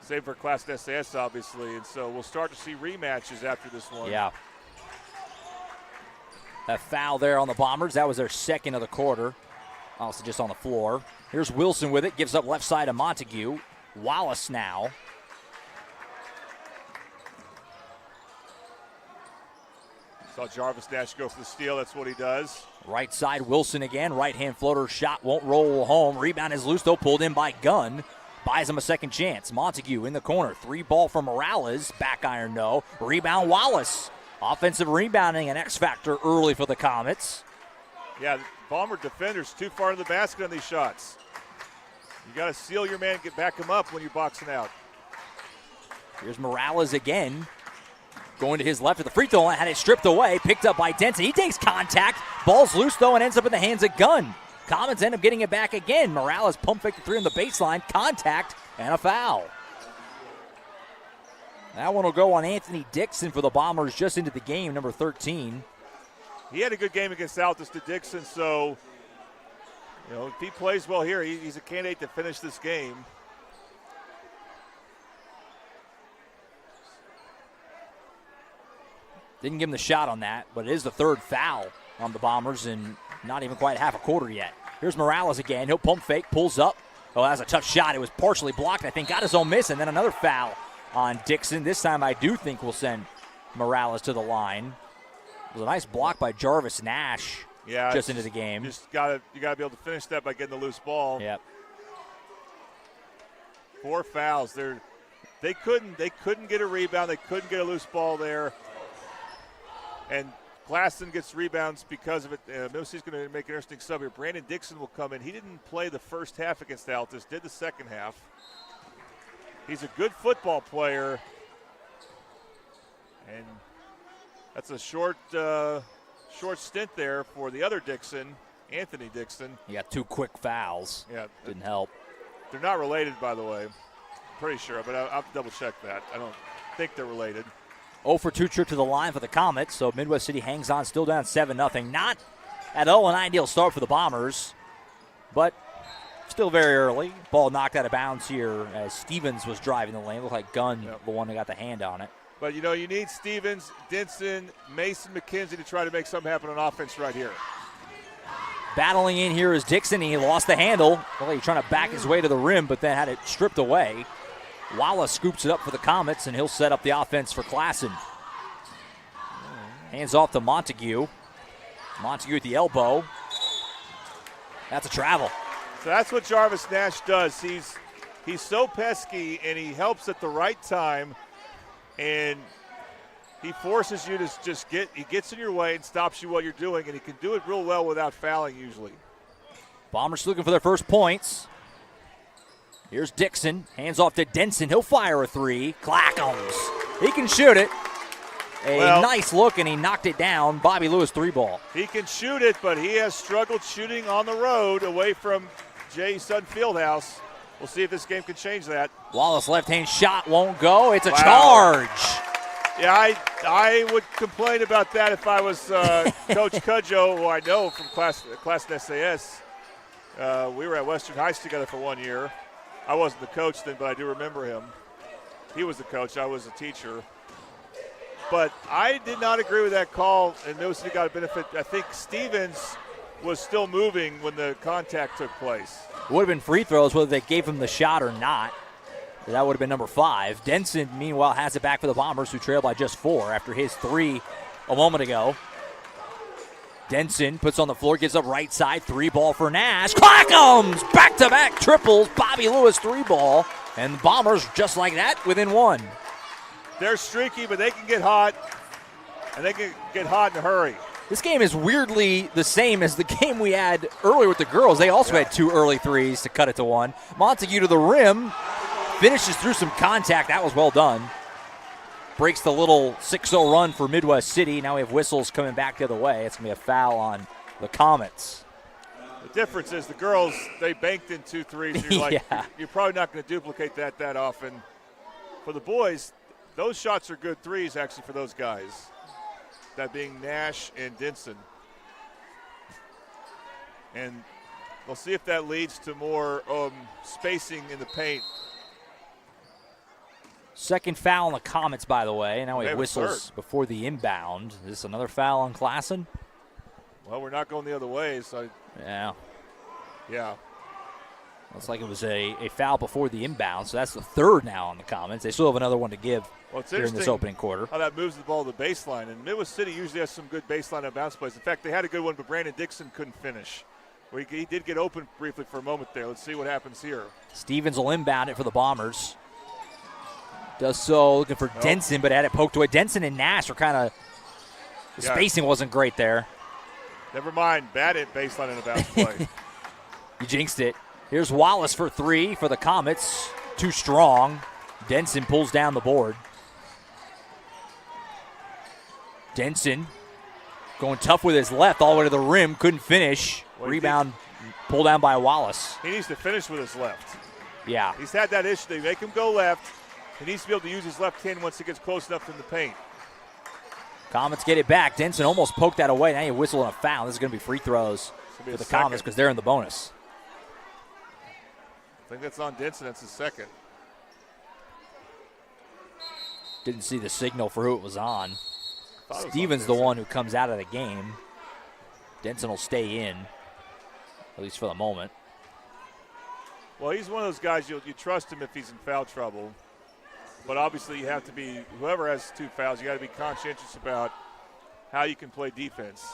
Speaker 4: Save for Classen SAS, obviously, and so we'll start to see rematches after this one.
Speaker 3: Yeah. That foul there on the Bombers. That was their second of the quarter. Also just on the floor. Here's Wilson with it. Gives up left side to Montague. Wallace now.
Speaker 4: Saw Jarvis Nash go for the steal. That's what he does.
Speaker 3: Right side, Wilson again. Right-hand floater shot won't roll home. Rebound is loose, though. Pulled in by Gunn. Buys him a second chance. Montague in the corner. 3 ball for Morales. Back iron, no. Rebound, Wallace. Offensive rebounding, an X factor early for the Comets.
Speaker 4: Yeah, Bomber defenders too far to the basket on these shots. You got to seal your man, back him up when you're boxing out.
Speaker 3: Here's Morales again. Going to his left at the free throw line, had it stripped away, picked up by Denson. He takes contact. Ball's loose, though, and ends up in the hands of Gunn. Comets end up getting it back again. Morales pump fake the 3 on the baseline. Contact and a foul. That one will go on Anthony Dixon for the Bombers just into the game, number 13.
Speaker 4: He had a good game against Altus to Dixon, so if he plays well here, he's a candidate to finish this game.
Speaker 3: Didn't give him the shot on that, but it is the 3rd foul on the Bombers and not even quite half a quarter yet. Here's Morales again. He'll pump fake, pulls up. Oh, that was a tough shot. It was partially blocked, I think. Got his own miss, and then another foul on Dixon. This time I do think we'll send Morales to the line. It was a nice block by Jarvis Nash just into the game.
Speaker 4: You gotta be able to finish that by getting the loose ball.
Speaker 3: Yep.
Speaker 4: 4 fouls. They couldn't get a rebound. They couldn't get a loose ball there. And Classen gets rebounds because of it. Mississippi's going to make an interesting sub here. Brandon Dixon will come in. He didn't play the first half against Altus, did the second half. He's a good football player. And that's a short stint there for the other Dixon, Anthony Dixon.
Speaker 3: He got 2 quick fouls.
Speaker 4: Yeah.
Speaker 3: Didn't help.
Speaker 4: They're not related, by the way. Pretty sure, but I'll have to double check that. I don't think they're related.
Speaker 3: 0 for 2 trip to the line for the Comets, so Midwest City hangs on, still down 7-0. Not at all an ideal start for the Bombers, but still very early. Ball knocked out of bounds here as Stevens was driving the lane. Looked like Gunn, the one that got the hand on it.
Speaker 4: But, you need Stevens, Denson, Mason, McKenzie to try to make something happen on offense right here.
Speaker 3: Battling in here is Dixon. He lost the handle. Well, he's trying to back his way to the rim, but then had it stripped away. Wallace scoops it up for the Comets, and he'll set up the offense for Classen. Hands off to Montague. Montague at the elbow. That's a travel.
Speaker 4: So that's what Jarvis Nash does. He's so pesky, and he helps at the right time, and he forces you to he gets in your way and stops you while you're doing, and he can do it real well without fouling usually.
Speaker 3: Bombers looking for their first points. Here's Dixon. Hands off to Denson. He'll fire a three. Clackums. He can shoot it. Nice look, and he knocked it down. Bobby Lewis 3-ball.
Speaker 4: He can shoot it, but he has struggled shooting on the road away from Jay Sutton Fieldhouse. We'll see if this game can change that.
Speaker 3: Wallace left-hand shot won't go. It's a charge.
Speaker 4: Yeah, I would complain about that if I was Coach Cudjoe, who I know from Classen SAS. We were at Western Heights together for 1 year. I wasn't the coach then, but I do remember him. He was the coach. I was a teacher. But I did not agree with that call, and Middle City got a benefit. I think Stevens was still moving when the contact took place.
Speaker 3: Would have been free throws whether they gave him the shot or not. That would have been number 5. Denson, meanwhile, has it back for the Bombers, who trail by just 4 after his 3 a moment ago. Denson puts on the floor, gets up right side, 3-ball for Nash. Clackums! Back-to-back triples. Bobby Lewis 3-ball. And the Bombers, just like that, within 1.
Speaker 4: They're streaky, but they can get hot, and they can get hot in a hurry.
Speaker 3: This game is weirdly the same as the game we had earlier with the girls. They also had 2 early threes to cut it to 1. Montague to the rim, finishes through some contact. That was well done. Breaks the little 6-0 run for Midwest City. Now we have whistles coming back the other way. It's going to be a foul on the Comets.
Speaker 4: The difference is the girls, they banked in 2 threes. You're like, you're probably not going to duplicate that often. For the boys, those shots are good threes, actually, for those guys. That being Nash and Denson. And we'll see if that leads to more spacing in the paint.
Speaker 3: Second foul on the Comets, by the way. Now we have whistles
Speaker 4: third
Speaker 3: before the inbound. Is this another foul on Classen?
Speaker 4: Well, we're not going the other way, so.
Speaker 3: Yeah.
Speaker 4: Looks
Speaker 3: like it was a foul before the inbound, so that's the 3rd now on the Comets. They still have another one to give here in this opening quarter.
Speaker 4: How that moves the ball to the baseline. And Midwest City usually has some good baseline and bounce plays. In fact, they had a good one, but Brandon Dixon couldn't finish. Well, he did get open briefly for a moment there. Let's see what happens here.
Speaker 3: Stevens will inbound it for the Bombers. Does so, looking for Denson, but had it poked away. Denson and Nash are kind of, the spacing wasn't great there.
Speaker 4: Never mind, bad baseline and a bounce play.
Speaker 3: You jinxed it. Here's Wallace for 3 for the Comets. Too strong. Denson pulls down the board. Denson going tough with his left all the way to the rim. Couldn't finish. Rebound pulled down by Wallace.
Speaker 4: He needs to finish with his left.
Speaker 3: Yeah.
Speaker 4: He's had that issue. They make him go left. He needs to be able to use his left hand once he gets close enough in the paint.
Speaker 3: Comets get it back. Denson almost poked that away. Now you whistle on a foul. This is going to be free throws for the Comets because they're in the bonus.
Speaker 4: I think that's on Denson. That's his second.
Speaker 3: Didn't see the signal for who it was on. Stevens the one who comes out of the game. Denson will stay in, at least for the moment.
Speaker 4: Well, he's one of those guys you trust him if he's in foul trouble. But obviously you have to be, whoever has 2 fouls, you got to be conscientious about how you can play defense.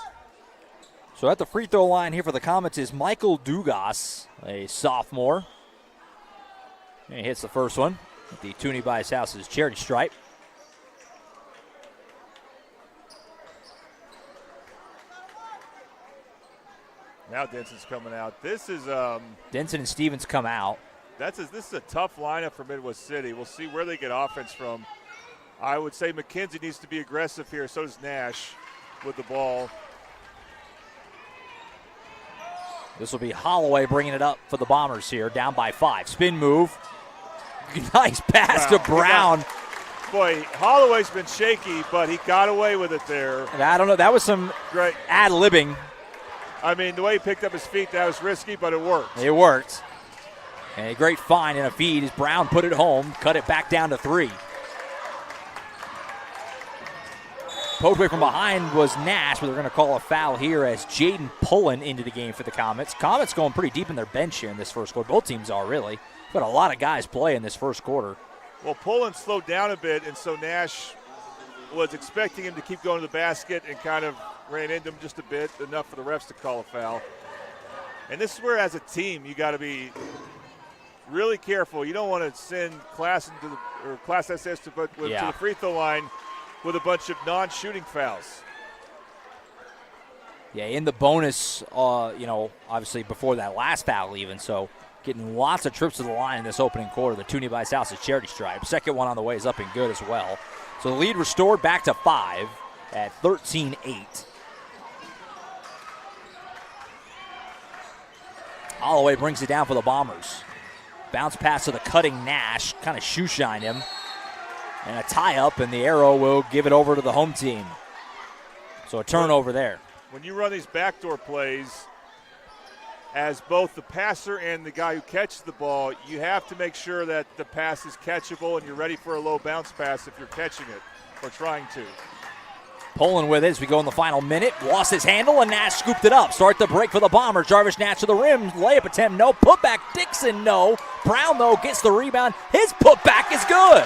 Speaker 3: So at the free throw line here for the Comets is Michael Dugas, a sophomore. And he hits the first one with the Toonie by his house's charity stripe.
Speaker 4: Now Denson's coming out. This is
Speaker 3: Denson and Stevens come out.
Speaker 4: This is a tough lineup for Midwest City. We'll see where they get offense from. I would say McKenzie needs to be aggressive here. So does Nash with the ball.
Speaker 3: This will be Holloway bringing it up for the Bombers here, down by 5. Spin move. Nice pass to Brown.
Speaker 4: Boy, Holloway's been shaky, but he got away with it there.
Speaker 3: And I don't know. That was some
Speaker 4: great
Speaker 3: ad-libbing.
Speaker 4: I mean, the way he picked up his feet, that was risky, but it worked.
Speaker 3: It worked. And a great find and a feed as Brown put it home, cut it back down to 3. Poked away from behind was Nash, but they're going to call a foul here as Jaden Pullen into the game for the Comets. Comets going pretty deep in their bench here in this first quarter. Both teams are, really. But a lot of guys play in this first quarter.
Speaker 4: Well, Pullen slowed down a bit, and so Nash was expecting him to keep going to the basket and kind of ran into him just a bit, enough for the refs to call a foul. And this is where, as a team, you got to be really careful. You don't want to send Class SAS to the free throw line with a bunch of non-shooting fouls.
Speaker 3: Yeah, in the bonus, obviously before that last foul even, so getting lots of trips to the line in this opening quarter. The Toonie by South's charity stripe. Second one on the way is up and good as well. So the lead restored back to 5 at 13-8. Holloway brings it down for the Bombers. Bounce pass to the cutting Nash, kind of shoe-shined him. And a tie-up, and the arrow will give it over to the home team. So a turnover there.
Speaker 4: When you run these backdoor plays, as both the passer and the guy who catches the ball, you have to make sure that the pass is catchable and you're ready for a low bounce pass if you're catching it or trying to.
Speaker 3: Pulling with it as we go in the final minute. Lost his handle, and Nash scooped it up. Start the break for the Bombers. Jarvis Nash to the rim. Layup attempt, no. Putback, Dixon, no. Brown, though, gets the rebound. His putback is good.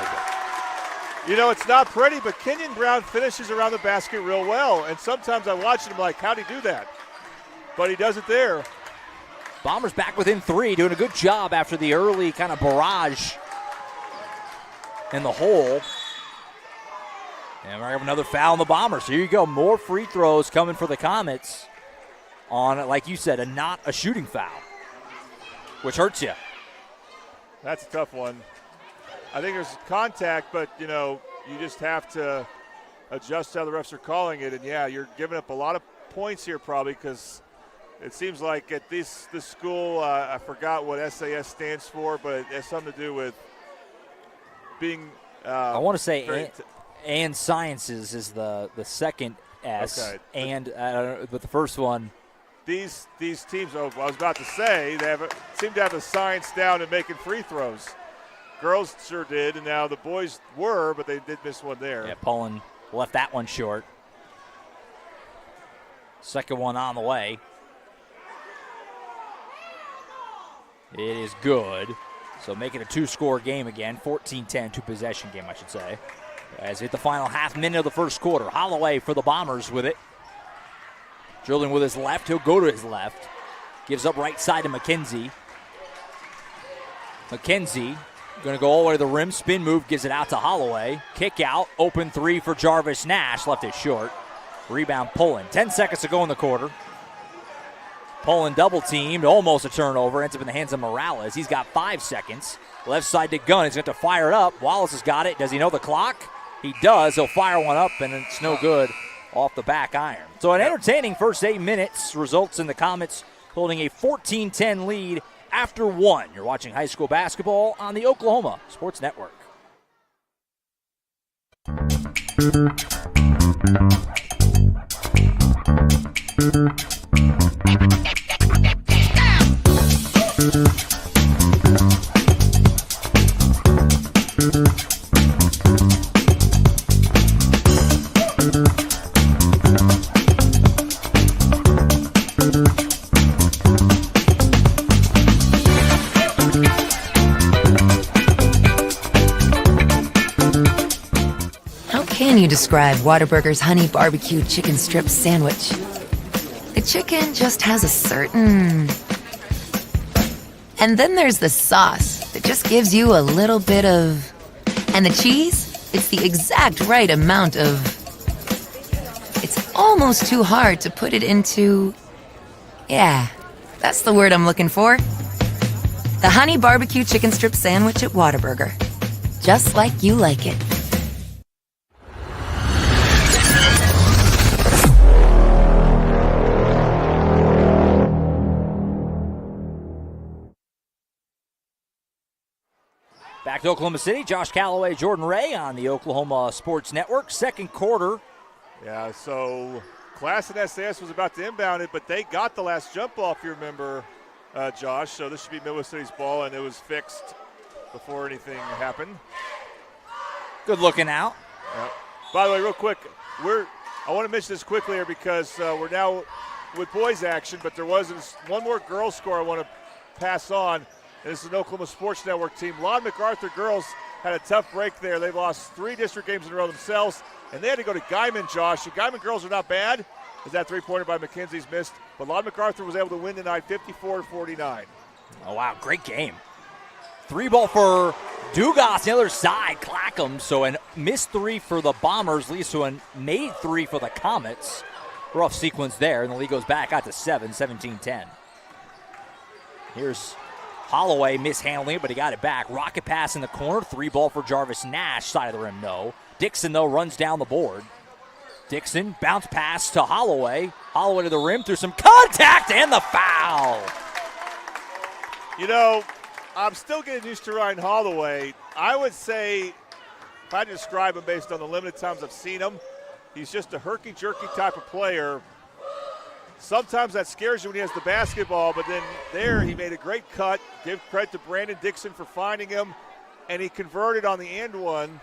Speaker 4: You know, it's not pretty, but Kenyon Brown finishes around the basket real well. And sometimes I watch him like, how'd he do that? But he does it there.
Speaker 3: Bombers back within 3, doing a good job after the early kind of barrage in the hole. And we're going to have another foul on the Bombers. So here you go, more free throws coming for the Comets on, like you said, not a shooting foul, which hurts you.
Speaker 4: That's a tough one. I think there's contact, but, you just have to adjust how the refs are calling it. And, yeah, you're giving up a lot of points here probably because it seems like at this school, I forgot what SAS stands for, but it has something to do with being
Speaker 3: I want to say and Sciences is the second S.
Speaker 4: Okay.
Speaker 3: But the first one.
Speaker 4: These teams, I was about to say, they seem to have the science down in making free throws. Girls sure did, and now the boys were, but they did miss one there.
Speaker 3: Yeah, Pullen left that one short. Second one on the way. It is good. So make it a 2-score game again. 14-10, 2-possession game, I should say. As we hit the final half minute of the first quarter. Holloway for the Bombers with it. Drilling with his left. He'll go to his left. Gives up right side to McKenzie. McKenzie going to go all the way to the rim. Spin move. Gives it out to Holloway. Kick out. Open 3 for Jarvis Nash. Left it short. Rebound Pullen. 10 seconds to go in the quarter. Pullen double teamed. Almost a turnover. Ends up in the hands of Morales. He's got 5 seconds. Left side to Gunn. He's going to fire it up. Wallace has got it. Does he know the clock? He does. He'll fire one up, and it's no good off the back iron. So an entertaining first 8 minutes results in the Comets holding a 14-10 lead after 1. You're watching high school basketball on the Oklahoma Sports Network.
Speaker 11: How can you describe Whataburger's honey barbecue chicken strip sandwich? The chicken just has a certain... And then there's the sauce that just gives you a little bit of... And the cheese? It's the exact right amount of... It's almost too hard to put it into... Yeah, that's the word I'm looking for. The honey barbecue chicken strip sandwich at Whataburger. Just like you like it.
Speaker 3: Back to Oklahoma City, Josh Calloway, Jordan Ray on the Oklahoma Sports Network. Second quarter.
Speaker 4: Yeah, so Classen SAS was about to inbound it, but they got the last jump ball, if you remember, Josh. So this should be Midwest City's ball, and it was fixed before anything happened.
Speaker 3: Good looking out.
Speaker 4: Yep. By the way, real quick, I want to mention this quickly here because we're now with boys action, but there was one more girls score I want to pass on. This is an Oklahoma Sports Network team. Lon MacArthur girls had a tough break there. They lost 3 district games in a row themselves, and they had to go to Guyman, Josh. The Guyman girls are not bad, as that three-pointer by McKenzie's missed. But Lon MacArthur was able to win tonight 54-49.
Speaker 3: Oh, wow, great game. 3-ball for Dugas, the other side, Clackham. So a missed 3 for the Bombers leads to a made 3 for the Comets. rough sequence there, and the lead goes back out to 7, 17-10. Here's Holloway mishandling it, but he got it back. Rocket pass in the corner. 3-ball for Jarvis Nash. Side of the rim, no. Dixon, though, runs down the board. Dixon, bounce pass to Holloway. Holloway to the rim through some contact and the foul.
Speaker 4: You know, I'm still getting used to Ryan Holloway. I would say, if I had to describe him based on the limited times I've seen him, he's just a herky-jerky type of player. Sometimes that scares you when he has the basketball, but then there he made a great cut. Give credit to Brandon Dixon for finding him, and he converted on the and one.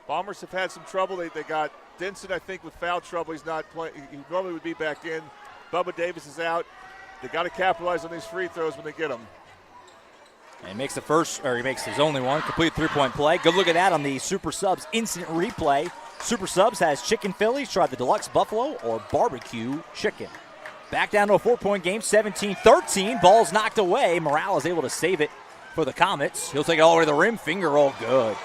Speaker 4: Bombers have had some trouble. They got Denson, I think, with foul trouble. He's not playing. He normally would be back in. Bubba Davis is out. They got to capitalize on these free throws when they get them.
Speaker 3: And he makes his only one, complete 3-point play. Good look at that on the Super Subs instant replay. Super Subs has chicken Phillies. Try the deluxe buffalo or barbecue chicken. Back down to a 4-point game, 17-13. Ball's knocked away. Morales able to save it for the Comets. He'll take it all the way to the rim. Finger roll good.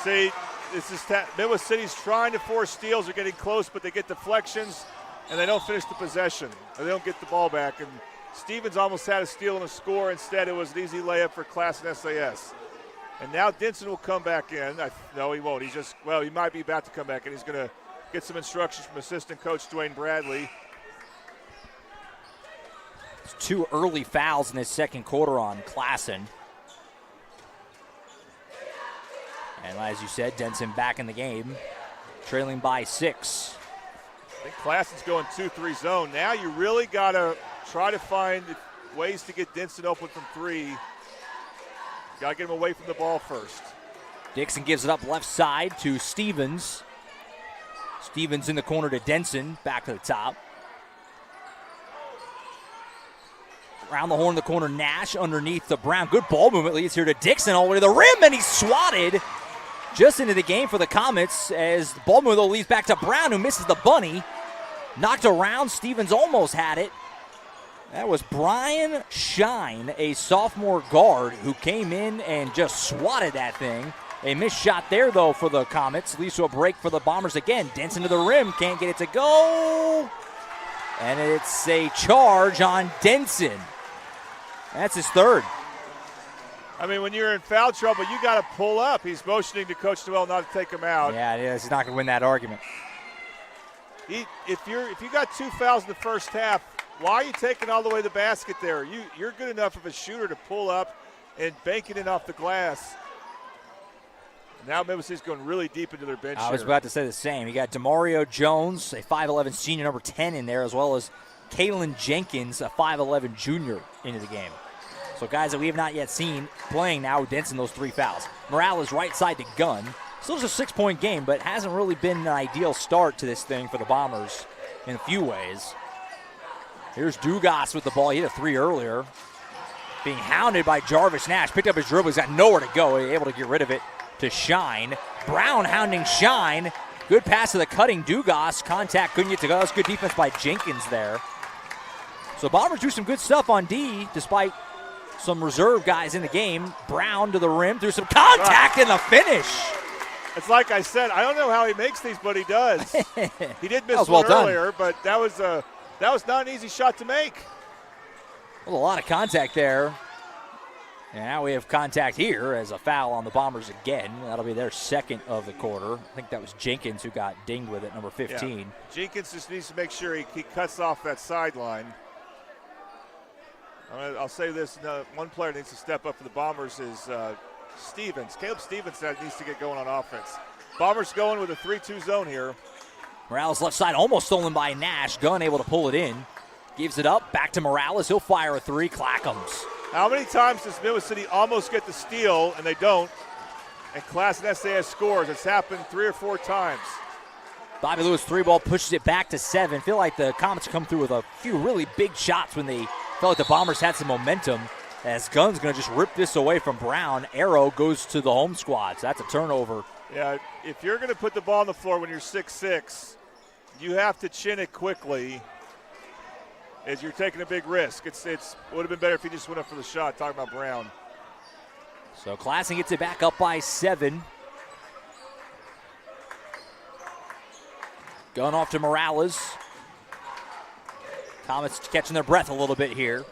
Speaker 4: See, this is Midwest City's trying to force steals. They're getting close, but they get deflections, and they don't finish the possession. Or they don't get the ball back. And Stevens almost had a steal and a score. Instead, it was an easy layup for Classen SAS. And now Denson will come back in. No, he won't. He might be about to come back in. He's going to get some instructions from assistant coach Dwayne Bradley.
Speaker 3: It's 2 early fouls in this second quarter on Classen. And as you said, Denson back in the game, trailing by 6.
Speaker 4: I think Classen's going 2-3 zone. Now you really got to try to find ways to get Denson open from 3. Got to get him away from the ball first.
Speaker 3: Dixon gives it up left side to Stevens. Stevens in the corner to Denson, back to the top. Around the horn in the corner, Nash underneath to Brown. Good ball movement leads here to Dixon all the way to the rim, and he's swatted just into the game for the Comets as the ball movement leads back to Brown, who misses the bunny. Knocked around, Stevens almost had it. That was Brian Shine, a sophomore guard, who came in and just swatted that thing. A missed shot there, though, for the Comets. Leads to a break for the Bombers again. Denson to the rim, can't get it to go. And it's a charge on Denson. That's his third.
Speaker 4: I mean, when you're in foul trouble, you got to pull up. He's motioning to Coach Noel not to take him out.
Speaker 3: Yeah, it is. He's not going to win that argument.
Speaker 4: If you got 2 fouls in the first half, why are you taking all the way to the basket there? You're good enough of a shooter to pull up and bank it in off the glass. Now Memphis City's going really deep into their bench.
Speaker 3: I was about to say the same. You got DeMario Jones, a 5'11 senior, number 10 in there, as well as Kalen Jenkins, a 5'11 junior, into the game. So guys that we have not yet seen playing now with Denson, those 3 fouls. Morales right side to Gunn. Still just a 6-point game, but hasn't really been an ideal start to this thing for the Bombers in a few ways. Here's Dugas with the ball. He hit a 3 earlier. Being hounded by Jarvis Nash. Picked up his dribble. He's got nowhere to go. Able to get rid of it to Shine. Brown hounding Shine. Good pass to the cutting Dugas. Contact couldn't get to go. That's good defense by Jenkins there. So Bombers do some good stuff on D despite some reserve guys in the game. Brown to the rim through some contact in the finish.
Speaker 4: It's like I said, I don't know how he makes these, but he does. He did miss
Speaker 3: well
Speaker 4: one earlier, but that was not an easy shot to make.
Speaker 3: Well, a lot of contact there. And now we have contact here as a foul on the Bombers again. That'll be their second of the quarter. I think that was Jenkins who got dinged with it, number 15.
Speaker 4: Yeah. Jenkins just needs to make sure he cuts off that sideline. I'll say this, one player needs to step up for the Bombers is Stevens. Caleb Stevens needs to get going on offense. Bombers going with a 3-2 zone here.
Speaker 3: Morales left side almost stolen by Nash. Gunn able to pull it in. Gives it up, back to Morales. He'll fire a 3, Clackham's.
Speaker 4: How many times does Midwest City almost get the steal and they don't, and Classen SAS scores? It's happened 3 or 4 times.
Speaker 3: Bobby Lewis 3-ball pushes it back to 7. Feel like the Comets come through with a few really big shots when they felt like the Bombers had some momentum. As Gunn's going to just rip this away from Brown. Arrow goes to the home squad, so that's a turnover.
Speaker 4: Yeah, if you're going to put the ball on the floor when you're 6'6", you have to chin it quickly as you're taking a big risk. It would have been better if he just went up for the shot, talking about Brown.
Speaker 3: So Classen gets it back up by 7. Gunn off to Morales. Comets catching their breath a little bit here.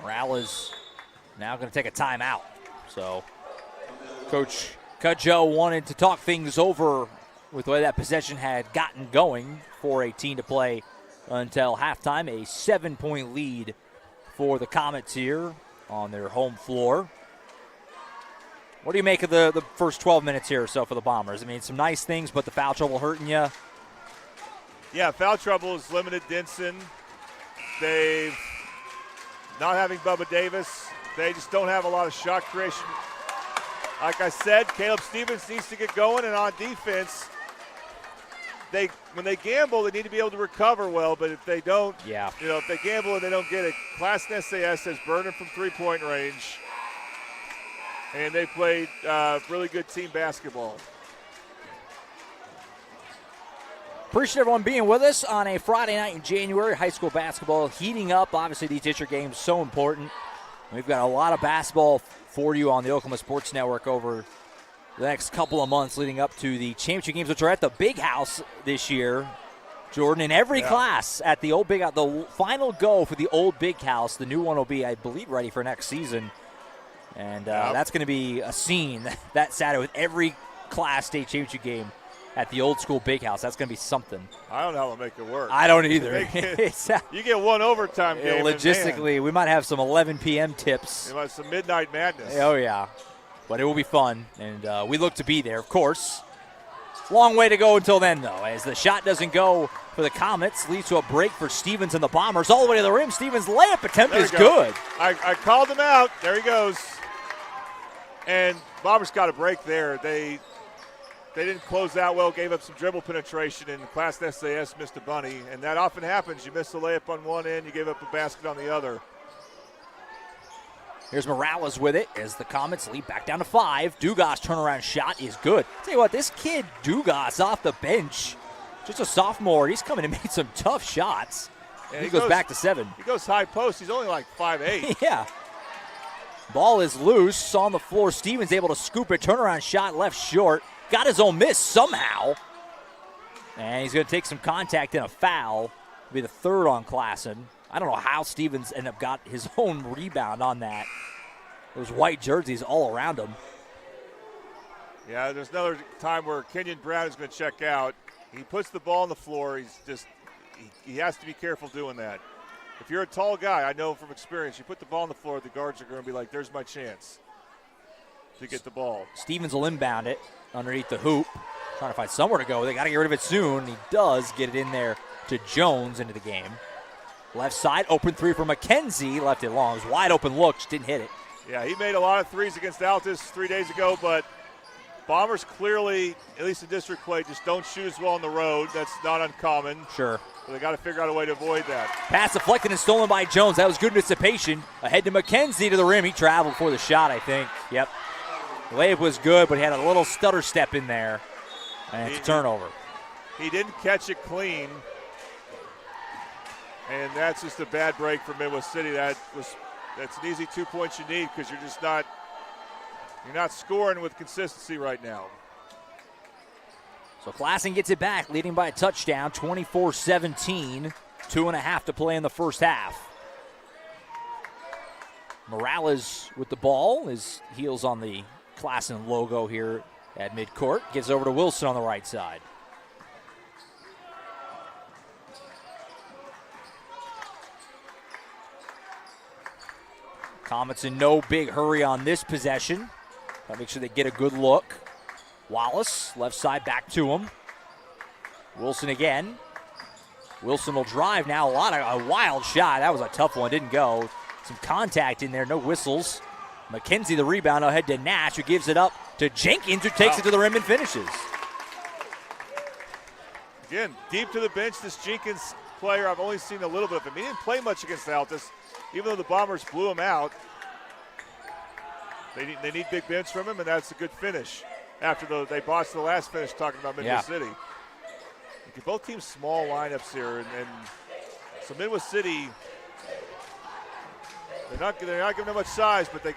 Speaker 3: Morales now going to take a timeout. So Coach Cudjoe wanted to talk things over with the way that possession had gotten going for a team to play until halftime. A 7-point lead for the Comets here on their home floor. What do you make of the first 12 minutes here or so for the Bombers? I mean, some nice things, but the foul trouble hurting you?
Speaker 4: Yeah, foul trouble has limited Denson. They've not having Bubba Davis. They just don't have a lot of shot creation. Like I said, Caleb Stevens needs to get going, and on defense, when they gamble, they need to be able to recover well, but if they don't, if they gamble and they don't get it, Classen SAS has Vernon from three-point range, and they played really good team basketball.
Speaker 3: Appreciate everyone being with us on a Friday night in January. High school basketball heating up. Obviously, these district games so important. We've got a lot of basketball for you on the Oklahoma Sports Network over the next couple of months leading up to the championship games, which are at the Big House this year. Jordan, in every class at the old Big House, the final go for the old Big House. The new one will be, I believe, ready for next season. And that's going to be a scene that Saturday with every class state championship game at the old school Big House. That's going to be something.
Speaker 4: I don't know how to make it work.
Speaker 3: I don't either.
Speaker 4: You get one overtime game.
Speaker 3: Logistically, we might have some 11 p.m. tips.
Speaker 4: Some midnight madness.
Speaker 3: Oh, yeah. But it will be fun, and we look to be there, of course. Long way to go until then, though, as the shot doesn't go for the Comets. Leads to a break for Stevens and the Bombers. All the way to the rim. Stevens' layup attempt is good.
Speaker 4: I called him out. There he goes. And Bombers got a break there. They didn't close out well, gave up some dribble penetration, and Classen SAS missed a bunny. And that often happens. You miss a layup on one end, you gave up a basket on the other.
Speaker 3: Here's Morales with it as the Comets lead back down to 5. Dugas' turnaround shot is good. Tell you what, this kid Dugas off the bench, just a sophomore, he's coming and made some tough shots. And he goes back to 7.
Speaker 4: He goes high post. He's only like 5'8".
Speaker 3: Yeah. Ball is loose on the floor. Stevens able to scoop it. Turnaround shot left short. Got his own miss somehow. And he's going to take some contact and a foul. It'll be the third on Classen. I don't know how Stevens ended up got his own rebound on that. Those white jerseys all around him.
Speaker 4: Yeah, there's another time where Kenyon Brown is going to check out. He puts the ball on the floor. He has to be careful doing that. If you're a tall guy, I know from experience, you put the ball on the floor, the guards are going to be like, there's my chance to get the ball.
Speaker 3: Stevens will inbound it underneath the hoop. Trying to find somewhere to go. They got to get rid of it soon. He does get it in there to Jones into the game. Left side, open three for McKenzie. Left it long. It was wide open look, just didn't hit it.
Speaker 4: Yeah, he made a lot of threes against Altus 3 days ago, but Bombers clearly, at least in district play, just don't shoot as well on the road. That's not uncommon.
Speaker 3: Sure.
Speaker 4: So they got to figure out a way to avoid that.
Speaker 3: Pass deflected and stolen by Jones. That was good anticipation. Ahead to McKenzie to the rim. He traveled for the shot, I think. Yep. The layup was good, but he had a little stutter step in there. And it's a turnover.
Speaker 4: He didn't catch it clean. And that's just a bad break for Midwest City. That's an easy 2 points you need because you're not scoring with consistency right now.
Speaker 3: So Classen gets it back, leading by a touchdown, 24-17. 2.5 to play in the first half. Morales with the ball. His heels on the Classen logo here at midcourt. Gives over to Wilson on the right side. Comets in no big hurry on this possession. Gotta make sure they get a good look. Wallace, left side, back to him. Wilson again. Wilson will drive now. A wild shot. That was a tough one. Didn't go. Some contact in there. No whistles. McKenzie the rebound ahead to Nash, who gives it up to Jenkins, who takes it to the rim and finishes.
Speaker 4: Again, deep to the bench. This Jenkins player, I've only seen a little bit of him. He didn't play much against Altus. Even though the Bombers blew him out, they need big bench from him, and that's a good finish. After they botched the last finish, talking about Midwest City. Both teams small lineups here, and so Midwest City, they're not giving them much size, but they're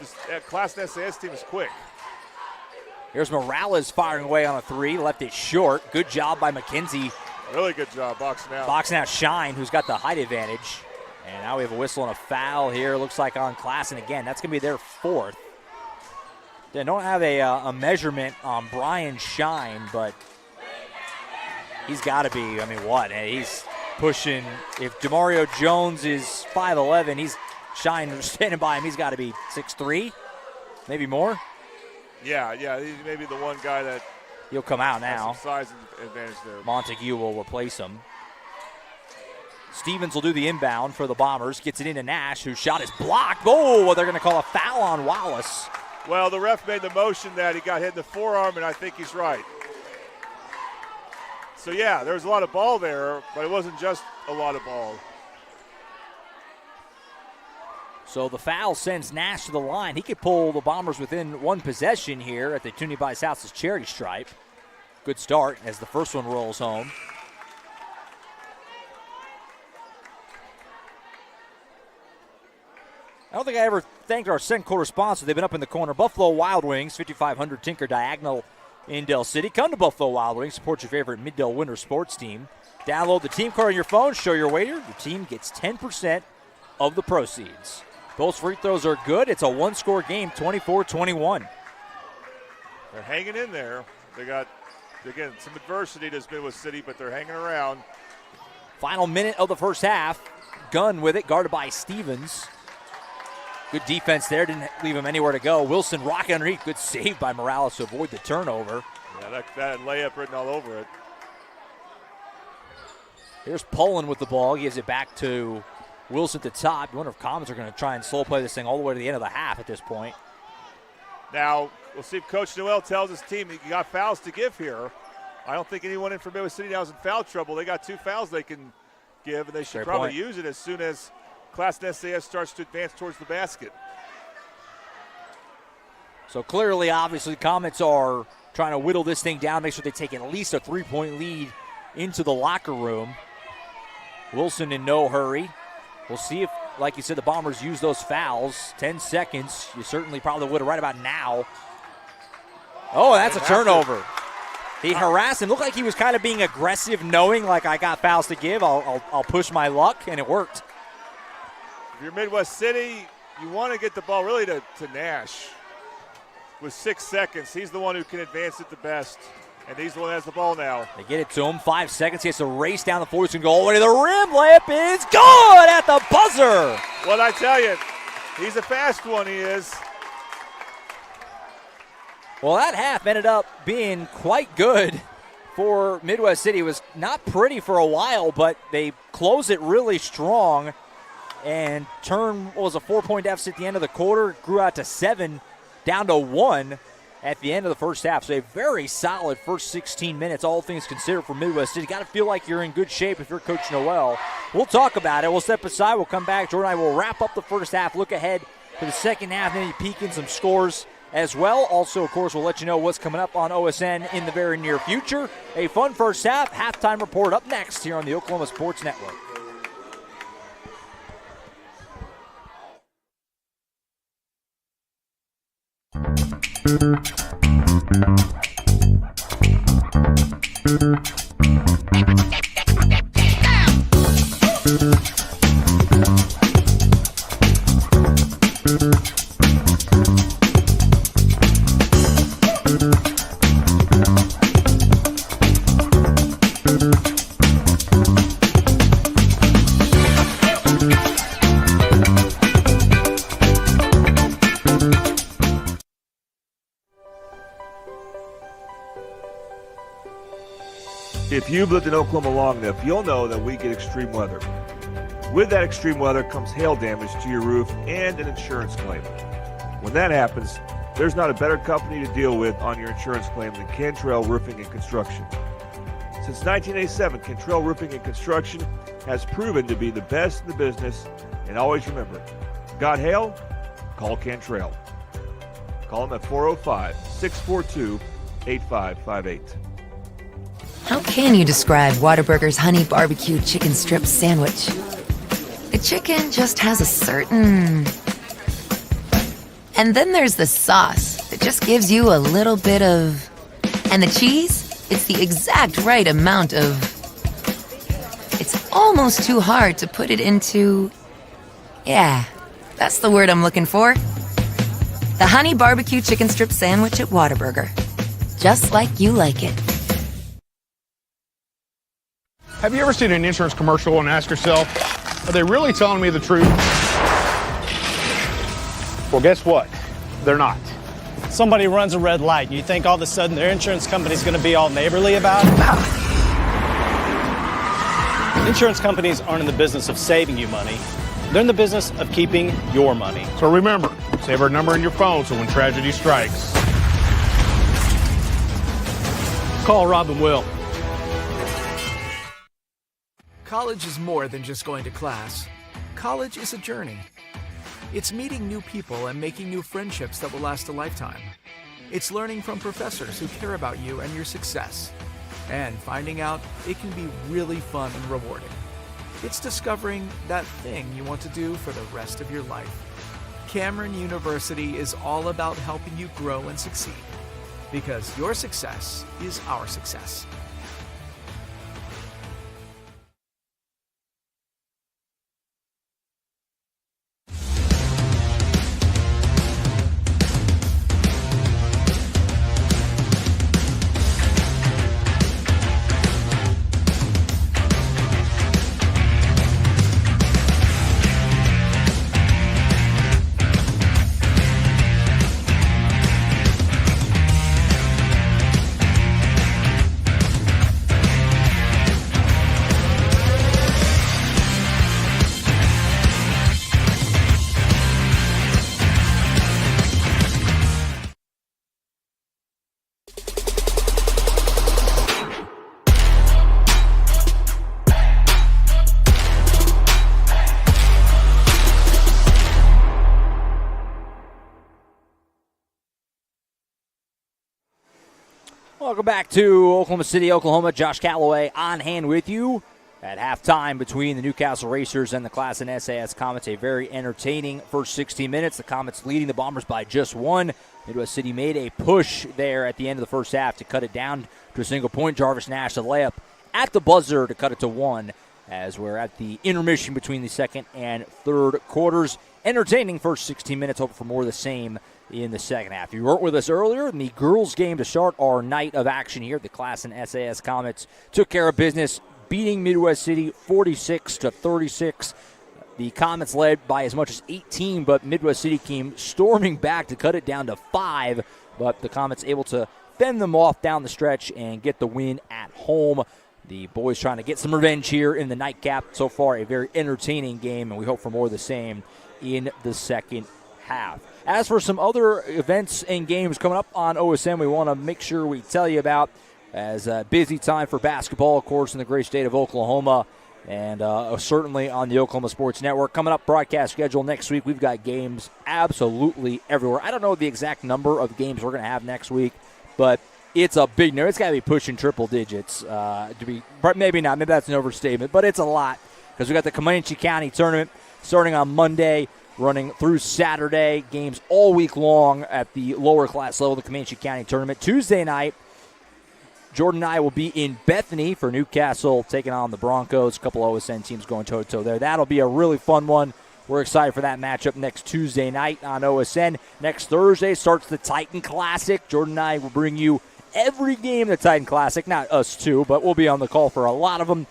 Speaker 4: this Classen SAS team is quick.
Speaker 3: Here's Morales firing away on a three, left it short. Good job by McKenzie.
Speaker 4: Really good job boxing out.
Speaker 3: Boxing out Shine, who's got the height advantage. And now we have a whistle and a foul here. Looks like on Classen again. That's going to be their fourth. They don't have a measurement on Brian Shine, but he's got to be, I mean, what? He's pushing. If DeMario Jones is 5'11", he's Shine standing by him. He's got to be 6'3", maybe more.
Speaker 4: Yeah, he's maybe the one guy that
Speaker 3: he'll come out now.
Speaker 4: Has some size advantage there.
Speaker 3: Montague will replace him. Stevens will do the inbound for the Bombers. Gets it into Nash, whose shot is blocked. Oh, they're going to call a foul on Wallace.
Speaker 4: Well, the ref made the motion that he got hit in the forearm, and I think he's right. So, yeah, there was a lot of ball there, but it wasn't just a lot of ball.
Speaker 3: So the foul sends Nash to the line. He could pull the Bombers within one possession here at the Toonie by South's charity stripe. Good start as the first one rolls home. I don't think I ever thanked our second quarter sponsor. They've been up in the corner. Buffalo Wild Wings, 5500 Tinker Diagonal in Del City. Come to Buffalo Wild Wings. Support your favorite Mid-Del winter sports team. Download the team card on your phone. Show your waiter. Your team gets 10% of the proceeds. Both free throws are good. It's a one-score game, 24-21.
Speaker 4: They're hanging in there. They got, again, some adversity to Midwest City, but they're hanging around.
Speaker 3: Final minute of the first half. Gunn with it, guarded by Stevens. Good defense there. Didn't leave him anywhere to go. Wilson rocking underneath. Good save by Morales to avoid the turnover.
Speaker 4: Yeah, that layup written all over it.
Speaker 3: Here's Pullen with the ball. Gives it back to Wilson at the top. You wonder if Comets are going to try and slow play this thing all the way to the end of the half at this point.
Speaker 4: Now, we'll see if Coach Noel tells his team he got fouls to give here. I don't think anyone in from Midwest City now is in foul trouble. They got 2 fouls they can give, and they should probably use it as soon as Classen SAS starts to advance towards the basket.
Speaker 3: So clearly, obviously, Comets are trying to whittle this thing down, make sure they take at least a 3-point lead into the locker room. Wilson in no hurry. We'll see if, like you said, the Bombers use those fouls. 10 seconds. You certainly probably would have right about now. Oh, that's a turnover. He harassed him. Looked like he was kind of being aggressive, knowing like I got fouls to give. I'll push my luck, and it worked.
Speaker 4: If you're Midwest City, you want to get the ball really to Nash. With 6 seconds, he's the one who can advance it the best. And he's the one that has the ball now.
Speaker 3: They get it to him. 5 seconds. He has to race down the floor. He's going to go all the way to the rim. Layup is good at the buzzer.
Speaker 4: What I tell you, he's a fast one, he is.
Speaker 3: Well, that half ended up being quite good for Midwest City. It was not pretty for a while, but they closed it really strong and turned what was a 4-point deficit at the end of the quarter. Grew out to 7, down to 1. At the end of the first half. So a very solid first 16 minutes, all things considered, for Midwest City. Got to feel like you're in good shape if you're Coach Noel. We'll talk about it. We'll step aside. We'll come back. Jordan and I will wrap up the first half, look ahead to the second half, maybe peek in some scores as well. Also, of course, we'll let you know what's coming up on OSN in the very near future. A fun first half. Halftime report up next here on the Oklahoma Sports Network.
Speaker 10: If you've lived in Oklahoma long enough, you'll know that we get extreme weather. With that extreme weather comes hail damage to your roof and an insurance claim. When that happens, there's not a better company to deal with on your insurance claim than Cantrell Roofing and Construction. Since 1987, Cantrell Roofing and Construction has proven to be the best in the business, and always remember, got hail? Call Cantrell. Call them at 405-642-8558.
Speaker 11: How can you describe Whataburger's honey barbecue chicken strip sandwich? The chicken just has a certain And then there's the sauce that just gives you a little bit of... And the cheese? It's the exact right amount of... It's almost too hard to put it into... Yeah, that's the word I'm looking for. The honey barbecue chicken strip sandwich at Whataburger. Just like you like it.
Speaker 5: Have you ever seen an insurance commercial and asked yourself, are they really telling me the truth? Well, guess what? They're not.
Speaker 6: Somebody runs a red light, and you think all of a sudden their insurance company's going to be all neighborly about it? Insurance companies aren't in the business of saving you money. They're in the business of keeping your money.
Speaker 5: So remember, save our number in your phone so when tragedy strikes,
Speaker 6: Call Rob and Will.
Speaker 8: College is more than just going to class. College is a journey. It's meeting new people and making new friendships that will last a lifetime. It's learning from professors who care about you and your success. And finding out it can be really fun and rewarding. It's discovering that thing you want to do for the rest of your life. Cameron University is all about helping you grow and succeed. Because your success is our success.
Speaker 3: Welcome back to Oklahoma City, Oklahoma. Josh Calloway on hand with you at halftime between the Newcastle Racers and the Classen SAS Comets. A very entertaining first 16 minutes. The Comets leading the Bombers by just one. Midwest City made a push there at the end of the first half to cut it down to a single point. Jarvis Nash, the layup at the buzzer to cut it to one as we're at the intermission between the second and third quarters. Entertaining first 16 minutes. Hope for more of the same in the second half. If you weren't with us earlier in the girls' game to start our night of action here, the Classen SAS Comets took care of business, beating Midwest City 46-36. The Comets led by as much as 18, but Midwest City came storming back to cut it down to 5. But the Comets able to fend them off down the stretch and get the win at home. The boys trying to get some revenge here in the nightcap. So far, a very entertaining game, and we hope for more of the same in the second half. As for some other events and games coming up on OSN, we want to make sure we tell you about, as a busy time for basketball, of course, in the great state of Oklahoma, and certainly on the Oklahoma Sports Network. Coming up, broadcast schedule next week, we've got games absolutely everywhere. I don't know the exact number of games we're going to have next week, but it's a big number. It's got to be pushing triple digits maybe not. Maybe that's an overstatement, but it's a lot because we got the Comanche County tournament starting on Monday, running through Saturday, games all week long at the lower class level, the Comanche County tournament. Tuesday night, Jordan and I will be in Bethany for Newcastle taking on the Broncos. A couple OSN teams going toe-to-toe there. That'll be a really fun one. We're excited for that matchup next Tuesday night on OSN. Next Thursday starts the Titan Classic. Jordan and I will bring you every game of the Titan Classic. Not us two, but we'll be on the call for a lot of them.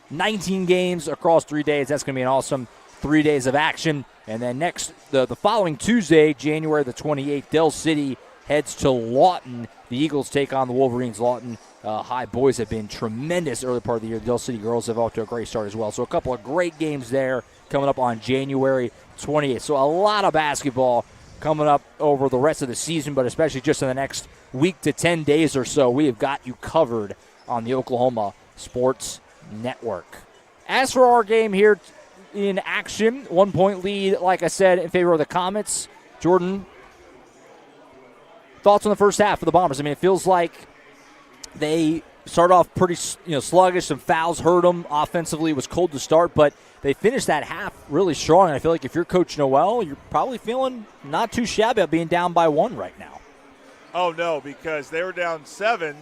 Speaker 3: 19 games across 3 days. That's going to be an awesome 3 days of action. And then the following Tuesday, January the 28th, Del City heads to Lawton. The Eagles take on the Wolverines. Lawton High boys have been tremendous early part of the year. The Del City girls have off to a great start as well. So a couple of great games there coming up on January 28th. So a lot of basketball coming up over the rest of the season, but especially just in the next week to 10 days or so, we have got you covered on the Oklahoma Sports Network. As for our game here in action, 1 point lead, like I said, in favor of the Comets. Jordan, thoughts on the first half for the Bombers? I mean, it feels like they started off pretty sluggish. Some fouls hurt them. Offensively, it was cold to start, but they finished that half really strong. And I feel like if you're Coach Noel, you're probably feeling not too shabby about being down by 1 right now.
Speaker 4: Oh, no, because they were down 7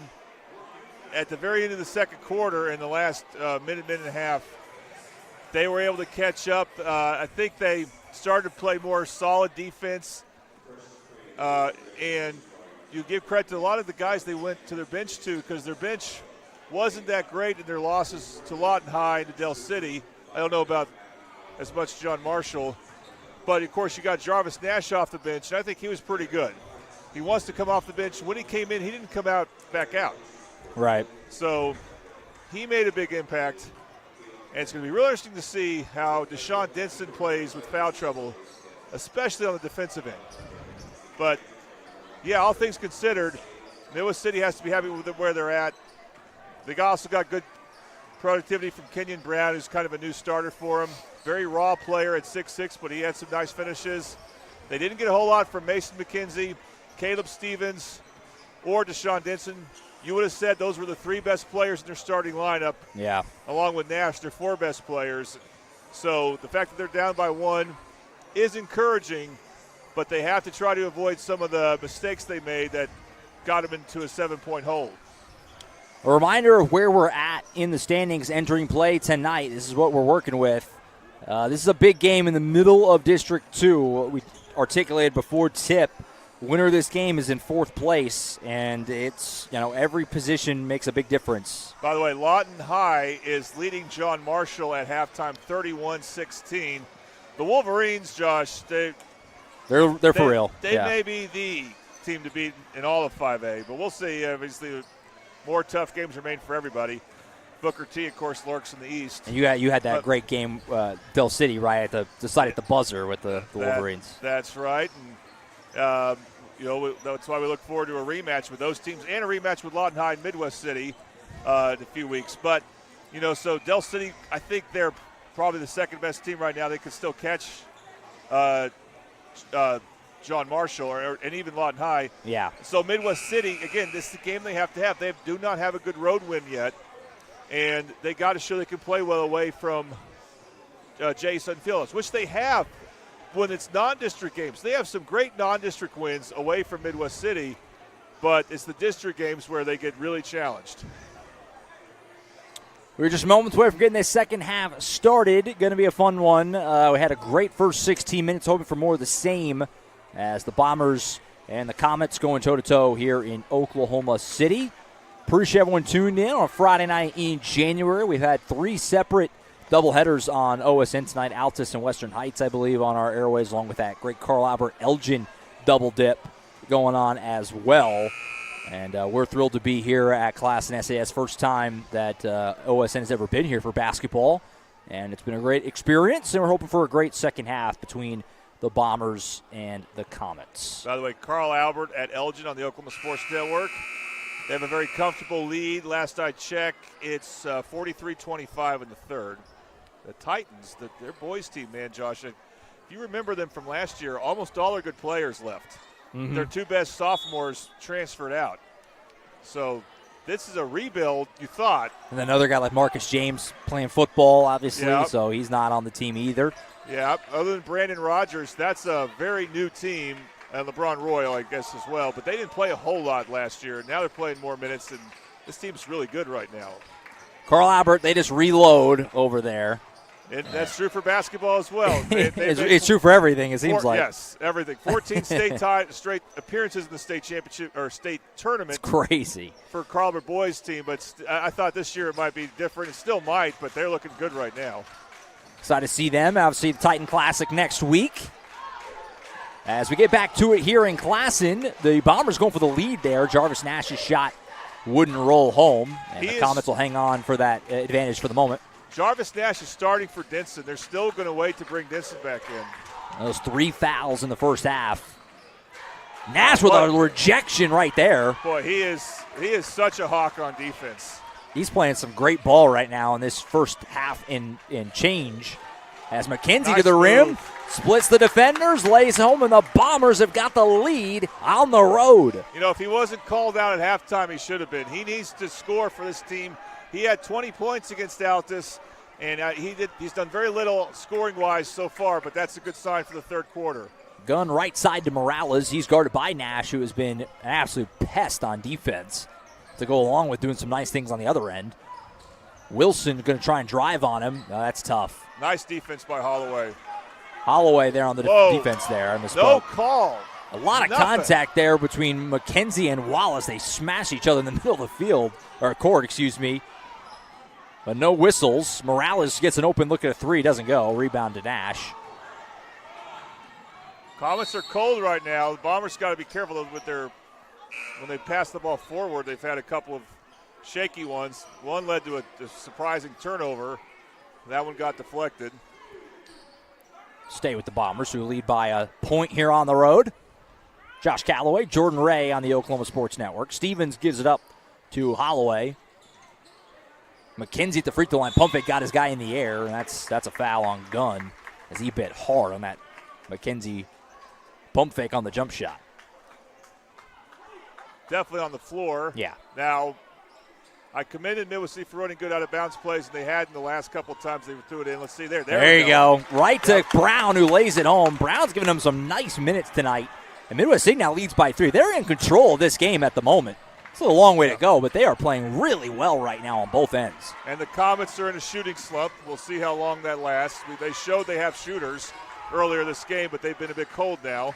Speaker 4: at the very end of the second quarter. In the last minute and a half, they were able to catch up. I think they started to play more solid defense, and you give credit to a lot of the guys they went to their bench to, because their bench wasn't that great in their losses to Lawton High and to Del City. I don't know about as much John Marshall, but of course you got Jarvis Nash off the bench, and I think he was pretty good. He wants to come off the bench. When he came in, he didn't come back out.
Speaker 3: Right.
Speaker 4: So he made a big impact, and it's going to be real interesting to see how Deshaun Denson plays with foul trouble, especially on the defensive end. But yeah, all things considered, Midwest City has to be happy with where they're at. They also got good productivity from Kenyon Brown, who's kind of a new starter for him. Very raw player at 6'6", but he had some nice finishes. They didn't get a whole lot from Mason McKenzie, Caleb Stevens, or Deshaun Denson. You would have said those were the 3 best players in their starting lineup.
Speaker 3: Yeah.
Speaker 4: Along with Nash, their 4 best players. So the fact that they're down by 1 is encouraging, but they have to try to avoid some of the mistakes they made that got them into a 7-point hole.
Speaker 3: A reminder of where we're at in the standings entering play tonight. This is what we're working with. This is a big game in the middle of District 2. What we articulated before tip. Winner of this game is in 4th place, and it's, every position makes a big difference.
Speaker 4: By the way, Lawton High is leading John Marshall at halftime 31-16. The Wolverines, Josh,
Speaker 3: they're for real.
Speaker 4: They may be the team to beat in all of 5A, but we'll see. Obviously, more tough games remain for everybody. Booker T, of course, lurks in the East.
Speaker 3: And you had that great game, Del City, right, at the buzzer with the Wolverines.
Speaker 4: That's right. And, that's why we look forward to a rematch with those teams and a rematch with Lawton High and Midwest City in a few weeks. But, so Del City, I think they're probably the second best team right now. They could still catch John Marshall and even Lawton High.
Speaker 3: Yeah.
Speaker 4: So Midwest City, again, this is the game they have to have. They do not have a good road win yet, and they got to show they can play well away from Jason Phillips, which they have when it's non-district games. They have some great non-district wins away from Midwest City, but it's the district games where they get really challenged.
Speaker 3: We're just moments away from getting this second half started. Going to be a fun one. We had a great first 16 minutes, hoping for more of the same as the Bombers and the Comets going toe-to-toe here in Oklahoma City. Appreciate everyone tuned in on a Friday night in January. We've had 3 separate doubleheaders on OSN tonight, Altus and Western Heights, I believe, on our airways, along with that great Carl Albert Elgin double dip going on as well. And we're thrilled to be here at Classen SAS. First time that OSN has ever been here for basketball. And it's been a great experience, and we're hoping for a great second half between the Bombers and the Comets.
Speaker 4: By the way, Carl Albert at Elgin on the Oklahoma Sports Network. They have a very comfortable lead. Last I checked, it's 43-25 in the third. The Titans, their boys team, man, Josh, if you remember them from last year, almost all their good players left. Mm-hmm. Their 2 best sophomores transferred out. So this is a rebuild, you thought.
Speaker 3: And another guy like Marcus James playing football, obviously, so he's not on the team either.
Speaker 4: Yeah, other than Brandon Rogers, that's a very new team. LeBron Royal, I guess, as well. But they didn't play a whole lot last year. Now they're playing more minutes, and this team's really good right now.
Speaker 3: Carl Albert, they just reload over there.
Speaker 4: And that's true for basketball as well.
Speaker 3: It's true for everything, it seems like.
Speaker 4: Yes, everything. 14 straight appearances in the state championship or state tournament.
Speaker 3: It's crazy.
Speaker 4: For Carl Albert boys team, but I thought this year it might be different. It still might, but they're looking good right now.
Speaker 3: Excited to see them. Obviously, the Titan Classic next week. As we get back to it here in Classen, the Bombers going for the lead there. Jarvis Nash's shot wouldn't roll home, and the Comets will hang on for that advantage for the moment.
Speaker 4: Jarvis Nash is starting for Denson. They're still going to wait to bring Denson back in.
Speaker 3: Those 3 fouls in the first half. Nash with a rejection right there.
Speaker 4: Boy, he is such a hawk on defense.
Speaker 3: He's playing some great ball right now in this first half in change. As McKenzie
Speaker 4: Nice
Speaker 3: to the rim,
Speaker 4: move.
Speaker 3: splits the defenders, lays home, and the Bombers have got the lead on the road.
Speaker 4: You know, if he wasn't called out at halftime, he should have been. He needs to score for this team. He had 20 points against Altus, and he's done very little scoring-wise so far, but that's a good sign for the third quarter.
Speaker 3: Gunn right side to Morales. He's guarded by Nash, who has been an absolute pest on defense, to go along with doing some nice things on the other end. Wilson going to try and drive on him. That's tough.
Speaker 4: Nice defense by Holloway.
Speaker 3: Holloway there on the defense there on the
Speaker 4: No
Speaker 3: spot.
Speaker 4: call.
Speaker 3: A lot of contact there between McKenzie and Wallace. They smash each other in the middle of the field, or court, excuse me. But no whistles. Morales gets an open look at a three. Doesn't go. Rebound to Nash.
Speaker 4: Comets are cold right now. The Bombers got to be careful with when they pass the ball forward. They've had a couple of shaky ones. One led to a surprising turnover. That one got deflected.
Speaker 3: Stay with the Bombers, who lead by a point here on the road. Josh Calloway, Jordan Ray on the Oklahoma Sports Network. Stevens gives it up to Holloway. McKenzie at the free throw line. Pump fake got his guy in the air, and that's a foul on Gunn as he bit hard on that McKenzie pump fake on the jump shot.
Speaker 4: Definitely on the floor.
Speaker 3: Yeah.
Speaker 4: Now, I commended Midwest for running good out of bounds plays, and they had in the last couple of times they threw it in. Let's see there.
Speaker 3: There you go. Right to Brown, who lays it home. Brown's giving them some nice minutes tonight. And Midwest City now leads by 3. They're in control of this game at the moment. It's a long way to go, but they are playing really well right now on both ends.
Speaker 4: And the Comets are in a shooting slump. We'll see how long that lasts. They showed they have shooters earlier this game, but they've been a bit cold now.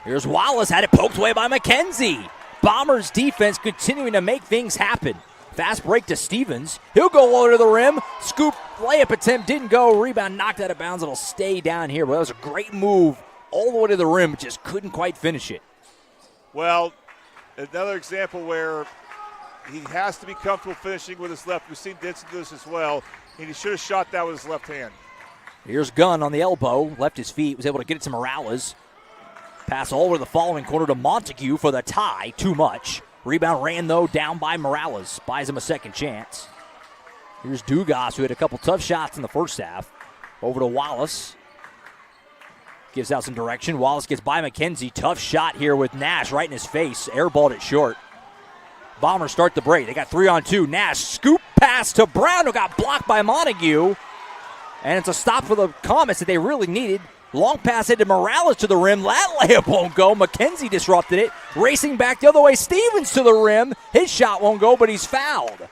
Speaker 3: Here's Wallace, had it poked away by McKenzie. Bombers defense continuing to make things happen. Fast break to Stevens. He'll go low to the rim. Scoop layup attempt didn't go. Rebound knocked out of bounds. It'll stay down here. But that was a great move all the way to the rim. Just couldn't quite finish it.
Speaker 4: Well, another example where he has to be comfortable finishing with his left. We've seen Denson do this as well. And he should have shot that with his left hand.
Speaker 3: Here's Gunn on the elbow. Left his feet. Was able to get it to Morales. Pass all over the following quarter to Montague for the tie. Too much. Rebound ran, though, down by Morales. Buys him a second chance. Here's Dugas, who had a couple tough shots in the first half. Over to Wallace. Gives out some direction. Wallace gets by McKenzie. Tough shot here with Nash right in his face. Airballed it short. Bombers start the break. They got 3-on-2. Nash scoop pass to Brown, who got blocked by Montague. And it's a stop for the Comets that they really needed. Long pass into Morales to the rim. That layup won't go. McKenzie disrupted it. Racing back the other way. Stevens to the rim. His shot won't go, but he's fouled.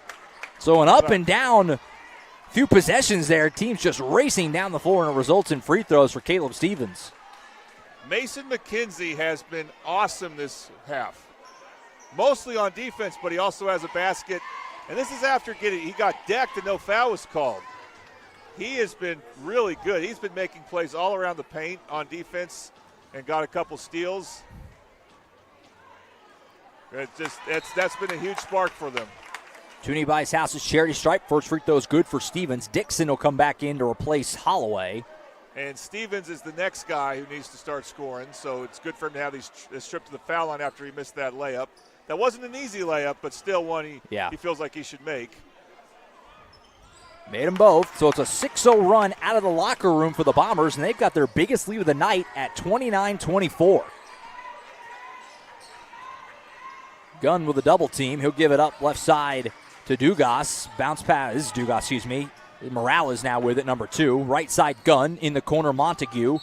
Speaker 3: So an up and down few possessions there. Teams just racing down the floor, and it results in free throws for Caleb Stevens.
Speaker 4: Mason McKenzie has been awesome this half. Mostly on defense, but he also has a basket. And this is after he got decked and no foul was called. He has been really good. He's been making plays all around the paint on defense and got a couple steals. That's been a huge spark for them.
Speaker 3: Tooney buys House's charity stripe. First free throw is good for Stevens. Dixon will come back in to replace Holloway.
Speaker 4: And Stevens is the next guy who needs to start scoring, so it's good for him to have this trip to the foul line after he missed that layup. That wasn't an easy layup, but still one he feels like he should make.
Speaker 3: Made them both, so it's a 6-0 run out of the locker room for the Bombers, and they've got their biggest lead of the night at 29-24. Gunn with a double team. He'll give it up left side to Dugas. Bounce pass. This is Dugas, excuse me. Morales now with it, number 2. Right side Gunn. In the corner, Montague.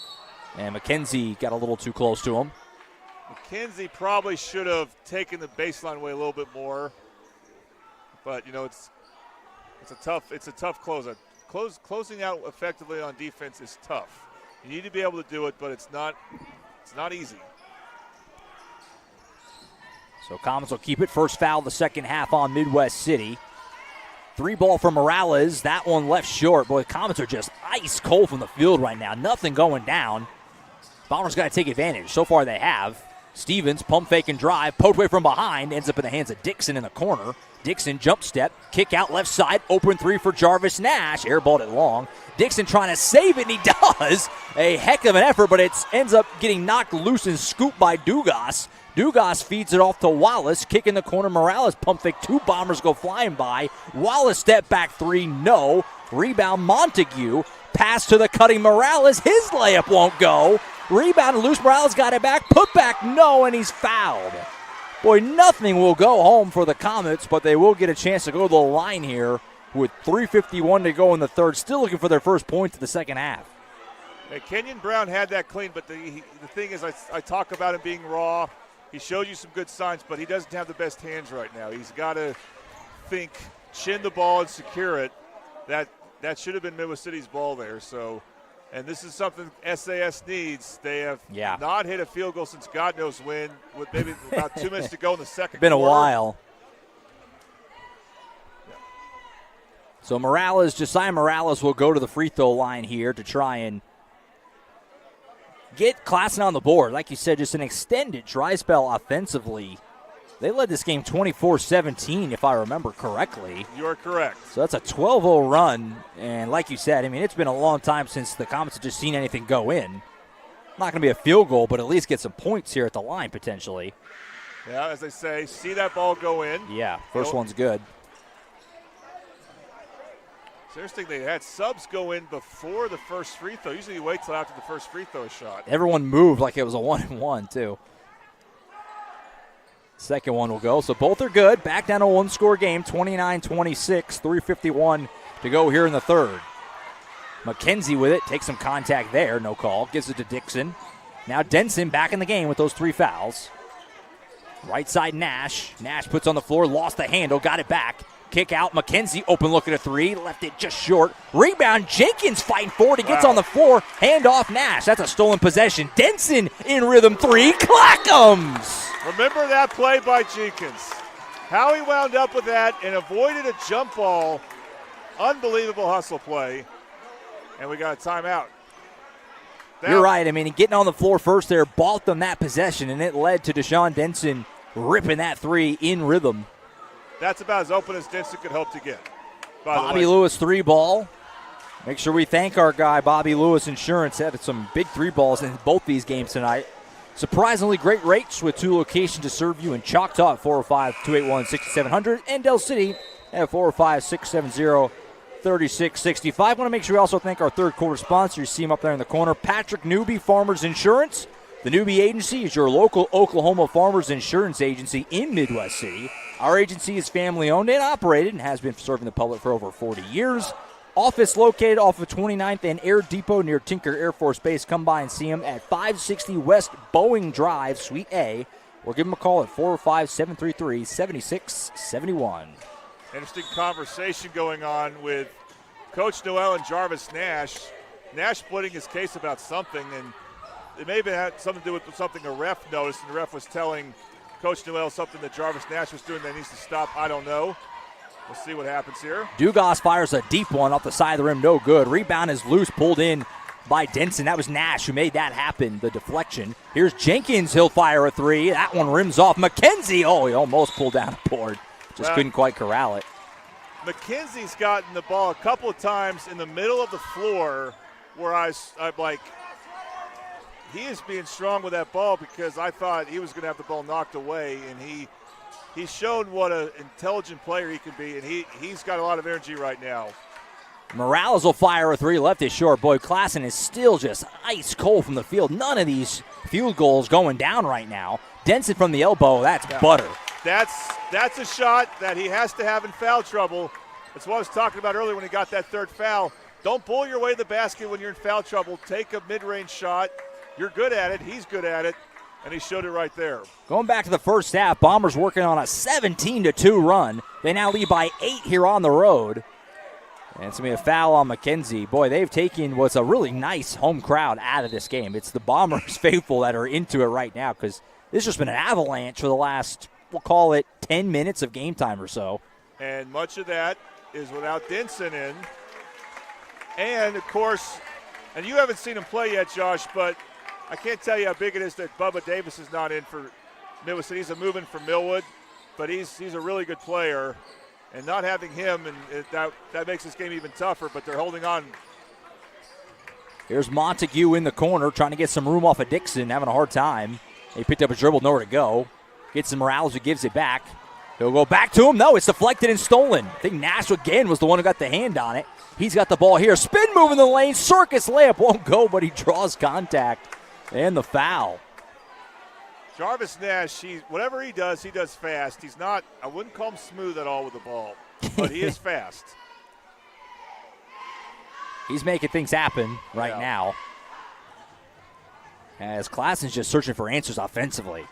Speaker 3: And McKenzie got a little too close to him.
Speaker 4: McKenzie probably should have taken the baseline away a little bit more. But, it's a tough close. Closing out effectively on defense is tough. You need to be able to do it, but it's not easy.
Speaker 3: So Comets will keep it. First foul of the second half on Midwest City. 3-ball from Morales. That one left short. Boy, the Comets are just ice cold from the field right now. Nothing going down. Bombers got to take advantage. So far they have. Stevens, pump fake and drive. Poked away from behind. Ends up in the hands of Dixon in the corner. Dixon jump step. Kick out left side. Open 3 for Jarvis Nash. Airballed it long. Dixon trying to save it, and he does. A heck of an effort, but it ends up getting knocked loose and scooped by Dugas. Dugas feeds it off to Wallace. Kick in the corner. Morales pump fake. 2 Bombers go flying by. Wallace step back 3. No. Rebound Montague. Pass to the cutting Morales. His layup won't go. Rebound, loose. Morales got it back. Put back, no, and he's fouled. Boy, nothing will go home for the Comets, but they will get a chance to go to the line here with 3:51 to go in the third. Still looking for their first points of the second half.
Speaker 4: Hey, Kenyon Brown had that clean, but the thing is, I talk about him being raw. He showed you some good signs, but he doesn't have the best hands right now. He's got to think, chin the ball and secure it. That should have been Midwest City's ball there. So, and this is something SAS needs. They have not hit a field goal since God knows when, with maybe about 2 minutes to go in the second
Speaker 3: Been
Speaker 4: quarter.
Speaker 3: a while. So Josiah Morales will go to the free throw line here to try and get Classen on the board. Like you said, just an extended dry spell offensively. They led this game 24-17, if I remember correctly.
Speaker 4: You are correct.
Speaker 3: So that's a 12-0 run. And like you said, I mean, it's been a long time since the Comets have just seen anything go in. Not going to be a field goal, but at least get some points here at the line potentially.
Speaker 4: Yeah, as they say, see that ball go in.
Speaker 3: Yeah, first one's good.
Speaker 4: It's interesting they had subs go in before the first free throw. Usually you wait till after the first free throw is shot.
Speaker 3: Everyone moved like it was a 1-and-1, too. Second one will go. So both are good. Back down to a one-score game, 29-26, 3:51 to go here in the third. McKenzie with it, takes some contact there, no call. Gives it to Dixon. Now Denson back in the game with those 3 fouls. Right side Nash. Nash puts on the floor, lost the handle, got it back. Kick out, McKenzie, open look at a 3, left it just short. Rebound, Jenkins fighting forward, he gets on the floor, hand off Nash. That's a stolen possession. Denson in rhythm 3, Clackums!
Speaker 4: Remember that play by Jenkins. How he wound up with that and avoided a jump ball. Unbelievable hustle play. And we got a timeout.
Speaker 3: You're right. I mean, getting on the floor first there bought them that possession, and it led to Deshaun Denson ripping that 3 in rhythm.
Speaker 4: That's about as open as Denson could hope to get.
Speaker 3: Bobby Lewis 3 ball. Make sure we thank our guy, Bobby Lewis Insurance. Had some big 3 balls in both these games tonight. Surprisingly great rates with 2 locations to serve you in Choctaw at 405-281-6700 and Del City at 405-670-3665. I want to make sure we also thank our third quarter sponsor. You see him up there in the corner, Patrick Newby Farmers Insurance. The Newby Agency is your local Oklahoma farmers insurance agency in Midwest City. Our agency is family-owned and operated and has been serving the public for over 40 years. Office located off of 29th and Air Depot near Tinker Air Force Base. Come by and see them at 560 West Boeing Drive, Suite A, or give them a call at 405-733-7671.
Speaker 4: Interesting conversation going on with Coach Noel and Jarvis Nash. Nash splitting his case about something, and it may have had something to do with something a ref noticed, and the ref was telling Coach Noel something that Jarvis Nash was doing that needs to stop. I don't know. We'll see what happens here.
Speaker 3: Dugas fires a deep one off the side of the rim. No good. Rebound is loose, pulled in by Denson. That was Nash who made that happen, the deflection. Here's Jenkins. He'll fire a 3. That one rims off. McKenzie. Oh, he almost pulled down a board. Just couldn't quite corral it.
Speaker 4: McKenzie's gotten the ball a couple of times in the middle of the floor where I'm like, he is being strong with that ball because I thought he was going to have the ball knocked away, and he's shown what an intelligent player he can be, and he's got a lot of energy right now.
Speaker 3: Morales will fire a 3, left it short. Boy, Classen is still just ice cold from the field. None of these field goals going down right now. Denson from the elbow, that's butter.
Speaker 4: That's a shot that he has to have in foul trouble. That's what I was talking about earlier when he got that third foul. Don't bull your way to the basket when you're in foul trouble. Take a mid-range shot. You're good at it. He's good at it. And he showed it right there.
Speaker 3: Going back to the first half, Bombers working on a 17-2 run. They now lead by 8 here on the road. And it's going to be a foul on McKenzie. Boy, they've taken what's a really nice home crowd out of this game. It's the Bombers faithful that are into it right now because this has just been an avalanche for the last, we'll call it 10 minutes of game time or so.
Speaker 4: And much of that is without Denson in. And, of course, and you haven't seen him play yet, Josh, but I can't tell you how big it is that Bubba Davis is not in for Midwest City. He's a move-in from Millwood, but he's a really good player. And not having him, and that makes this game even tougher, but they're holding on.
Speaker 3: Here's Montague in the corner trying to get some room off of Dixon, having a hard time. He picked up a dribble, nowhere to go. Gets to Morales, who gives it back. He'll go back to him. No, it's deflected and stolen. I think Nash again was the one who got the hand on it. He's got the ball here. Spin move in the lane. Circus layup won't go, but he draws contact and the foul.
Speaker 4: Jarvis Nash, whatever he does fast. He's not, I wouldn't call him smooth at all with the ball, but he is fast.
Speaker 3: He's making things happen right now. As Classen's just searching for answers offensively.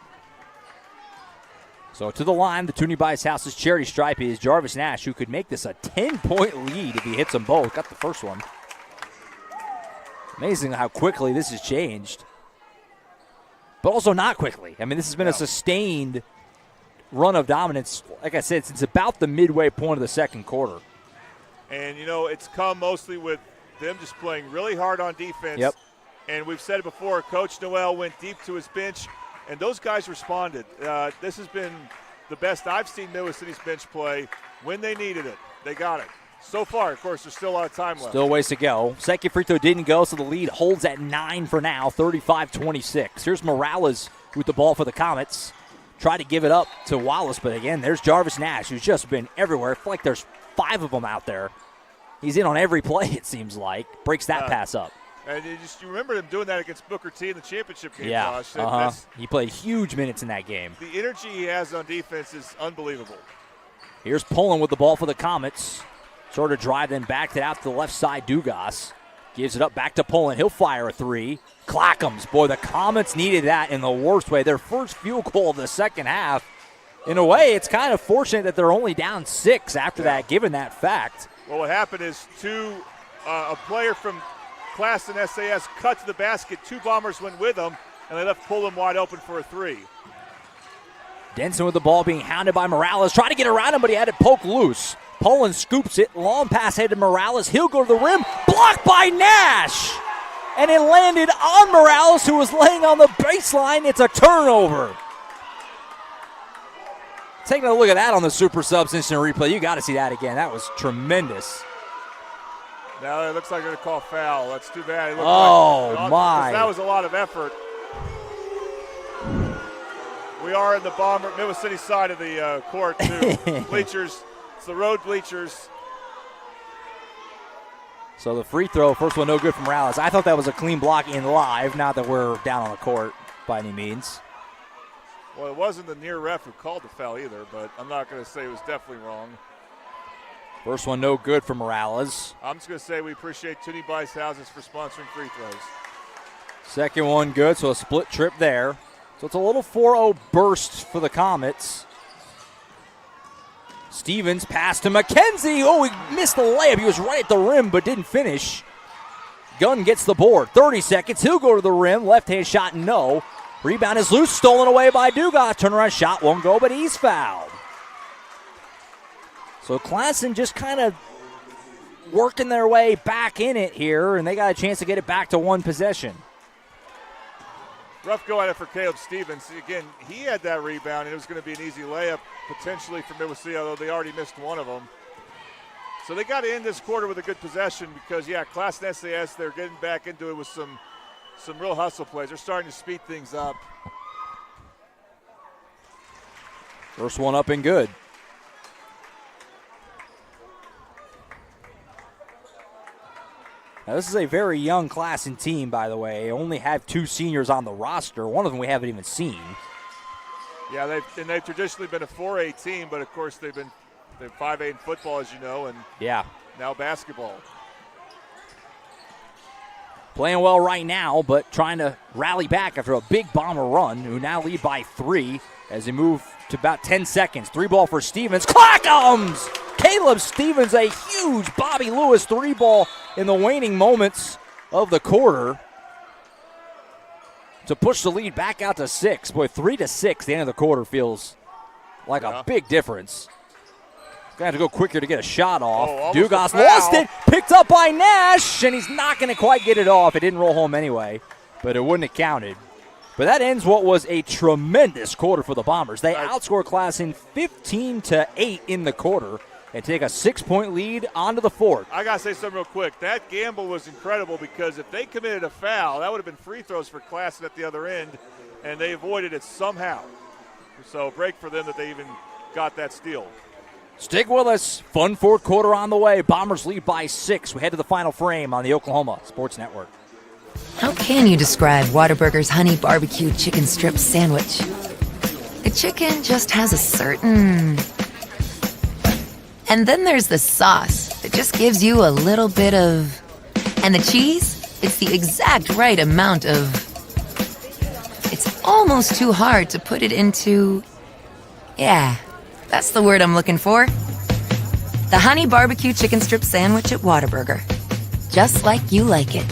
Speaker 3: So to the line, the Toonie Bice House's charity stripe is Jarvis Nash, who could make this a 10-point lead if he hits them both. Got the first one. Amazing how quickly this has changed. But also not quickly. I mean, this has been a sustained run of dominance, like I said, since about the midway point of the second quarter.
Speaker 4: And, it's come mostly with them just playing really hard on defense.
Speaker 3: Yep.
Speaker 4: And we've said it before, Coach Noel went deep to his bench, and those guys responded. This has been the best I've seen Midwest City's bench play when they needed it. They got it. So far, of course, there's still a lot of time left.
Speaker 3: Still ways to go. Second free throw didn't go, so the lead holds at 9 for now, 35-26. Here's Morales with the ball for the Comets. Tried to give it up to Wallace, but again, there's Jarvis Nash, who's just been everywhere. I feel like there's 5 of them out there. He's in on every play, it seems like. Breaks that pass up.
Speaker 4: And you remember him doing that against Booker T in the championship game,
Speaker 3: yeah,
Speaker 4: Josh.
Speaker 3: He played huge minutes in that game.
Speaker 4: The energy he has on defense is unbelievable.
Speaker 3: Here's Pullen with the ball for the Comets. Sort of drive, then backed it out to the left side. Dugas gives it up back to Pullen. He'll fire a 3. Clackham's. Boy, the Comets needed that in the worst way. Their first field goal of the second half. In a way, it's kind of fortunate that they're only down 6 after that, given that fact.
Speaker 4: Well, what happened is a player from Classen SAS cut to the basket. 2 Bombers went with them, and they left Pullen wide open for a 3.
Speaker 3: Denson with the ball being hounded by Morales. Trying to get around him, but he had it poked loose. Pullen scoops it. Long pass headed to Morales. He'll go to the rim. Blocked by Nash. And it landed on Morales, who was laying on the baseline. It's a turnover. Taking a look at that on the Super Subs instant replay. You got to see that again. That was tremendous.
Speaker 4: Now it looks like they're going to call foul. That's too bad.
Speaker 3: My.
Speaker 4: That was a lot of effort. We are in the Midwest City side of the court, too. Bleachers. It's the road bleachers.
Speaker 3: So the free throw, first one no good from Morales. I thought that was a clean block in live, not that we're down on the court by any means.
Speaker 4: Well, it wasn't the near ref who called the foul either, but I'm not going to say it was definitely wrong.
Speaker 3: First one no good for Morales.
Speaker 4: I'm just going to say we appreciate Toonie Bice Houses for sponsoring free throws.
Speaker 3: Second one good, so a split trip there. So it's a little 4-0 burst for the Comets. Stevens pass to McKenzie. Oh, he missed the layup. He was right at the rim but didn't finish. Gunn gets the board. 30 seconds. He'll go to the rim. Left-hand shot, no. Rebound is loose. Stolen away by Dugas. Turnaround shot won't go, but he's fouled. So Classen just kind of working their way back in it here, and they got a chance to get it back to one possession.
Speaker 4: Rough go at it for Caleb Stevens. Again, he had that rebound, and it was going to be an easy layup potentially for Midwest City, although they already missed one of them. So they got to end this quarter with a good possession because, Classen SAS, they're getting back into it with some real hustle plays. They're starting to speed things up.
Speaker 3: First one up and good. Now, this is a very young Classen team, by the way. They only have 2 seniors on the roster. One of them we haven't even seen.
Speaker 4: Yeah, they've traditionally been a 4A team, but of course they're 5A in football, as you know, and now basketball.
Speaker 3: Playing well right now, but trying to rally back after a big Bomber run, who now lead by 3 as they move to about 10 seconds. 3 ball for Stevens. Clackham's! Caleb Stevens, a huge Bobby Lewis 3 ball in the waning moments of the quarter to push the lead back out to 6. Boy, 3-6, the end of the quarter feels like a big difference. Gonna have to go quicker to get a shot off. Dugas lost it, picked up by Nash, and he's not gonna quite get it off. It didn't roll home anyway, but it wouldn't have counted. But that ends what was a tremendous quarter for the Bombers. They outscore Classen 15-8 in the quarter and take a 6-point lead onto the fourth.
Speaker 4: I got to say something real quick. That gamble was incredible because if they committed a foul, that would have been free throws for Classen at the other end, and they avoided it somehow. So break for them that they even got that steal.
Speaker 3: Stick with us. Fun fourth quarter on the way. Bombers lead by 6. We head to the final frame on the Oklahoma Sports Network.
Speaker 11: How can you describe Whataburger's honey barbecue chicken strip sandwich? The chicken just has a certain... And then there's the sauce that just gives you a little bit of... And the cheese? It's the exact right amount of... It's almost too hard to put it into... Yeah, that's the word I'm looking for. The honey barbecue chicken strip sandwich at Whataburger. Just like you like it.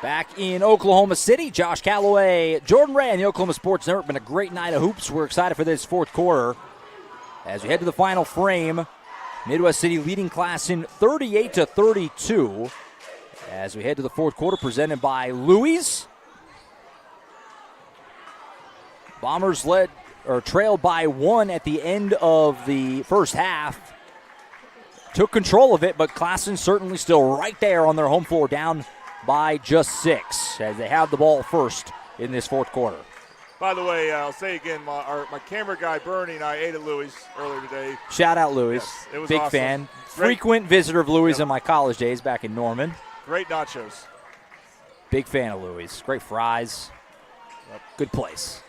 Speaker 3: Back in Oklahoma City, Josh Calloway, Jordan Ray, and the Oklahoma Sports Network. Been a great night of hoops. We're excited for this fourth quarter. As we head to the final frame, Midwest City leading Classen 38-32. As we head to the fourth quarter, presented by Louis. Bombers trailed by 1 at the end of the first half. Took control of it, but Classen certainly still right there on their home floor, down by just 6 as they have the ball first in this fourth quarter.
Speaker 4: By the way, I'll say again, my camera guy Bernie and I ate at Louis earlier today.
Speaker 3: Shout out Louis.
Speaker 4: Yes, it was
Speaker 3: big
Speaker 4: awesome.
Speaker 3: fan.
Speaker 4: Great.
Speaker 3: Frequent visitor of Louis in my college days back in Norman.
Speaker 4: Great nachos.
Speaker 3: Big fan of Louis. Great fries. Good place.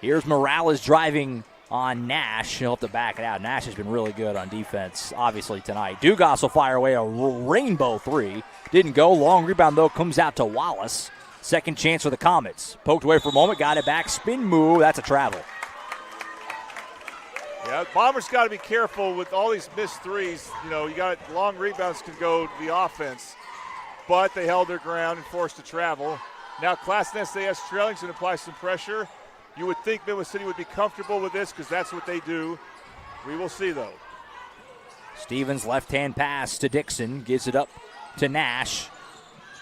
Speaker 3: Here's Morales driving on Nash. He'll have to back it out. Nash has been really good on defense, obviously, tonight. Dugas will fire away a rainbow 3. Didn't go. Long rebound, though, comes out to Wallace. Second chance for the Comets. Poked away for a moment, got it back. Spin move. That's a travel.
Speaker 4: Yeah, Bombers got to be careful with all these missed threes. You know, you got long rebounds can go to the offense, but they held their ground and forced to travel. Now Classen SAS trailing is going to apply some pressure. You would think Midwest City would be comfortable with this because that's what they do. We will see, though.
Speaker 3: Stevens' left-hand pass to Dixon. Gives it up to Nash.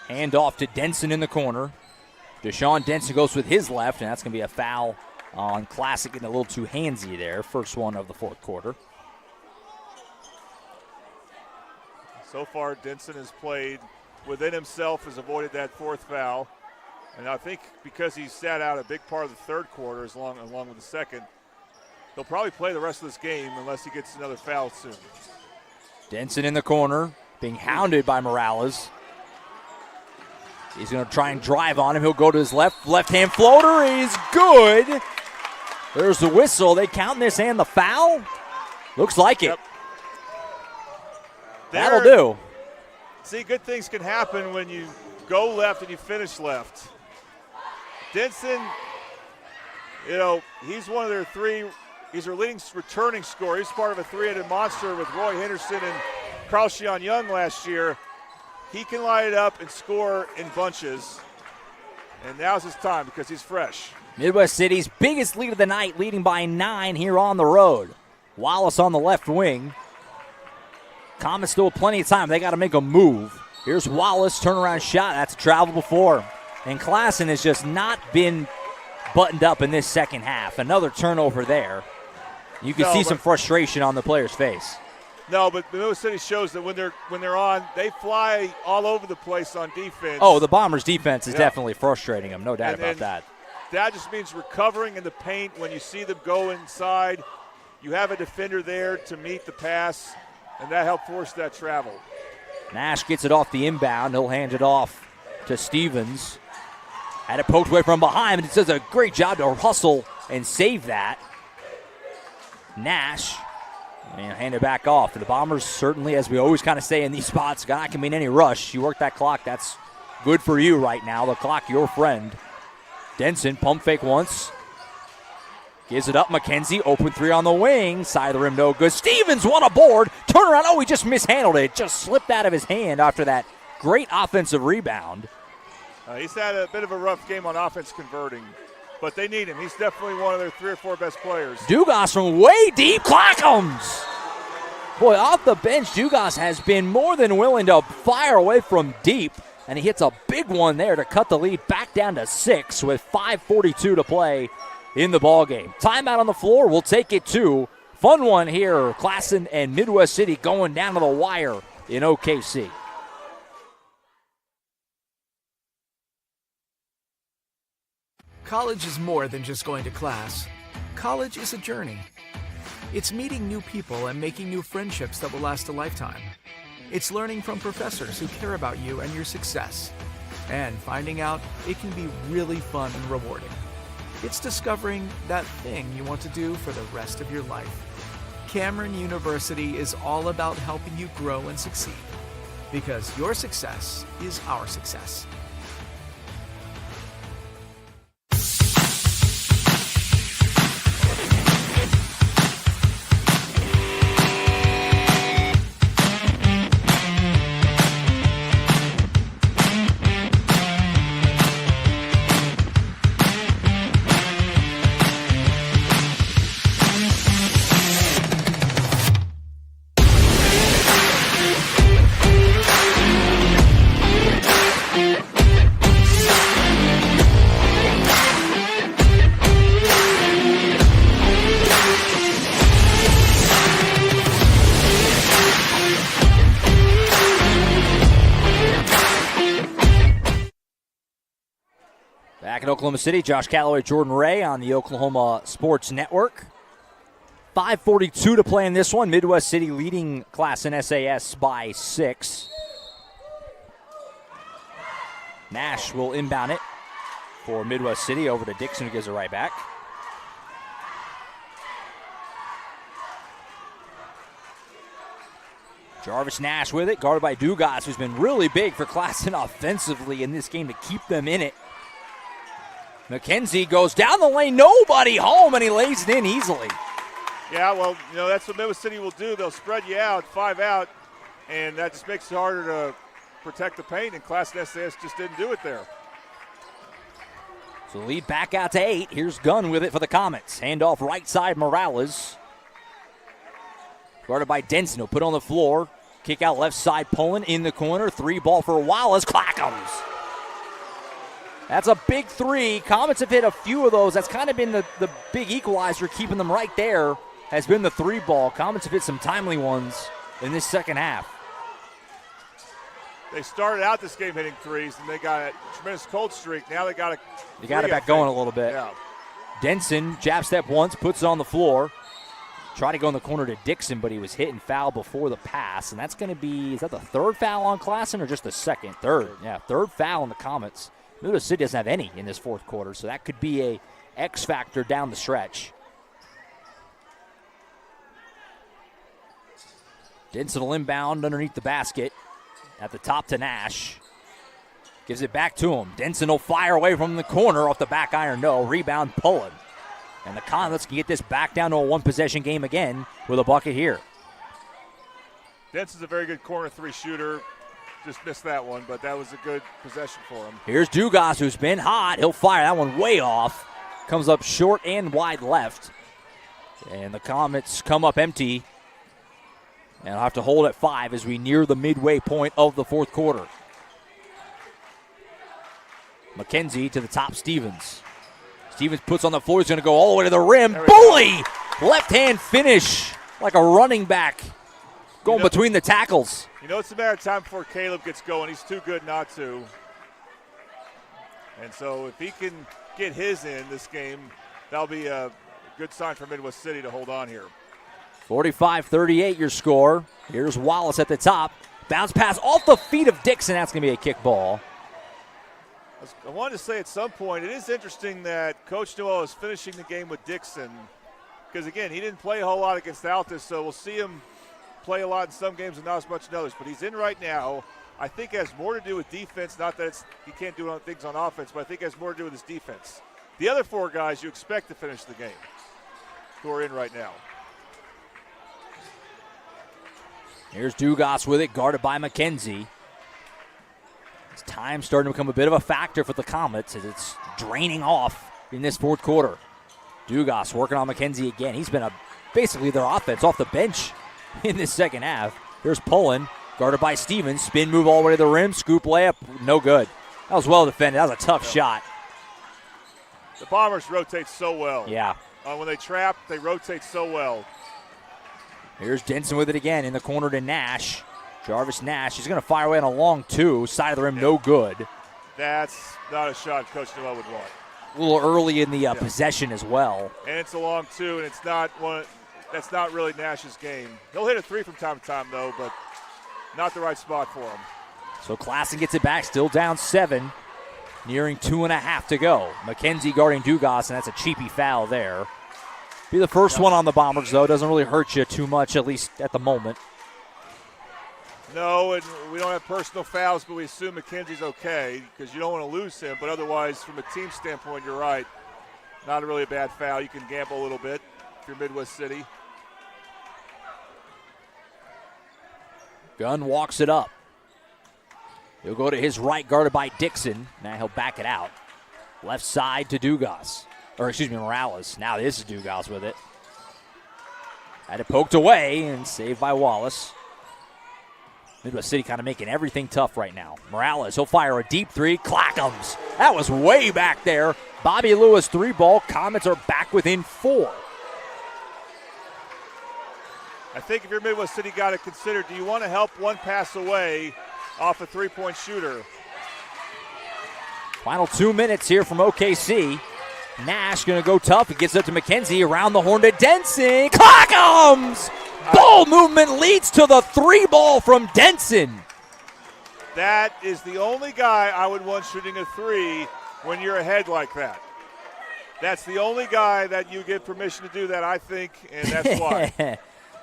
Speaker 3: Hand off to Denson in the corner. Deshaun Denson goes with his left, and that's going to be a foul on Classic, getting a little too handsy there. First one of the fourth quarter.
Speaker 4: So far, Denson has played within himself, has avoided that fourth foul. And I think because he sat out a big part of the third quarter along with the second, he'll probably play the rest of this game unless he gets another foul soon.
Speaker 3: Denson in the corner, being hounded by Morales. He's going to try and drive on him. He'll go to his left-hand floater is good. There's the whistle. They count this and the foul? Looks like it.
Speaker 4: Yep.
Speaker 3: That'll do.
Speaker 4: See, good things can happen when you go left and you finish left. Denson, you know, he's one of their 3. He's their leading returning scorer. He's part of a 3-headed monster with Roy Henderson and Carl Shion Young last year. He can light it up and score in bunches. And now's his time because he's fresh.
Speaker 3: Midwest City's biggest lead of the night, leading by 9 here on the road. Wallace on the left wing. Comets still have plenty of time. They got to make a move. Here's Wallace, turnaround shot. That's a travel before. And Classen has just not been buttoned up in this second half. Another turnover there. You can see some frustration on the player's face.
Speaker 4: No, but Midwest City shows that when they're on, they fly all over the place on defense.
Speaker 3: Oh, the Bombers' defense is definitely frustrating them. No doubt about that.
Speaker 4: That just means recovering in the paint when you see them go inside. You have a defender there to meet the pass, and that helped force that travel.
Speaker 3: Nash gets it off the inbound. He'll hand it off to Stevens. Had it poked away from behind, and it does a great job to hustle and save that. Nash, and hand it back off. The Bombers certainly, as we always kind of say in these spots, God can mean any rush. You work that clock, that's good for you right now. The clock, your friend. Denson, pump fake once. Gives it up, McKenzie, open 3 on the wing. Side of the rim, no good. Stevens, one aboard. Turn around, he just mishandled it. Just slipped out of his hand after that great offensive rebound.
Speaker 4: He's had a bit of a rough game on offense converting, but they need him. He's definitely one of their 3 or 4 best players.
Speaker 3: Dugas from way deep, Clackums. Boy, off the bench, Dugas has been more than willing to fire away from deep, and he hits a big one there to cut the lead back down to 6 with 5:42 to play in the ballgame. Timeout on the floor. We'll take it to fun one here. Classen and Midwest City going down to the wire in OKC.
Speaker 8: College is more than just going to class. College is a journey. It's meeting new people and making new friendships that will last a lifetime. It's learning from professors who care about you and your success. And finding out it can be really fun and rewarding. It's discovering that thing you want to do for the rest of your life. Cameron University is all about helping you grow and succeed. Because your success is our success.
Speaker 3: Back in Oklahoma City, Josh Calloway, Jordan Ray on the Oklahoma Sports Network. 5:42 to play in this one. Midwest City leading Classen SAS by 6. Nash will inbound it for Midwest City over to Dixon, who gives it right back. Jarvis Nash with it, guarded by Dugas, who's been really big for Classen offensively in this game to keep them in it. McKenzie goes down the lane, nobody home, and he lays it in easily.
Speaker 4: Yeah, well, that's what Midwest City will do. They'll spread you out, 5 out, and that just makes it harder to protect the paint, and Classen SAS just didn't do it there.
Speaker 3: So lead back out to 8. Here's Gunn with it for the Comets. Handoff right side, Morales. Guarded by Denson, who'll put on the floor. Kick out left side, Pullen in the corner. 3 ball for Wallace. Clackums. That's a big 3. Comets have hit a few of those. That's kind of been the big equalizer, keeping them right there, has been the 3 ball. Comets have hit some timely ones in this second half.
Speaker 4: They started out this game hitting 3s, and they got a tremendous cold streak. Now they got it
Speaker 3: back going a little bit.
Speaker 4: Yeah.
Speaker 3: Denson, jab step once, puts it on the floor. Tried to go in the corner to Dixon, but he was hit and fouled before the pass. And that's going to be, is that the 3rd foul on Classen or just the 2nd? 3rd. Yeah, 3rd foul on the Comets. Midwest City doesn't have any in this 4th quarter, so that could be a X factor down the stretch. Denson will inbound underneath the basket. At the top to Nash. Gives it back to him. Denson will fire away from the corner off the back iron. No. Rebound Pullen. And the Comets can get this back down to a 1-possession game again with a bucket here.
Speaker 4: Denson's a very good corner 3 shooter. Just missed that one, but that was a good possession for him.
Speaker 3: Here's Dugas, who's been hot. He'll fire that one way off. Comes up short and wide left. And the Comets come up empty. And I'll have to hold at 5 as we near the midway point of the 4th quarter. McKenzie to the top, Stevens. Stevens puts on the floor. He's going to go all the way to the rim. Bully! Left-hand finish like a running back going between the tackles.
Speaker 4: It's a matter of time before Caleb gets going. He's too good not to. And so if he can get his in this game, that'll be a good sign for Midwest City to hold on here.
Speaker 3: 45-38 your score. Here's Wallace at the top. Bounce pass off the feet of Dixon. That's going to be a kick ball.
Speaker 4: I wanted to say at some point, it is interesting that Coach Noel is finishing the game with Dixon because, again, he didn't play a whole lot against Altus, so we'll see him play a lot in some games and not as much in others. But he's in right now. I think it has more to do with defense, not that he can't do things on offense, but I think it has more to do with his defense. The other 4 guys you expect to finish the game who are in right now.
Speaker 3: Here's Dugas with it, guarded by McKenzie. It's time starting to become a bit of a factor for the Comets as it's draining off in this 4th quarter. Dugas working on McKenzie again. He's been basically their offense off the bench in this second half. Here's Pullen, guarded by Stevens. Spin move all the way to the rim. Scoop layup, no good. That was well defended. That was a tough shot.
Speaker 4: The Bombers rotate so well.
Speaker 3: Yeah.
Speaker 4: When they trap, they rotate so well.
Speaker 3: Here's Denson with it again in the corner to Nash. Jarvis Nash, he's going to fire away on a long two. Side of the rim, no good.
Speaker 4: That's not a shot Coach Noel would want.
Speaker 3: A little early in the possession as well.
Speaker 4: And it's a long two, and it's not one. That's not really Nash's game. He'll hit a three from time to time, though, but not the right spot for him.
Speaker 3: So Classen gets it back, still down 7, nearing 2.5 to go. McKenzie guarding Dugas, and that's a cheapy foul there. Be the first one on the Bombers, though. Doesn't really hurt you too much, at least at the moment.
Speaker 4: No, and we don't have personal fouls, but we assume McKenzie's okay because you don't want to lose him. But otherwise, from a team standpoint, you're right. Not really a bad foul. You can gamble a little bit if you're Midwest City.
Speaker 3: Gunn walks it up. He'll go to his right, guarded by Dixon. Now he'll back it out. Left side to Dugas. Or, excuse me, Morales. Now this is Dugas with it. Had it poked away and saved by Wallace. Midwest City kind of making everything tough right now. Morales, he'll fire a deep three. Clackums. That was way back there. Bobby Lewis 3-ball. Comets are back within 4.
Speaker 4: I think if you're Midwest City, got to consider, do you want to help one pass away off a three-point shooter?
Speaker 3: Final 2 minutes here from OKC. Nash going to go tough. He gets up to McKenzie. Around the horn to Denson. Clackums! Ball movement leads to the 3-ball from Denson.
Speaker 4: That is the only guy I would want shooting a three when you're ahead like that. That's the only guy that you give permission to do that, I think, and that's why.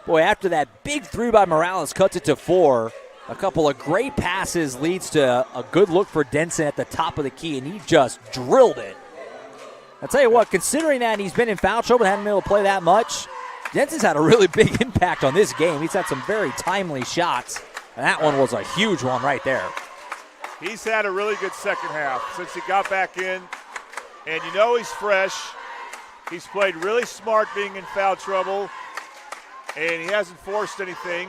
Speaker 3: Boy, after that big three by Morales cuts it to 4. A couple of great passes leads to a good look for Denson at the top of the key, and he just drilled it. I'll tell you what, considering that he's been in foul trouble and hadn't been able to play that much, Denson's had a really big impact on this game. He's had some very timely shots, and that one was a huge one right there.
Speaker 4: He's had a really good second half since he got back in, and you know he's fresh. He's played really smart being in foul trouble, and he hasn't forced anything.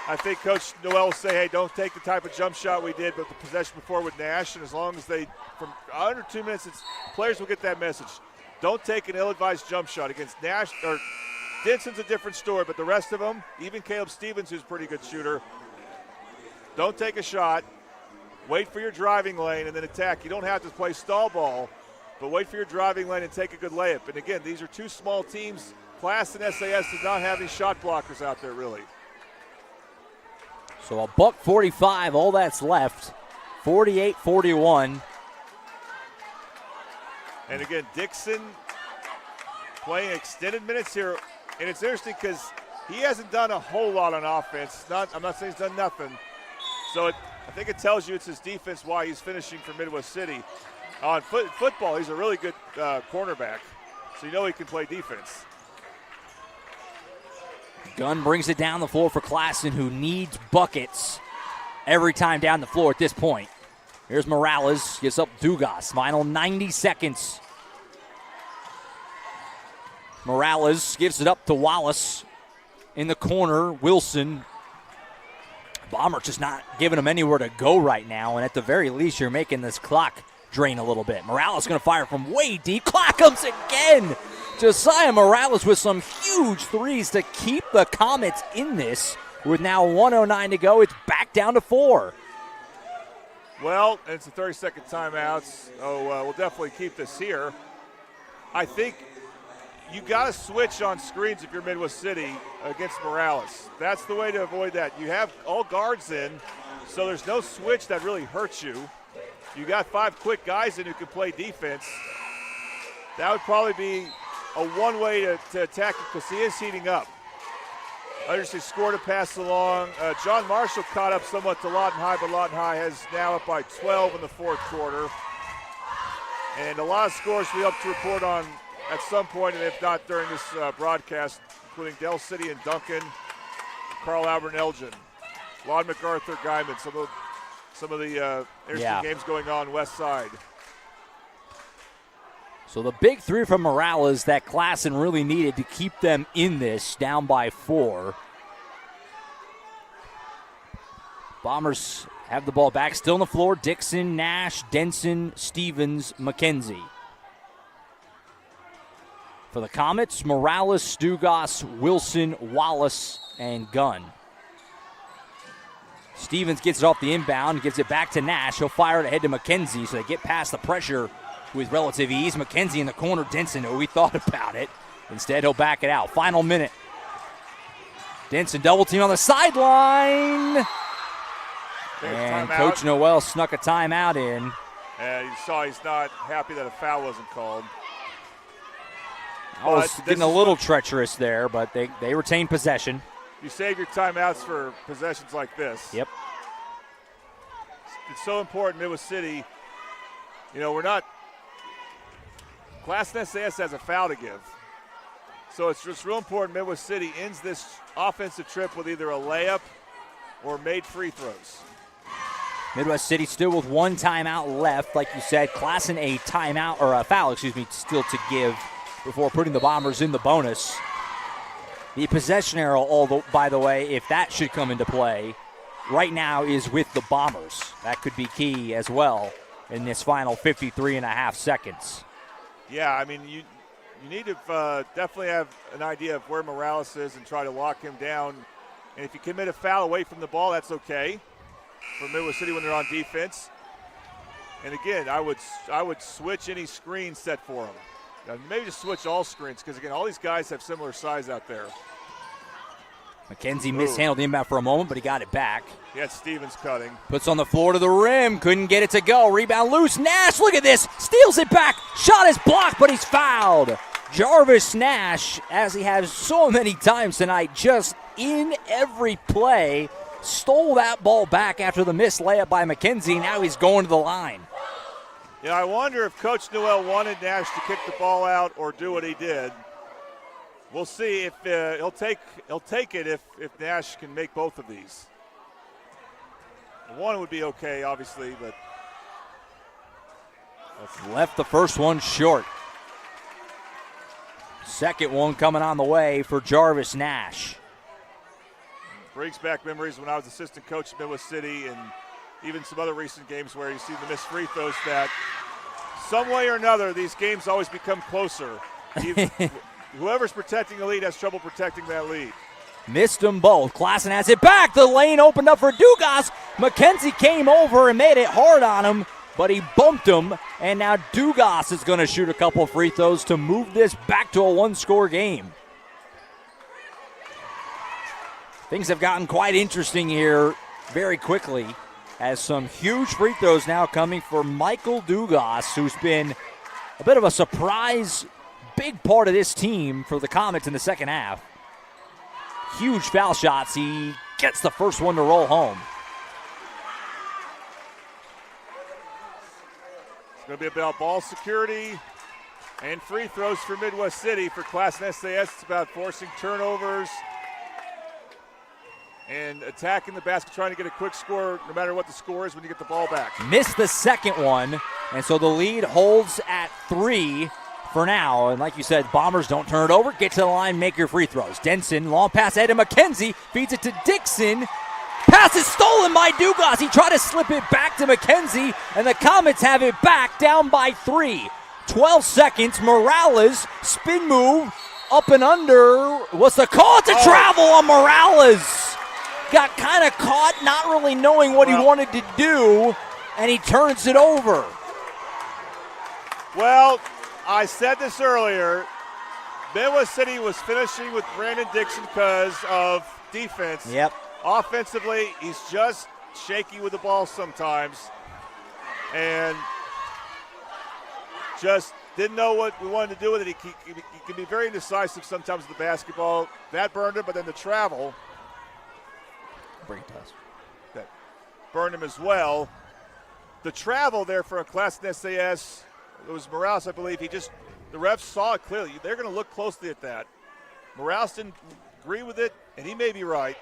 Speaker 4: I think Coach Noel will say, hey, don't take the type of jump shot we did, but the possession before with Nash, and as long as they, from under 2 minutes, players will get that message. Don't take an ill-advised jump shot against Nash, or Denson's a different story, but the rest of them, even Caleb Stevens, who's a pretty good shooter, don't take a shot. Wait for your driving lane and then attack. You don't have to play stall ball, but wait for your driving lane and take a good layup. And again, these are two small teams. Classen and SAS did not have any shot blockers out there, really.
Speaker 3: So $1:45, all that's left. 48-41.
Speaker 4: And again, Dixon playing extended minutes here. And it's interesting because he hasn't done a whole lot on offense. I'm not saying he's done nothing. So I think it tells you it's his defense why he's finishing for Midwest City. On football, he's a really good cornerback. So you know he can play defense.
Speaker 3: Gunn brings it down the floor for Classen, who needs buckets every time down the floor at this point. Here's Morales, gives up Dugas. Final 90 seconds. Morales gives it up to Wallace. In the corner, Wilson. Bomber just not giving him anywhere to go right now, and at the very least, you're making this clock drain a little bit. Morales going to fire from way deep. Clock comes again. Josiah Morales with some huge threes to keep the Comets in this. With now 1:09 to go, it's back down to 4.
Speaker 4: Well, it's a 30-second timeout, so we'll definitely keep this here. I think you got to switch on screens if you're Midwest City against Morales. That's the way to avoid that. You have all guards in, so there's no switch that really hurts you. You got 5 quick guys in who can play defense. That would probably be a one way to attack it because he is heating up. Undersea scored a pass along. John Marshall caught up somewhat to Lawton High, but Lawton High has now up by 12 in the fourth quarter. And a lot of scores we hope to report on at some point, and if not during this broadcast, including Del City and Duncan, Carl Albert and Elgin, Lon MacArthur, Guyman, some of the interesting games going on west side.
Speaker 3: So the big three from Morales that Classen really needed to keep them in this, down by 4. Bombers have the ball back, still on the floor. Dixon, Nash, Denson, Stevens, McKenzie. For the Comets, Morales, Stugas, Wilson, Wallace, and Gunn. Stevens gets it off the inbound, gives it back to Nash. He'll fire it ahead to McKenzie, so they get past the pressure with relative ease. McKenzie in the corner. Denson, we thought about it. Instead, he'll back it out. Final minute. Denson double team on the sideline. And Coach Noel snuck a timeout in.
Speaker 4: And you saw he's not happy that a foul wasn't called.
Speaker 3: I was getting a little treacherous there, but they retain possession.
Speaker 4: You save your timeouts for possessions like this.
Speaker 3: Yep.
Speaker 4: It's so important, Midwest City. You know, we're not – Classen SAS has a foul to give. So it's just real important Midwest City ends this offensive trip with either a layup or made free throws.
Speaker 3: Midwest City still with one timeout left. Like you said, Classen a timeout, or a foul, still to give before putting the Bombers in the bonus. The possession arrow, by the way, if that should come into play, right now is with the Bombers. That could be key as well in this final 53.5 seconds.
Speaker 4: Yeah, I mean, you need to definitely have an idea of where Morales is and try to lock him down. And if you commit a foul away from the ball, that's okay for Midwest City when they're on defense. And again, I would switch any screen set for them. Maybe just switch all screens because, again, all these guys have similar size out there.
Speaker 3: McKenzie mishandled the inbound for a moment, but he got it back.
Speaker 4: He had Stevens cutting.
Speaker 3: Puts on the floor to the rim. Couldn't get it to go. Rebound loose. Nash, look at this. Steals it back. Shot is blocked, but he's fouled. Jarvis Nash, as he has so many times tonight, just in every play, stole that ball back after the missed layup by McKenzie. Now he's going to the line.
Speaker 4: Yeah, I wonder if Coach Noel wanted Nash to kick the ball out or do what he did. We'll see if he'll take it if Nash can make both of these. One would be okay, obviously, but
Speaker 3: left the first one short. Second one coming on the way for Jarvis Nash.
Speaker 4: Brings back memories when I was assistant coach at Midwest City and even some other recent games where you see the missed free throws that some way or another these games always become closer. Whoever's protecting the lead has trouble protecting that lead.
Speaker 3: Missed them both. Classen has it back. The lane opened up for Dugas. McKenzie came over and made it hard on him, but he bumped him, and now Dugas is going to shoot a couple free throws to move this back to a one-score game. Things have gotten quite interesting here very quickly as some huge free throws now coming for Michael Dugas, who's been a bit of a surprise big part of this team for the Comets in the second half. Huge foul shots. He gets the first one to roll home.
Speaker 4: It's going to be about ball security and free throws for Midwest City. For Classen SAS, it's about forcing turnovers and attacking the basket, trying to get a quick score no matter what the score is when you get the ball back.
Speaker 3: Missed the second one, and so the lead holds at 3 for now. And like you said, Bombers don't turn it over. Get to the line, make your free throws. Denson, long pass ahead to McKenzie, feeds it to Dixon. Pass is stolen by Dugas. He tried to slip it back to McKenzie, and the Comets have it back, down by 3. 12 seconds. Morales, spin move, up and under. What's the call? It's a travel on Morales. Got kind of caught, not really knowing what he wanted to do, and he turns it over.
Speaker 4: Well, I said this earlier. Midwest City was finishing with Brandon Dixon because of defense.
Speaker 3: Yep.
Speaker 4: Offensively, he's just shaky with the ball sometimes. And just didn't know what we wanted to do with it. He can be very indecisive sometimes with the basketball. That burned him, but then the travel that burned him as well. The travel there for a Classen SAS, it was Morales, I believe. The refs saw it clearly. They're going to look closely at that. Morales didn't agree with it, and he may be right,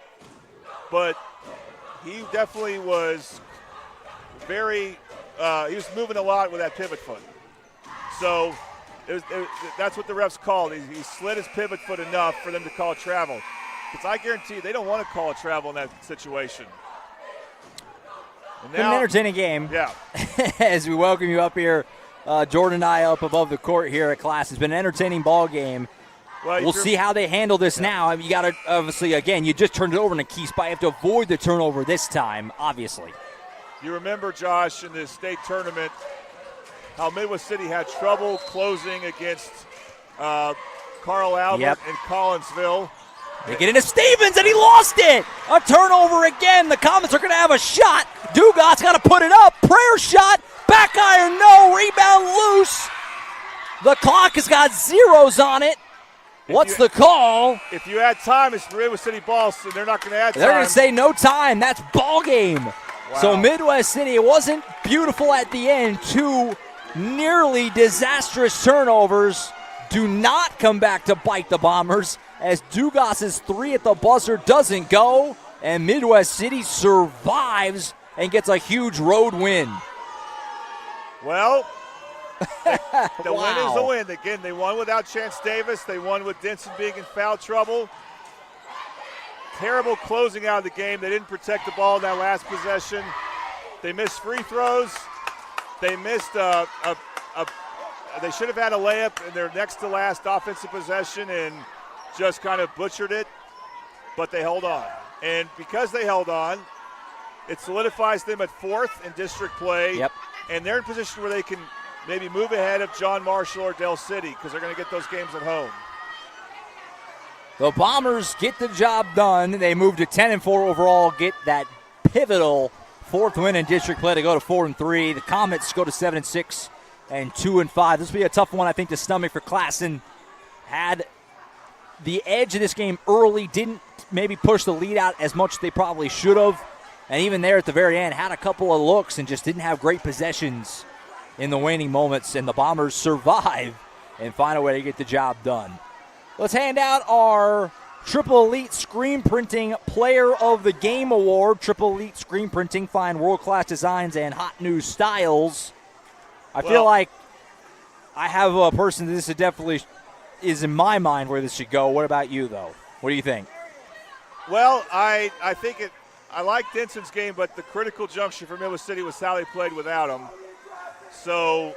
Speaker 4: but he definitely was he was moving a lot with that pivot foot. So that's what the refs called. He slid his pivot foot enough for them to call it travel. Because I guarantee you they don't want to call it travel in that situation.
Speaker 3: Been an entertaining game.
Speaker 4: Yeah.
Speaker 3: As we welcome you up here Jordan and I up above the court here at Class. It's been an entertaining ball game.
Speaker 4: Well,
Speaker 3: we'll see how they handle this now. I mean, you got to, obviously, again, you just turned it over in a key spot. You have to avoid the turnover this time, obviously.
Speaker 4: You remember, Josh, in the state tournament, how Midwest City had trouble closing against Carl Albert in Collinsville.
Speaker 3: They get into Stevens, and he lost it. A turnover again. The Comets are going to have a shot. Dugat's got to put it up. Prayer shot. Back iron, no. Rebound loose. The clock has got zeros on it. What's the call?
Speaker 4: If you add time, it's Midwest City ball, so they're not going to add time.
Speaker 3: They're going to say no time. That's ball game.
Speaker 4: Wow.
Speaker 3: So Midwest City, it wasn't beautiful at the end. 2 nearly disastrous turnovers do not come back to bite the Bombers, as Dugas's 3 at the buzzer doesn't go, and Midwest City survives and gets a huge road win.
Speaker 4: Well, the win is the win. Again, they won without Chance Davis. They won with Denson being in foul trouble. Terrible closing out of the game. They didn't protect the ball in that last possession. They missed free throws. They missed they should have had a layup in their next to last offensive possession and just kind of butchered it, but they held on. And because they held on, it solidifies them at 4th in district play.
Speaker 3: Yep.
Speaker 4: And they're in a position where they can maybe move ahead of John Marshall or Del City because they're going to get those games at home.
Speaker 3: The Bombers get the job done. They move to 10-4 overall, get that pivotal 4th win in district play to go to 4-3. The Comets go to 7-6 and 2-5. This will be a tough one, I think, to stomach for Classen. Had the edge of this game early, didn't maybe push the lead out as much as they probably should have. And even there at the very end, had a couple of looks and just didn't have great possessions in the waning moments. And the Bombers survive and find a way to get the job done. Let's hand out our Triple Elite Screen Printing Player of the Game Award. Triple Elite Screen Printing, find world-class designs and hot new styles. I feel like I have a person that this definitely is in my mind where this should go. What about you, though? What do you think?
Speaker 4: Well, I think I like Denson's game, but the critical juncture for Midwest City was how they played without him. So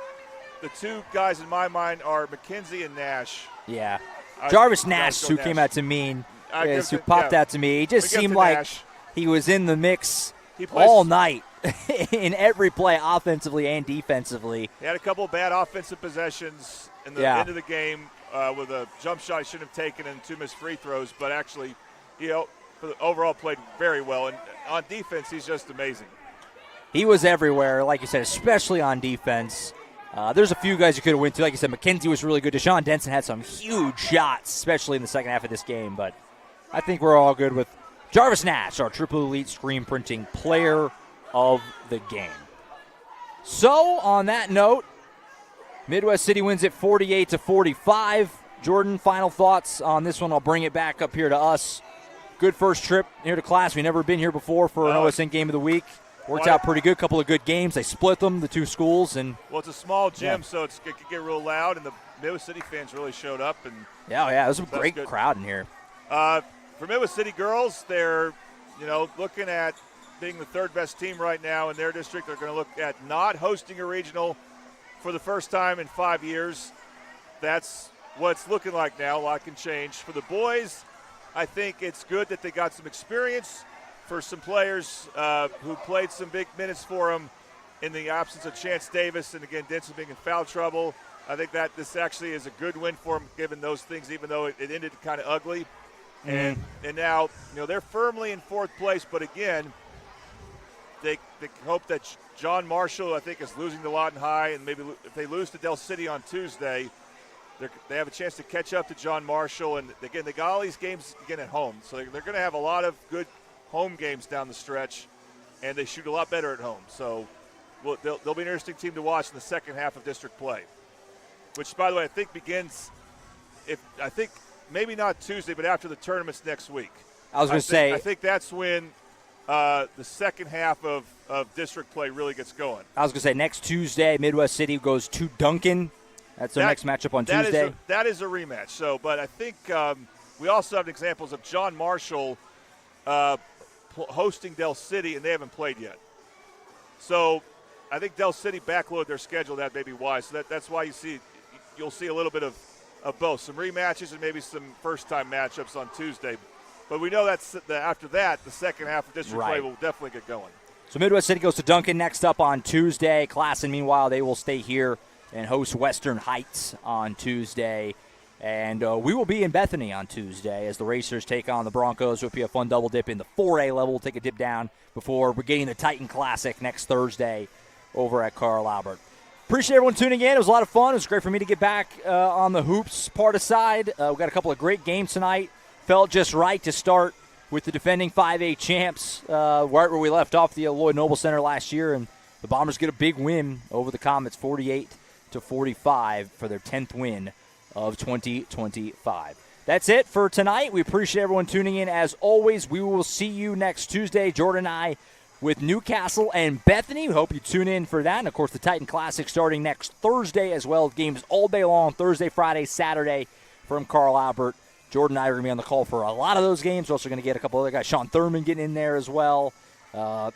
Speaker 4: the 2 guys in my mind are McKenzie and Nash.
Speaker 3: Yeah. Jarvis Nash, who came out to mean, who popped out to me. He just seemed like he was in the mix all night in every play, offensively and defensively.
Speaker 4: He had a couple of bad offensive possessions in the end of the game with a jump shot he shouldn't have taken and 2 missed free throws, but actually, overall played very well. And on defense, he's just amazing.
Speaker 3: He was everywhere, like you said, especially on defense. There's a few guys you could have went to. Like you said, McKenzie was really good. Deshaun Denson had some huge shots, especially in the second half of this game. But I think we're all good with Jarvis Nash, our Triple Elite Screen Printing Player of the Game. So, on that note, Midwest City wins it 48-45. Jordan, final thoughts on this one. I'll bring it back up here to us. Good first trip here to Class. We've never been here before for an OSN Game of the Week. Worked out pretty good. Couple of good games. They split them, the 2 schools, and
Speaker 4: it's a small gym, so it could get real loud. And the Midwest City fans really showed up. And
Speaker 3: it was a great crowd in here.
Speaker 4: For Midwest City girls, they're looking at being the 3rd best team right now in their district. They're going to look at not hosting a regional for the first time in 5 years. That's what it's looking like now. A lot can change. For the boys, I think it's good that they got some experience for some players who played some big minutes for them in the absence of Chance Davis and, again, Denson being in foul trouble. I think that this actually is a good win for them given those things, even though it ended kind of ugly. And now, they're firmly in 4th place, but, again, they hope that John Marshall, I think, is losing to Lawton High, and maybe if they lose to Del City on Tuesday, they have a chance to catch up to John Marshall. And, again, they got all these games again at home, so they're going to have a lot of good home games down the stretch, and they shoot a lot better at home. So they'll be an interesting team to watch in the second half of district play, which, by the way, I think begins maybe not Tuesday, but after the tournaments next week.
Speaker 3: I was going to say.
Speaker 4: I think that's when the second half of district play really gets going.
Speaker 3: I was going to say next Tuesday, Midwest City goes to Duncan. That's their next matchup on Tuesday.
Speaker 4: That is a rematch. So, but I think we also have examples of John Marshall hosting Del City, and they haven't played yet. So I think Del City backloaded their schedule. That may be why. So that's why you'll see a little bit of both, some rematches and maybe some first-time matchups on Tuesday. But we know after that, the second half of district play will definitely get going.
Speaker 3: So Midwest City goes to Duncan next up on Tuesday. Classen, meanwhile, they will stay here and host Western Heights on Tuesday. And we will be in Bethany on Tuesday as the Racers take on the Broncos. It'll be a fun double dip in the 4A level. We'll take a dip down before we're getting the Titan Classic next Thursday over at Carl Albert. Appreciate everyone tuning in. It was a lot of fun. It was great for me to get back on the hoops part aside. We've got a couple of great games tonight. Felt just right to start with the defending 5A champs right where we left off the Lloyd Noble Center last year. And the Bombers get a big win over the Comets, 48-45 for their 10th win of 2025. That's it for tonight. We appreciate everyone tuning in. As always, we will see you next Tuesday. Jordan and I with Newcastle and Bethany. We hope you tune in for that. And, of course, the Titan Classic starting next Thursday as well. Games all day long, Thursday, Friday, Saturday from Carl Albert. Jordan and I are going to be on the call for a lot of those games. We're also going to get a couple other guys. Sean Thurman getting in there as well.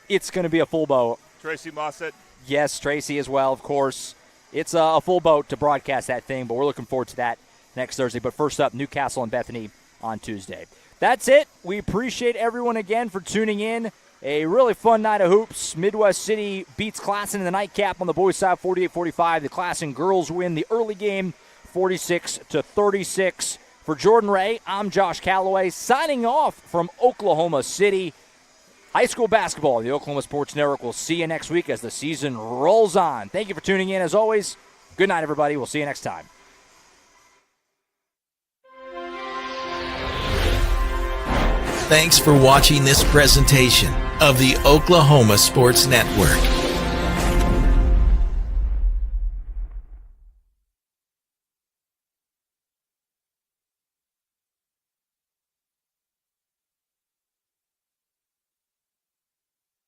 Speaker 3: It's going to be a full boat.
Speaker 4: Tracy Mossett.
Speaker 3: Yes, Tracy as well, of course. It's a full boat to broadcast that thing, but we're looking forward to that next Thursday. But first up, Newcastle and Bethany on Tuesday. That's it. We appreciate everyone again for tuning in. A really fun night of hoops. Midwest City beats Classen in the nightcap on the boys' side, 48-45. The Classen girls win the early game, 46-36. For Jordan Ray, I'm Josh Calloway, signing off from Oklahoma City. High school basketball, the Oklahoma Sports Network. We'll see you next week as the season rolls on. Thank you for tuning in. As always, good night, everybody. We'll see you next time.
Speaker 12: Thanks for watching this presentation of the Oklahoma Sports Network.